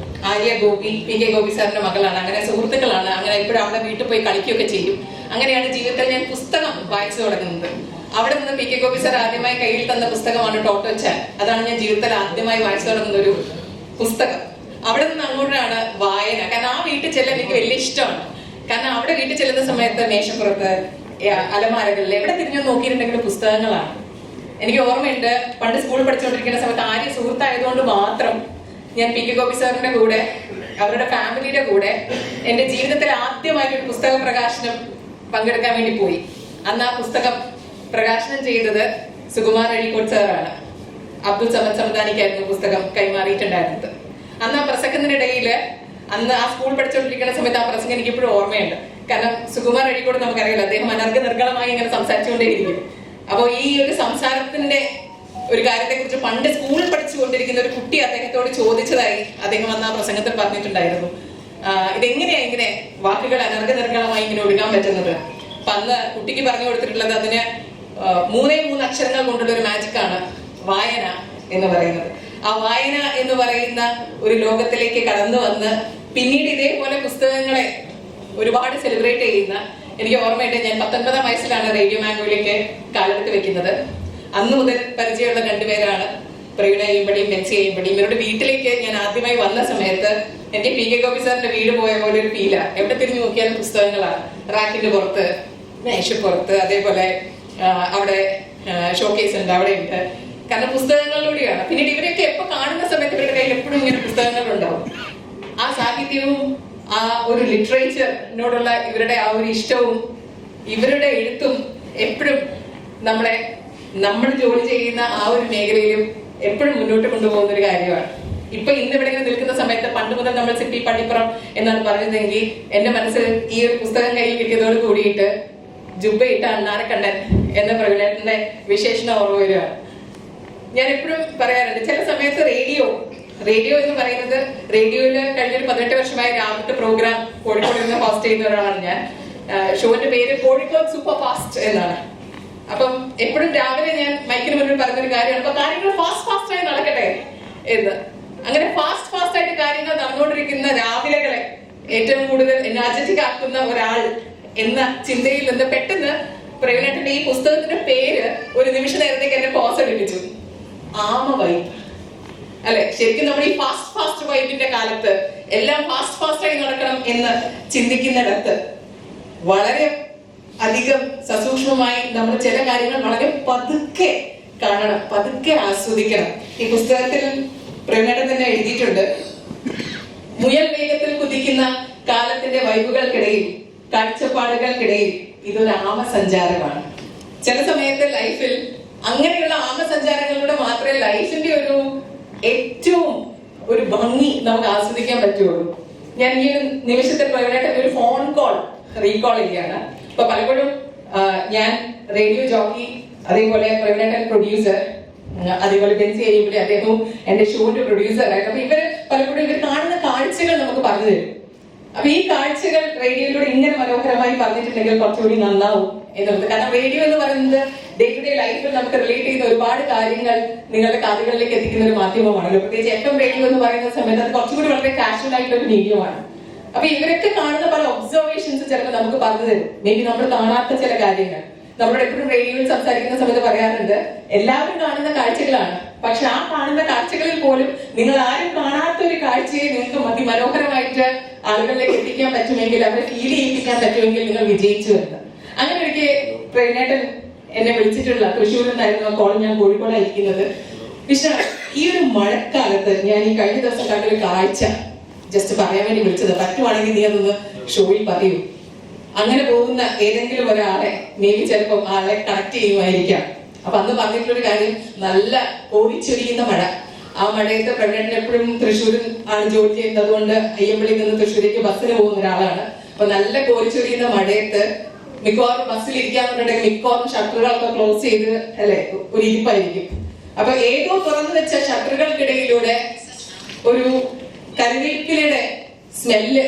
Speaker 11: ആര്യ ഗോപി, പി കെ ഗോപി സാറിന്റെ മകളാണ്. അങ്ങനെ സുഹൃത്തുക്കളാണ്. അങ്ങനെ എപ്പോഴും അവിടെ വീട്ടിൽ പോയി കളിക്കുകയൊക്കെ ചെയ്യും. അങ്ങനെയാണ് ജീവിതത്തിൽ ഞാൻ പുസ്തകം വായിച്ചു തുടങ്ങുന്നത്. അവിടെ നിന്ന് പി കെ ഗോപി സാർ ആദ്യമായി കയ്യിൽ തന്ന പുസ്തകമാണ് ടോട്ടോ ചാൻ. അതാണ് ഞാൻ ജീവിതത്തിൽ ആദ്യമായി വായിച്ചു തുടങ്ങുന്ന ഒരു പുസ്തകം. അവിടെ നിന്ന് അങ്ങോട്ടാണ് വായന. കാരണം ആ വീട്ടിൽ ചെല്ലാൻ എനിക്ക് വലിയ ഇഷ്ടമാണ്. കാരണം അവിടെ വീട്ടിൽ ചെല്ലുന്ന സമയത്ത് മേശപ്പുറത്ത്, അലമാരകളിൽ എവിടെ തിരിഞ്ഞു നോക്കിയിട്ടുണ്ടെങ്കിലും പുസ്തകങ്ങളാണ്. എനിക്ക് ഓർമ്മയുണ്ട്, പണ്ട് സ്കൂൾ പഠിച്ചുകൊണ്ടിരിക്കുന്ന സമയത്ത് ആര്യ സുഹൃത്തായതുകൊണ്ട് മാത്രം ഞാൻ പി കെ ഗോപി സാറിന്റെ കൂടെ അവരുടെ ഫാമിലിയുടെ കൂടെ എന്റെ ജീവിതത്തിൽ ആദ്യമായി ഒരു പുസ്തക പ്രകാശനം പങ്കെടുക്കാൻ വേണ്ടി പോയി. അന്ന് ആ പുസ്തകം പ്രകാശനം ചെയ്തത് സുകുമാർ അഴീക്കോട് സാറാണ്. അബ്ദുൾ സമദ് സമദാനിക്കായിരുന്നു പുസ്തകം കൈമാറിയിട്ടുണ്ടായിരുന്നത്. അന്ന് ആ പ്രസംഗത്തിനിടയില്, അന്ന് ആ സ്കൂൾ പഠിച്ചുകൊണ്ടിരിക്കുന്ന സമയത്ത് ആ പ്രസംഗം എനിക്ക് ഇപ്പോഴും ഓർമ്മയുണ്ട്. കാരണം സുകുമാർ അഴീക്കോട് നമുക്കറിയില്ല, അദ്ദേഹം അനർഘ നിർഗളമായി ഇങ്ങനെ സംസാരിച്ചുകൊണ്ടേയിരിക്കും. അപ്പോൾ ഈ ഒരു സംസാരത്തിന്റെ ഒരു കാര്യത്തെ കുറിച്ച് പണ്ട് സ്കൂളിൽ പഠിച്ചുകൊണ്ടിരിക്കുന്ന ഒരു കുട്ടി അദ്ദേഹത്തോട് ചോദിച്ചതായി അദ്ദേഹം അന്ന് ആ പ്രസംഗത്തിൽ പറഞ്ഞിട്ടുണ്ടായിരുന്നു. ഇതെങ്ങനെയാ ഇങ്ങനെ വാക്കുകൾ അനർഘ നിർഗളമായി ഇങ്ങനെ ഒഴുകാൻ പറ്റുന്നത്? അപ്പൊ അന്ന് കുട്ടിക്ക് പറഞ്ഞു കൊടുത്തിട്ടുള്ളത് അതിന് 3 അക്ഷരങ്ങൾ കൊണ്ടുള്ള ഒരു മാജിക്കാണ് വായന എന്ന് പറയുന്നത്. ആ വായന എന്ന് പറയുന്ന ഒരു ലോകത്തിലേക്ക് കടന്നു വന്ന് പിന്നീട് ഇതേപോലെ പുസ്തകങ്ങളെ ഒരുപാട് സെലിബ്രേറ്റ് ചെയ്യുന്ന, എനിക്ക് ഓർമ്മയുണ്ട്, ഞാൻ 19 വയസ്സിലാണ് റേഡിയോ മാംഗോയിലേക്ക് കാലെടുത്ത് വെക്കുന്നത്. അന്ന് മുതൽ പരിചയമുള്ള 2 പേരാണ് പ്രവീണ അയ്യമ്പടിയും ബെൻസി അയ്യമ്പടിയും. ഇവരുടെ വീട്ടിലേക്ക് ഞാൻ ആദ്യമായി വന്ന സമയത്ത് എനിക്ക് പി കെ ഗോപി സാറിന്റെ വീട് പോയ പോലെ ഒരു ഫീലാ. എവിടെ തിരിഞ്ഞു നോക്കിയാലും പുസ്തകങ്ങളാണ്. റാക്കിന്റെ പുറത്ത്, മേശപ്പുറത്ത്, അതേപോലെ അവിടെ ഷോക്കേസ് ഉണ്ട്, അവിടെ ഉണ്ട്. കാരണം പുസ്തകങ്ങളിലൂടെയാണ്. പിന്നീട് ഇവരെയൊക്കെ എപ്പോ കാണുന്ന സമയത്ത് ഇവരുടെ കയ്യിൽ എപ്പോഴും ഇങ്ങനെ പുസ്തകങ്ങൾ ഉണ്ടാവും. ആ സാഹിത്യവും ആ ഒരു ലിറ്ററേച്ചറിനോടുള്ള ഇവരുടെ ആ ഒരു ഇഷ്ടവും ഇവരുടെ എഴുത്തും എപ്പോഴും നമ്മൾ ജോലി ചെയ്യുന്ന ആ ഒരു മേഖലയിലും എപ്പോഴും മുന്നോട്ട് കൊണ്ടുപോകുന്ന ഒരു കാര്യമാണ്. ഇപ്പൊ ഇന്ന് ഇവിടെ ഇങ്ങനെ നിൽക്കുന്ന സമയത്ത് പണ്ട് മുതൽ നമ്മൾ സിപ്പി പള്ളിപ്പുറം എന്നാണ് പറഞ്ഞതെങ്കിൽ എന്റെ മനസ്സിൽ ഈ ഒരു പുസ്തകം കയ്യിൽ കിട്ടിയതോട് കൂടിയിട്ട് ജുബയിട്ട അണ്ണാരക്കണ്ണൻ എന്ന പ്രവീണേട്ടന്റെ വിശേഷണം ഓർമ്മ വരികയാണ്. ഞാൻ എപ്പോഴും പറയാറുണ്ട്, ചില സമയത്ത് റേഡിയോ എന്ന് പറയുന്നത്, റേഡിയോയില് കഴിഞ്ഞൊരു 18 വർഷമായി രാവിലത്തെ പ്രോഗ്രാം കോഴിക്കോട് നിന്ന് ഹോസ്റ്റ് ചെയ്യുന്ന ഒരാളാണ് ഞാൻ. ഷോന്റെ പേര് കോഴിക്കോട് സൂപ്പർ ഫാസ്റ്റ് എന്നാണ്. അപ്പം എപ്പോഴും രാവിലെ ഞാൻ മൈക്കിന് മുന്നിൽ പറഞ്ഞൊരു കാര്യമാണ്, അപ്പൊ കാര്യങ്ങൾ ഫാസ്റ്റായി നടക്കട്ടെ എന്ന്. അങ്ങനെ ഫാസ്റ്റ് ആയിട്ട് കാര്യങ്ങൾ നടന്നുകൊണ്ടിരിക്കുന്ന രാവിലെകളെ ഏറ്റവും കൂടുതൽ എനർജറ്റിക് ആക്കുന്ന ഒരാൾ എന്ന ചിന്തയിൽ നിന്ന് പെട്ടെന്ന് പ്രവീണേട്ടന്റെ ഈ പുസ്തകത്തിന്റെ പേര് ഒരു നിമിഷ നേരത്തേക്ക് എന്നെ പോസ് എടുപ്പിച്ചു. ആമ വൈബ് അല്ലെ? ശരിക്കും നമ്മൾ ഈ ഫാസ്റ്റ് വൈബിന്റെ കാലത്ത് എല്ലാം ഫാസ്റ്റായി നടക്കണം എന്ന് ചിന്തിക്കുന്നിടത്ത് വളരെ അധികം സസൂക്ഷ്മമായി നമ്മൾ ചില കാര്യങ്ങൾ വളരെ പതുക്കെ കാണണം, പതുക്കെ ആസ്വദിക്കണം. ഈ പുസ്തകത്തിൽ പ്രവീണേട്ടൻ തന്നെ എഴുതിയിട്ടുണ്ട്, മുയൽ വേഗത്തിൽ കുതിക്കുന്ന കാലത്തിന്റെ വൈബുകൾക്കിടയിൽ, കാഴ്ചപ്പാടുകൾക്കിടയിൽ ഇതൊരു ആമസഞ്ചാരമാണ്. ചില സമയത്ത് ലൈഫിൽ അങ്ങനെയുള്ള ആമസഞ്ചാരങ്ങളിലൂടെ മാത്രമേ ലൈഫിന്റെ ഒരു ഏറ്റവും ഒരു ഭംഗി നമുക്ക് ആസ്വദിക്കാൻ പറ്റുള്ളൂ. ഞാൻ ഈ ഒരു നിമിഷത്തിൽ പ്രവീണേട്ടൻ ഒരു ഫോൺ കോൾ റീകോൾ ചെയ്യുകയാണ്. അപ്പൊ പലപ്പോഴും ഞാൻ റേഡിയോ ജോക്കി, അതേപോലെ പ്രവീണേട്ടൻ പ്രൊഡ്യൂസർ, അതേപോലെ ബെൻസി അയ്യമ്പടി അദ്ദേഹവും എന്റെ ഷോന്റെ പ്രൊഡ്യൂസർ ആയിട്ട്. അപ്പൊ ഇവർ പലപ്പോഴും ഇവർ കാണുന്ന കാഴ്ചകൾ നമുക്ക് പറഞ്ഞു തരും. അപ്പൊ ഈ കാഴ്ചകൾ റേഡിയോയിലൂടെ ഇങ്ങനെ മനോഹരമായി പറഞ്ഞിട്ടുണ്ടെങ്കിൽ കുറച്ചുകൂടി നന്നാവും എന്നുള്ളത്. കാരണം റേഡിയോ എന്ന് പറയുന്നത് ഡേ ടു ഡേ ലൈഫിൽ നമുക്ക് റിലേറ്റ് ചെയ്യുന്ന ഒരുപാട് കാര്യങ്ങൾ നിങ്ങളുടെ കാതുകളിലേക്ക് എത്തിക്കുന്ന ഒരു മാധ്യമമാണല്ലോ. പ്രത്യേകിച്ച് FM റേഡിയോ എന്ന് പറയുന്ന സമയത്ത് അത് കുറച്ചുകൂടി വളരെ കാഷ്വൽ ആയിട്ടുള്ള ഒരു മീഡിയമാണ്. അപ്പൊ ഇവരൊക്കെ കാണുന്ന പല ഒബ്സർവേഷൻസ് ചിലപ്പോൾ നമുക്ക് പറഞ്ഞു തരും. മേ ബി നമ്മൾ കാണാത്ത ചില കാര്യങ്ങൾ. നമ്മളോട് എപ്പോഴും റേഡിയോയിൽ സംസാരിക്കുന്ന സമയത്ത് പറയാറുണ്ട്, എല്ലാവരും കാണുന്ന കാഴ്ചകളാണ്, പക്ഷെ ആ കാണുന്ന കാഴ്ചകളിൽ പോലും നിങ്ങൾ ആരും കാണാത്ത ഒരു കാഴ്ചയെ നിങ്ങൾക്ക് അതിമനോഹരമായിട്ട് ആളുകളിലേക്ക് എത്തിക്കാൻ പറ്റുമെങ്കിൽ, അവരെ ഫീൽ ചെയ്യിപ്പിക്കാൻ പറ്റുമെങ്കിൽ നിങ്ങൾ വിജയിച്ചു എന്ന്. അങ്ങനെ ഒരിക്കൽ പ്രവീണേട്ടൻ എന്നെ വിളിച്ചിട്ടുള്ള തൃശ്ശൂരിൽ നിന്നായിരുന്നു ആ കോൾ. ഞാൻ കോഴിക്കോടായിരിക്കുന്നത്. വിഷ്ണു, ഈ ഒരു മഴക്കാലത്ത് ഞാൻ ഈ കഴിഞ്ഞ ദിവസം കണ്ടൊരു കാഴ്ച ജസ്റ്റ് പറയാൻ വേണ്ടി വിളിച്ചത്. പറ്റുവാണെങ്കിൽ നീ അതൊന്ന് ഷോയിൽ പറയൂ. അങ്ങനെ പോകുന്ന ഏതെങ്കിലും ഒരാളെ മേ ബി ചിലപ്പോൾ ആളെ കണക്ട് ചെയ്യുമായിരിക്കാം. അപ്പൊ അന്ന് പറഞ്ഞിട്ടുള്ളൊരു കാര്യം, നല്ല ഓടിച്ചൊരിയുന്ന മഴ. ആ മഴയത്ത് പ്രവീണേട്ടൻ എപ്പോഴും തൃശ്ശൂരിൽ ആണ് ജോലി ചെയ്യുന്നത്. അതുകൊണ്ട് അയ്യമ്പള്ളിയിൽ നിന്ന് തൃശ്ശൂരേക്ക് ബസ്സിന് പോകുന്ന ഒരാളാണ്. അപ്പൊ നല്ല കോരിച്ചൊരിയുന്ന മഴയത്ത് മിക്കവാറും ബസ്സിൽ ഇരിക്കാന്നുണ്ടെങ്കിൽ മിക്കവാറും ഷട്ടറുകളൊക്കെ ക്ലോസ് ചെയ്ത് അല്ലെ ഒരു ഇരിപ്പായിരിക്കും. അപ്പൊ ഏതോ തുറന്നു വെച്ച ഷട്ടറുകൾക്കിടയിലൂടെ ഒരു കറിവേപ്പിലയുടെ സ്മെല്ല്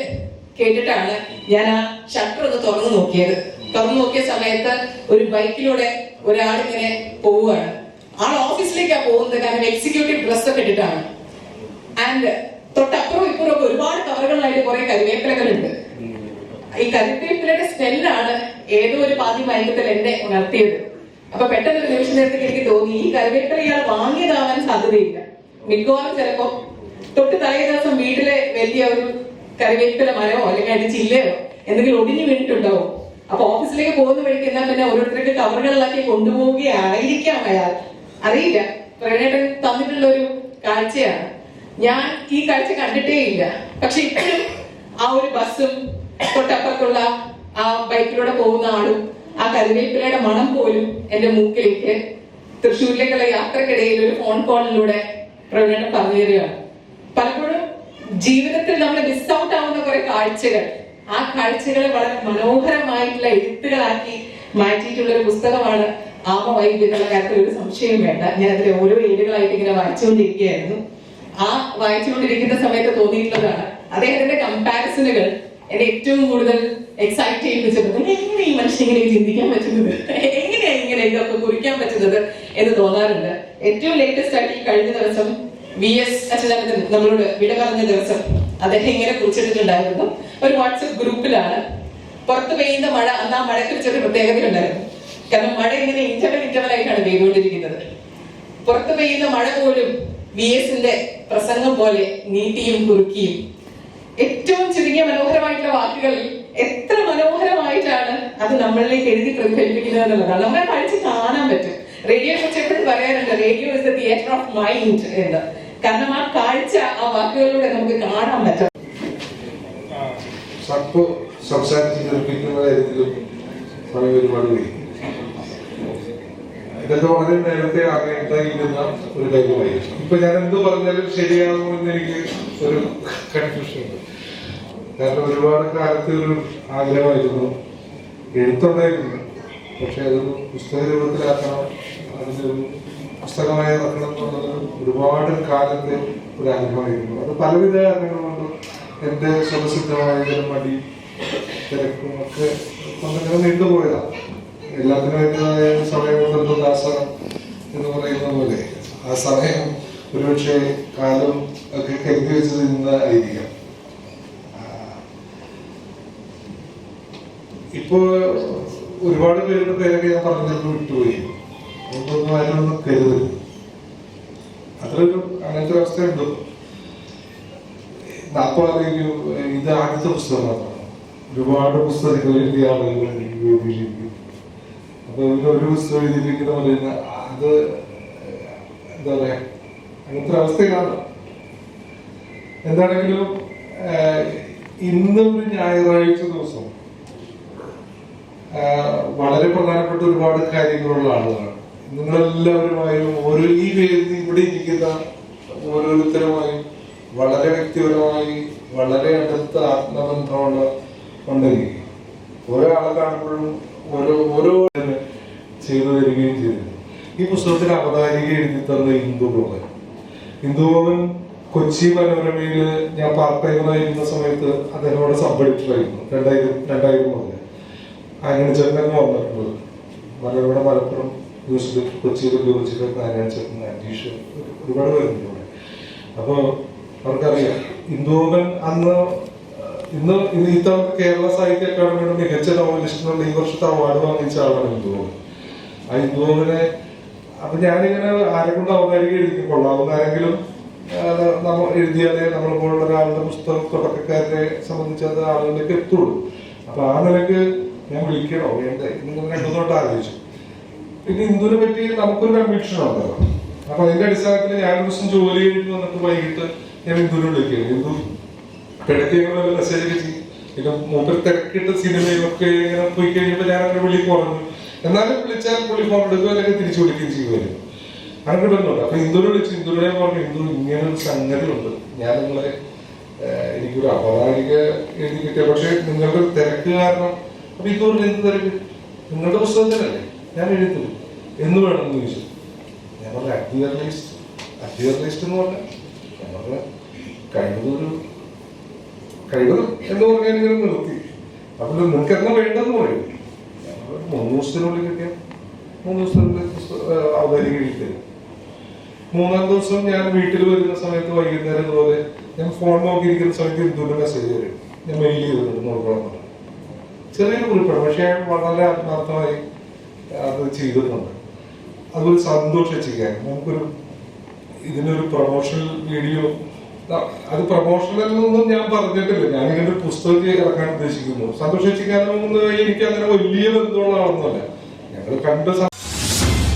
Speaker 11: കേട്ടിട്ടാണ് ഞാൻ ആ ഷട്ടർ ഒന്ന് തുറന്നു നോക്കിയത്. തുറന്നു നോക്കിയ സമയത്ത് ഒരു ബൈക്കിലൂടെ ഒരാളിങ്ങനെ പോവുകയാണ്. ആൾ ഓഫീസിലേക്കാണ് പോകുന്നത്, കാരണം എക്സിക്യൂട്ടീവ് ഡ്രസ് ഒക്കെ ഇട്ടിട്ടാണ്. ആൻഡ് തൊട്ടപ്പുറവും ഇപ്പുറവും ഒക്കെ ഒരുപാട് കവറുകളായിട്ട് കുറെ കരിവേപ്പിലകളുണ്ട്. ഈ കരിവേപ്പിലയുടെ സ്മെല്ലാണ് ഏതോ ഒരു പാതി മയക്കത്തിൽ എന്നെ ഉണർത്തിയത്. അപ്പൊ പെട്ടെന്ന് ഒരു നിമിഷം നേരത്തേക്ക് എനിക്ക് തോന്നി, ഈ കരിവേപ്പില ഇയാൾ വാങ്ങിയതാവാൻ സാധ്യതയില്ല. മിക്കവാറും ചിലപ്പോ തൊട്ട് തലേ ദിവസം വീട്ടിലെ വലിയ ഒരു കറിവേപ്പില മരമോ അല്ലെങ്കിൽ അതിന്റെ ചില്ലയോ എന്തെങ്കിലും ഒടിഞ്ഞു വീണിട്ടുണ്ടാവും. അപ്പൊ ഓഫീസിലേക്ക് പോകുന്ന വഴിക്ക് എന്നാൽ പിന്നെ ഓരോരുത്തർക്ക് കവറുകളിലാക്കി കൊണ്ടുപോവുകയായിരിക്കാം അയാൾ, അറിയില്ല. പ്രവീണേട്ടൻ തന്നിട്ടുള്ള ഒരു കാഴ്ചയാണ്. ഞാൻ ഈ കാഴ്ച കണ്ടിട്ടേ ഇല്ല. പക്ഷെ ഇപ്പോഴും ആ ഒരു ബസ്സും തൊട്ടപ്പുറത്തുള്ള ആ ബൈക്കിലൂടെ പോകുന്ന ആളും ആ കറിവേപ്പിലയുടെ മണം പോലും എന്റെ മൂക്കിലേക്ക് തൃശ്ശൂരിലേക്കുള്ള യാത്രക്കിടയിൽ ഒരു ഫോൺ കോളിലൂടെ പ്രവീണേട്ടൻ പറഞ്ഞു തരികയാണ്. പലപ്പോഴും ജീവിതത്തിൽ നമ്മൾ മിസ് ഔട്ട് ആവുന്ന കുറെ കാഴ്ചകൾ, ആ കാഴ്ചകളെ വളരെ മനോഹരമായിട്ടുള്ള എഴുത്തുകളാക്കി മാറ്റിയിട്ടുള്ള ഒരു പുസ്തകമാണ് ആമ വൈബ് എന്നുള്ള കാര്യത്തിൽ ഒരു സംശയം വേണ്ട. ഞാൻ അതിലെ ഓരോ ഏടുകളായിട്ട് ഇങ്ങനെ വായിച്ചുകൊണ്ടിരിക്കുകയായിരുന്നു. ആ വായിച്ചുകൊണ്ടിരിക്കുന്ന സമയത്ത് തോന്നിയിട്ടുള്ളതാണ് അദ്ദേഹത്തിന്റെ കമ്പാരിസണുകൾ എന്നെ ഏറ്റവും കൂടുതൽ എക്സൈറ്റ് ചെയ്യിപ്പിച്ചത്. എങ്ങനെ ഈ മനുഷ്യൻ ഇങ്ങനെ ചിന്തിക്കാൻ പറ്റുന്നത്, എങ്ങനെയാണ് ഇങ്ങനെ ഇതൊക്കെ കുറിക്കാൻ പറ്റുന്നത് എന്ന് തോന്നാറുണ്ട്. ഏറ്റവും ലേറ്റസ്റ്റ് ആയിട്ട് ഈ കഴിഞ്ഞ ദിവസം VS അച്യുതാനന്ദൻ നമ്മളോട് വിട പറഞ്ഞ ദിവസം അദ്ദേഹം ഇങ്ങനെ കുറിച്ചിട്ടുണ്ടായിരുന്നു. ഒരു വാട്സപ്പ് ഗ്രൂപ്പിലാണ്. പുറത്ത് പെയ്യുന്ന മഴ, അന്ന് ആ മഴയ്ക്ക് ചെറിയ പ്രത്യേകതയുണ്ടായിരുന്നു. കാരണം മഴ ഇങ്ങനെ ഇന്റർവൽ പെയ്തുകൊണ്ടിരിക്കുന്നത്. പുറത്ത് പെയ്യുന്ന മഴ പോലും VSന്റെ പ്രസംഗം പോലെ നീട്ടിയും കുറുക്കിയും ഏറ്റവും ചുരുങ്ങിയ മനോഹരമായിട്ടുള്ള വാക്കുകളിൽ എത്ര മനോഹരമായിട്ടാണ് അത് നമ്മളിലേക്ക് എഴുതി പ്രതിഫലിപ്പിക്കുന്നത് എന്നുള്ളതാണ്. നമ്മളെ കാഴ്ച കാണാൻ പറ്റും. റേഡിയോയെ കുറിച്ച് എപ്പോഴും പറയാറുണ്ട്, radio is the theatre of mind എന്ന്. കാരണം ആ കാഴ്ച ആ വാക്കുകളിലൂടെ നമുക്ക് കാണാൻ പറ്റും.
Speaker 12: സംസാരിച്ച് നിർമ്മിക്കുന്ന കാര്യത്തിലും സമയം ഒരുപാട് പോയി. ഇതൊക്കെ വളരെ നേരത്തെ അറിയേണ്ടിയിരുന്ന ഒരു കാര്യമായിരുന്നു. ഇപ്പൊ ഞാൻ എന്ത് പറഞ്ഞാലും ശരിയാകുമെന്ന് എനിക്ക് ഒരു കൺഫ്യൂഷൻ ഉണ്ട്. കാരണം ഒരുപാട് കാലത്തെ ഒരു ആഗ്രഹമായിരുന്നു, എഴുത്തുണ്ടായിരുന്നു, പക്ഷെ അതൊരു പുസ്തക രൂപത്തിലാക്കണം, അതിനൊരു പുസ്തകമായി ഇറക്കണം എന്നുള്ളത് ഒരുപാട് കാലത്തെ ഒരു ആഗ്രഹമായിരുന്നു. അത് പലവിധ കാരണങ്ങൾ കൊണ്ട് എൻ്റെ സ്വതസിദ്ധമായ മടി തിരക്കും ഒക്കെ കൊണ്ടങ്ങനെ നീണ്ടുപോയതാണ്. എല്ലാത്തിനും വേണ്ടതായ സമയം കൊണ്ടൊന്നും ദാസനം എന്ന് പറയുന്ന പോലെ ആ സമയം ഒരുപക്ഷെ കാലം ഒക്കെ കരുതി വെച്ചത് ഇന്നായിരിക്കാം. ഇപ്പോ ഒരുപാട് പേരുടെ പേരൊക്കെ ഞാൻ പറഞ്ഞിട്ട് വിട്ടുപോയി. അതൊന്നും ആരൊന്നും കരുതരുത്. അതൊരു അങ്ങനത്തെ അവസ്ഥയുണ്ട്. നാൽപ്പതിലേക്ക് ഇത് ആദ്യത്തെ പുസ്തകമാണ്. ഒരുപാട് പുസ്തകങ്ങൾ എഴുതിയ ആളുകൾ വേദിയിലേക്ക്. അപ്പൊ ഒരു പുസ്തകം എഴുതിയിരിക്കുന്ന പറയുന്ന അത് എന്താ പറയാ, അങ്ങനത്തെ അവസ്ഥയിലാണ്. എന്താണെങ്കിലും ഇന്നൊരു ഞായറാഴ്ച ദിവസം വളരെ പ്രധാനപ്പെട്ട ഒരുപാട് കാര്യങ്ങളുള്ള ആളുകളാണ്. നിങ്ങളെല്ലാവരുമായും ഓരോ ഈ വേദി ഇവിടെ ഇരിക്കുന്ന ഓരോരുത്തരുമായും വളരെ വ്യക്തിപരമായി വളരെ അടുത്ത ആത്മബന്ധമുള്ള ഉണ്ടെങ്കിൽ ഓരോ ആളെ കാണുമ്പോഴും ഓരോ ചെയ്തു തരികയും ചെയ്തു. ഈ പുസ്തകത്തിന് അവതാരിക എഴുതി തന്ന ഇന്ദുഭവൻ കൊച്ചി മനോരമയില് ഞാൻ പാർട്ട് ടൈമറായിരുന്ന സമയത്ത് അദ്ദേഹത്തോടെ സബ്എഡിറ്ററായിരുന്നു. 2000 മുതൽ ആന്റണിച്ചേട്ടനൊക്കെ വന്നിട്ടുള്ളത്. മനോരമ മലപ്പുറം ന്യൂസിൽ കൊച്ചിയിൽ ഉപയോഗിച്ചിട്ട് ആന്റണിച്ചേട്ടൻ, അനീഷ്, ഒരുപാട് പേരുണ്ട് ഇവിടെ. അപ്പോൾ അവർക്കറിയാം ഇന്ദുഭവൻ അന്ന് ഇന്ന് ഇത്തവണ കേരള സാഹിത്യ അക്കാദമിയുടെ മികച്ച നോവലിസ്റ്റിനുള്ള ഈ വർഷത്തെ അവാർഡ് വാങ്ങിച്ച ആളാണ് ഇന്ദുവോമൻ. ആ ഇന്ദുവോമനെ അപ്പൊ ഞാനിങ്ങനെ ആരെ കൊണ്ട് ഔപചാരിക എഴുതി കൊള്ളാവുന്ന ആരെങ്കിലും നമ്മൾ എഴുതിയാലേ നമ്മളിപ്പോൾ ഒരാളുടെ പുസ്തകം തുടക്കക്കാരെ സംബന്ധിച്ച് അത് ആളുകളിലേക്ക് എത്തുള്ളൂ. അപ്പൊ ആ നിലക്ക് ഞാൻ വിളിക്കണോ വേണ്ട ഇങ്ങനെ രണ്ടുതോട്ട് ആലോചിച്ചു. പിന്നെ ഇന്ദുവിനെ പറ്റി നമുക്കൊരു കൺവിക്ഷൻ ഉണ്ടല്ലോ. അപ്പൊ അതിന്റെ അടിസ്ഥാനത്തിൽ ഞാൻ ഒരു ദിവസം ജോലി കഴിഞ്ഞ് വന്നിട്ട് വൈകിട്ട് ഞാൻ ഇന്ദുവിനെ വിളിക്കുകയാണ്. ഇന്ദു ഇടയ്ക്ക് ഞങ്ങൾ മെസ്സേജ് ഒക്കെ ചെയ്യും. പിന്നെ മൂപ്പർ തിരക്കിട്ട സിനിമയിലൊക്കെ ഇങ്ങനെ പോയി കഴിയുമ്പോൾ ഞാൻ അങ്ങനെ വിളി കുറഞ്ഞു. എന്നാലും വിളിച്ചാൽ പുള്ളി ഫോൺ എടുക്കുക അല്ലെങ്കിൽ തിരിച്ചു വിളിക്കുകയും ചെയ്യുമായിരുന്നു. അങ്ങനെ ബന്ധമുണ്ട്. അപ്പൊ ഇന്ദുവിനെ വിളിച്ചു. ഇന്ദുവിനെ പറഞ്ഞു, ഇന്ദു ഇങ്ങനെ ഒരു സംഗതി ഉണ്ട്, ഞാൻ നിങ്ങളെ എനിക്കൊരു അപവാരിക എഴുതി കിട്ടിയ, പക്ഷെ നിങ്ങളുടെ തിരക്ക് കാരണം. അപ്പൊ ഇന്ദുവിന് എന്ത് തിരക്ക്? നിങ്ങളുടെ പുസ്തകത്തിനല്ലേ ഞാൻ എഴുതുള്ളൂ എന്ന് വേണമെന്ന് ചോദിച്ചു. ഞാൻ പറഞ്ഞ അറ്റിയർ ലിസ്റ്റ് എന്ന് പറഞ്ഞാൽ ഞാൻ പറഞ്ഞ കഴിവതും എന്ന് പറഞ്ഞാൽ ഇങ്ങനെ നിർത്തി. അപ്പൊ നിങ്ങൾക്ക് എന്നാ വേണ്ടെന്ന് പറയും. 3 ദിവസത്തിനുള്ളിൽ കിട്ടിയ 3 ദിവസത്തിനുള്ളിൽ ഔപചാരിക എഴുതി. 3-ാം ദിവസം ഞാൻ വീട്ടിൽ വരുന്ന സമയത്ത് വൈകുന്നേരം ഇതുപോലെ ഞാൻ ഫോൺ നോക്കിയിരിക്കുന്ന സമയത്ത് ഇന്ദുവിന്റെ മെസ്സേജ് വരും. ഞാൻ മെയിൽ ചെയ്തിട്ടുണ്ട്, നോക്കണം. ചെറിയൊരു കുറിപ്പാണ്, പക്ഷെ വളരെ ആത്മാർത്ഥമായി അത് ചെയ്തിട്ടുണ്ട്. അതൊരു സന്തോഷിച്ചിരിക്കാൻ നമുക്കൊരു ഇതിനൊരു പ്രൊമോഷണൽ വീഡിയോ, അത് പ്രൊമോഷണലൊന്നും ഞാൻ പറഞ്ഞിട്ടില്ല. ഞാനിങ്ങനെ ഒരു പുസ്തകം ഇറക്കാൻ ഉദ്ദേശിക്കുന്നു. സന്തോഷിച്ചിരിക്കാനൊന്നും എനിക്ക് അങ്ങനെ വലിയ ബന്ധമുള്ള ആളൊന്നുമല്ല. ഞങ്ങൾ കണ്ട്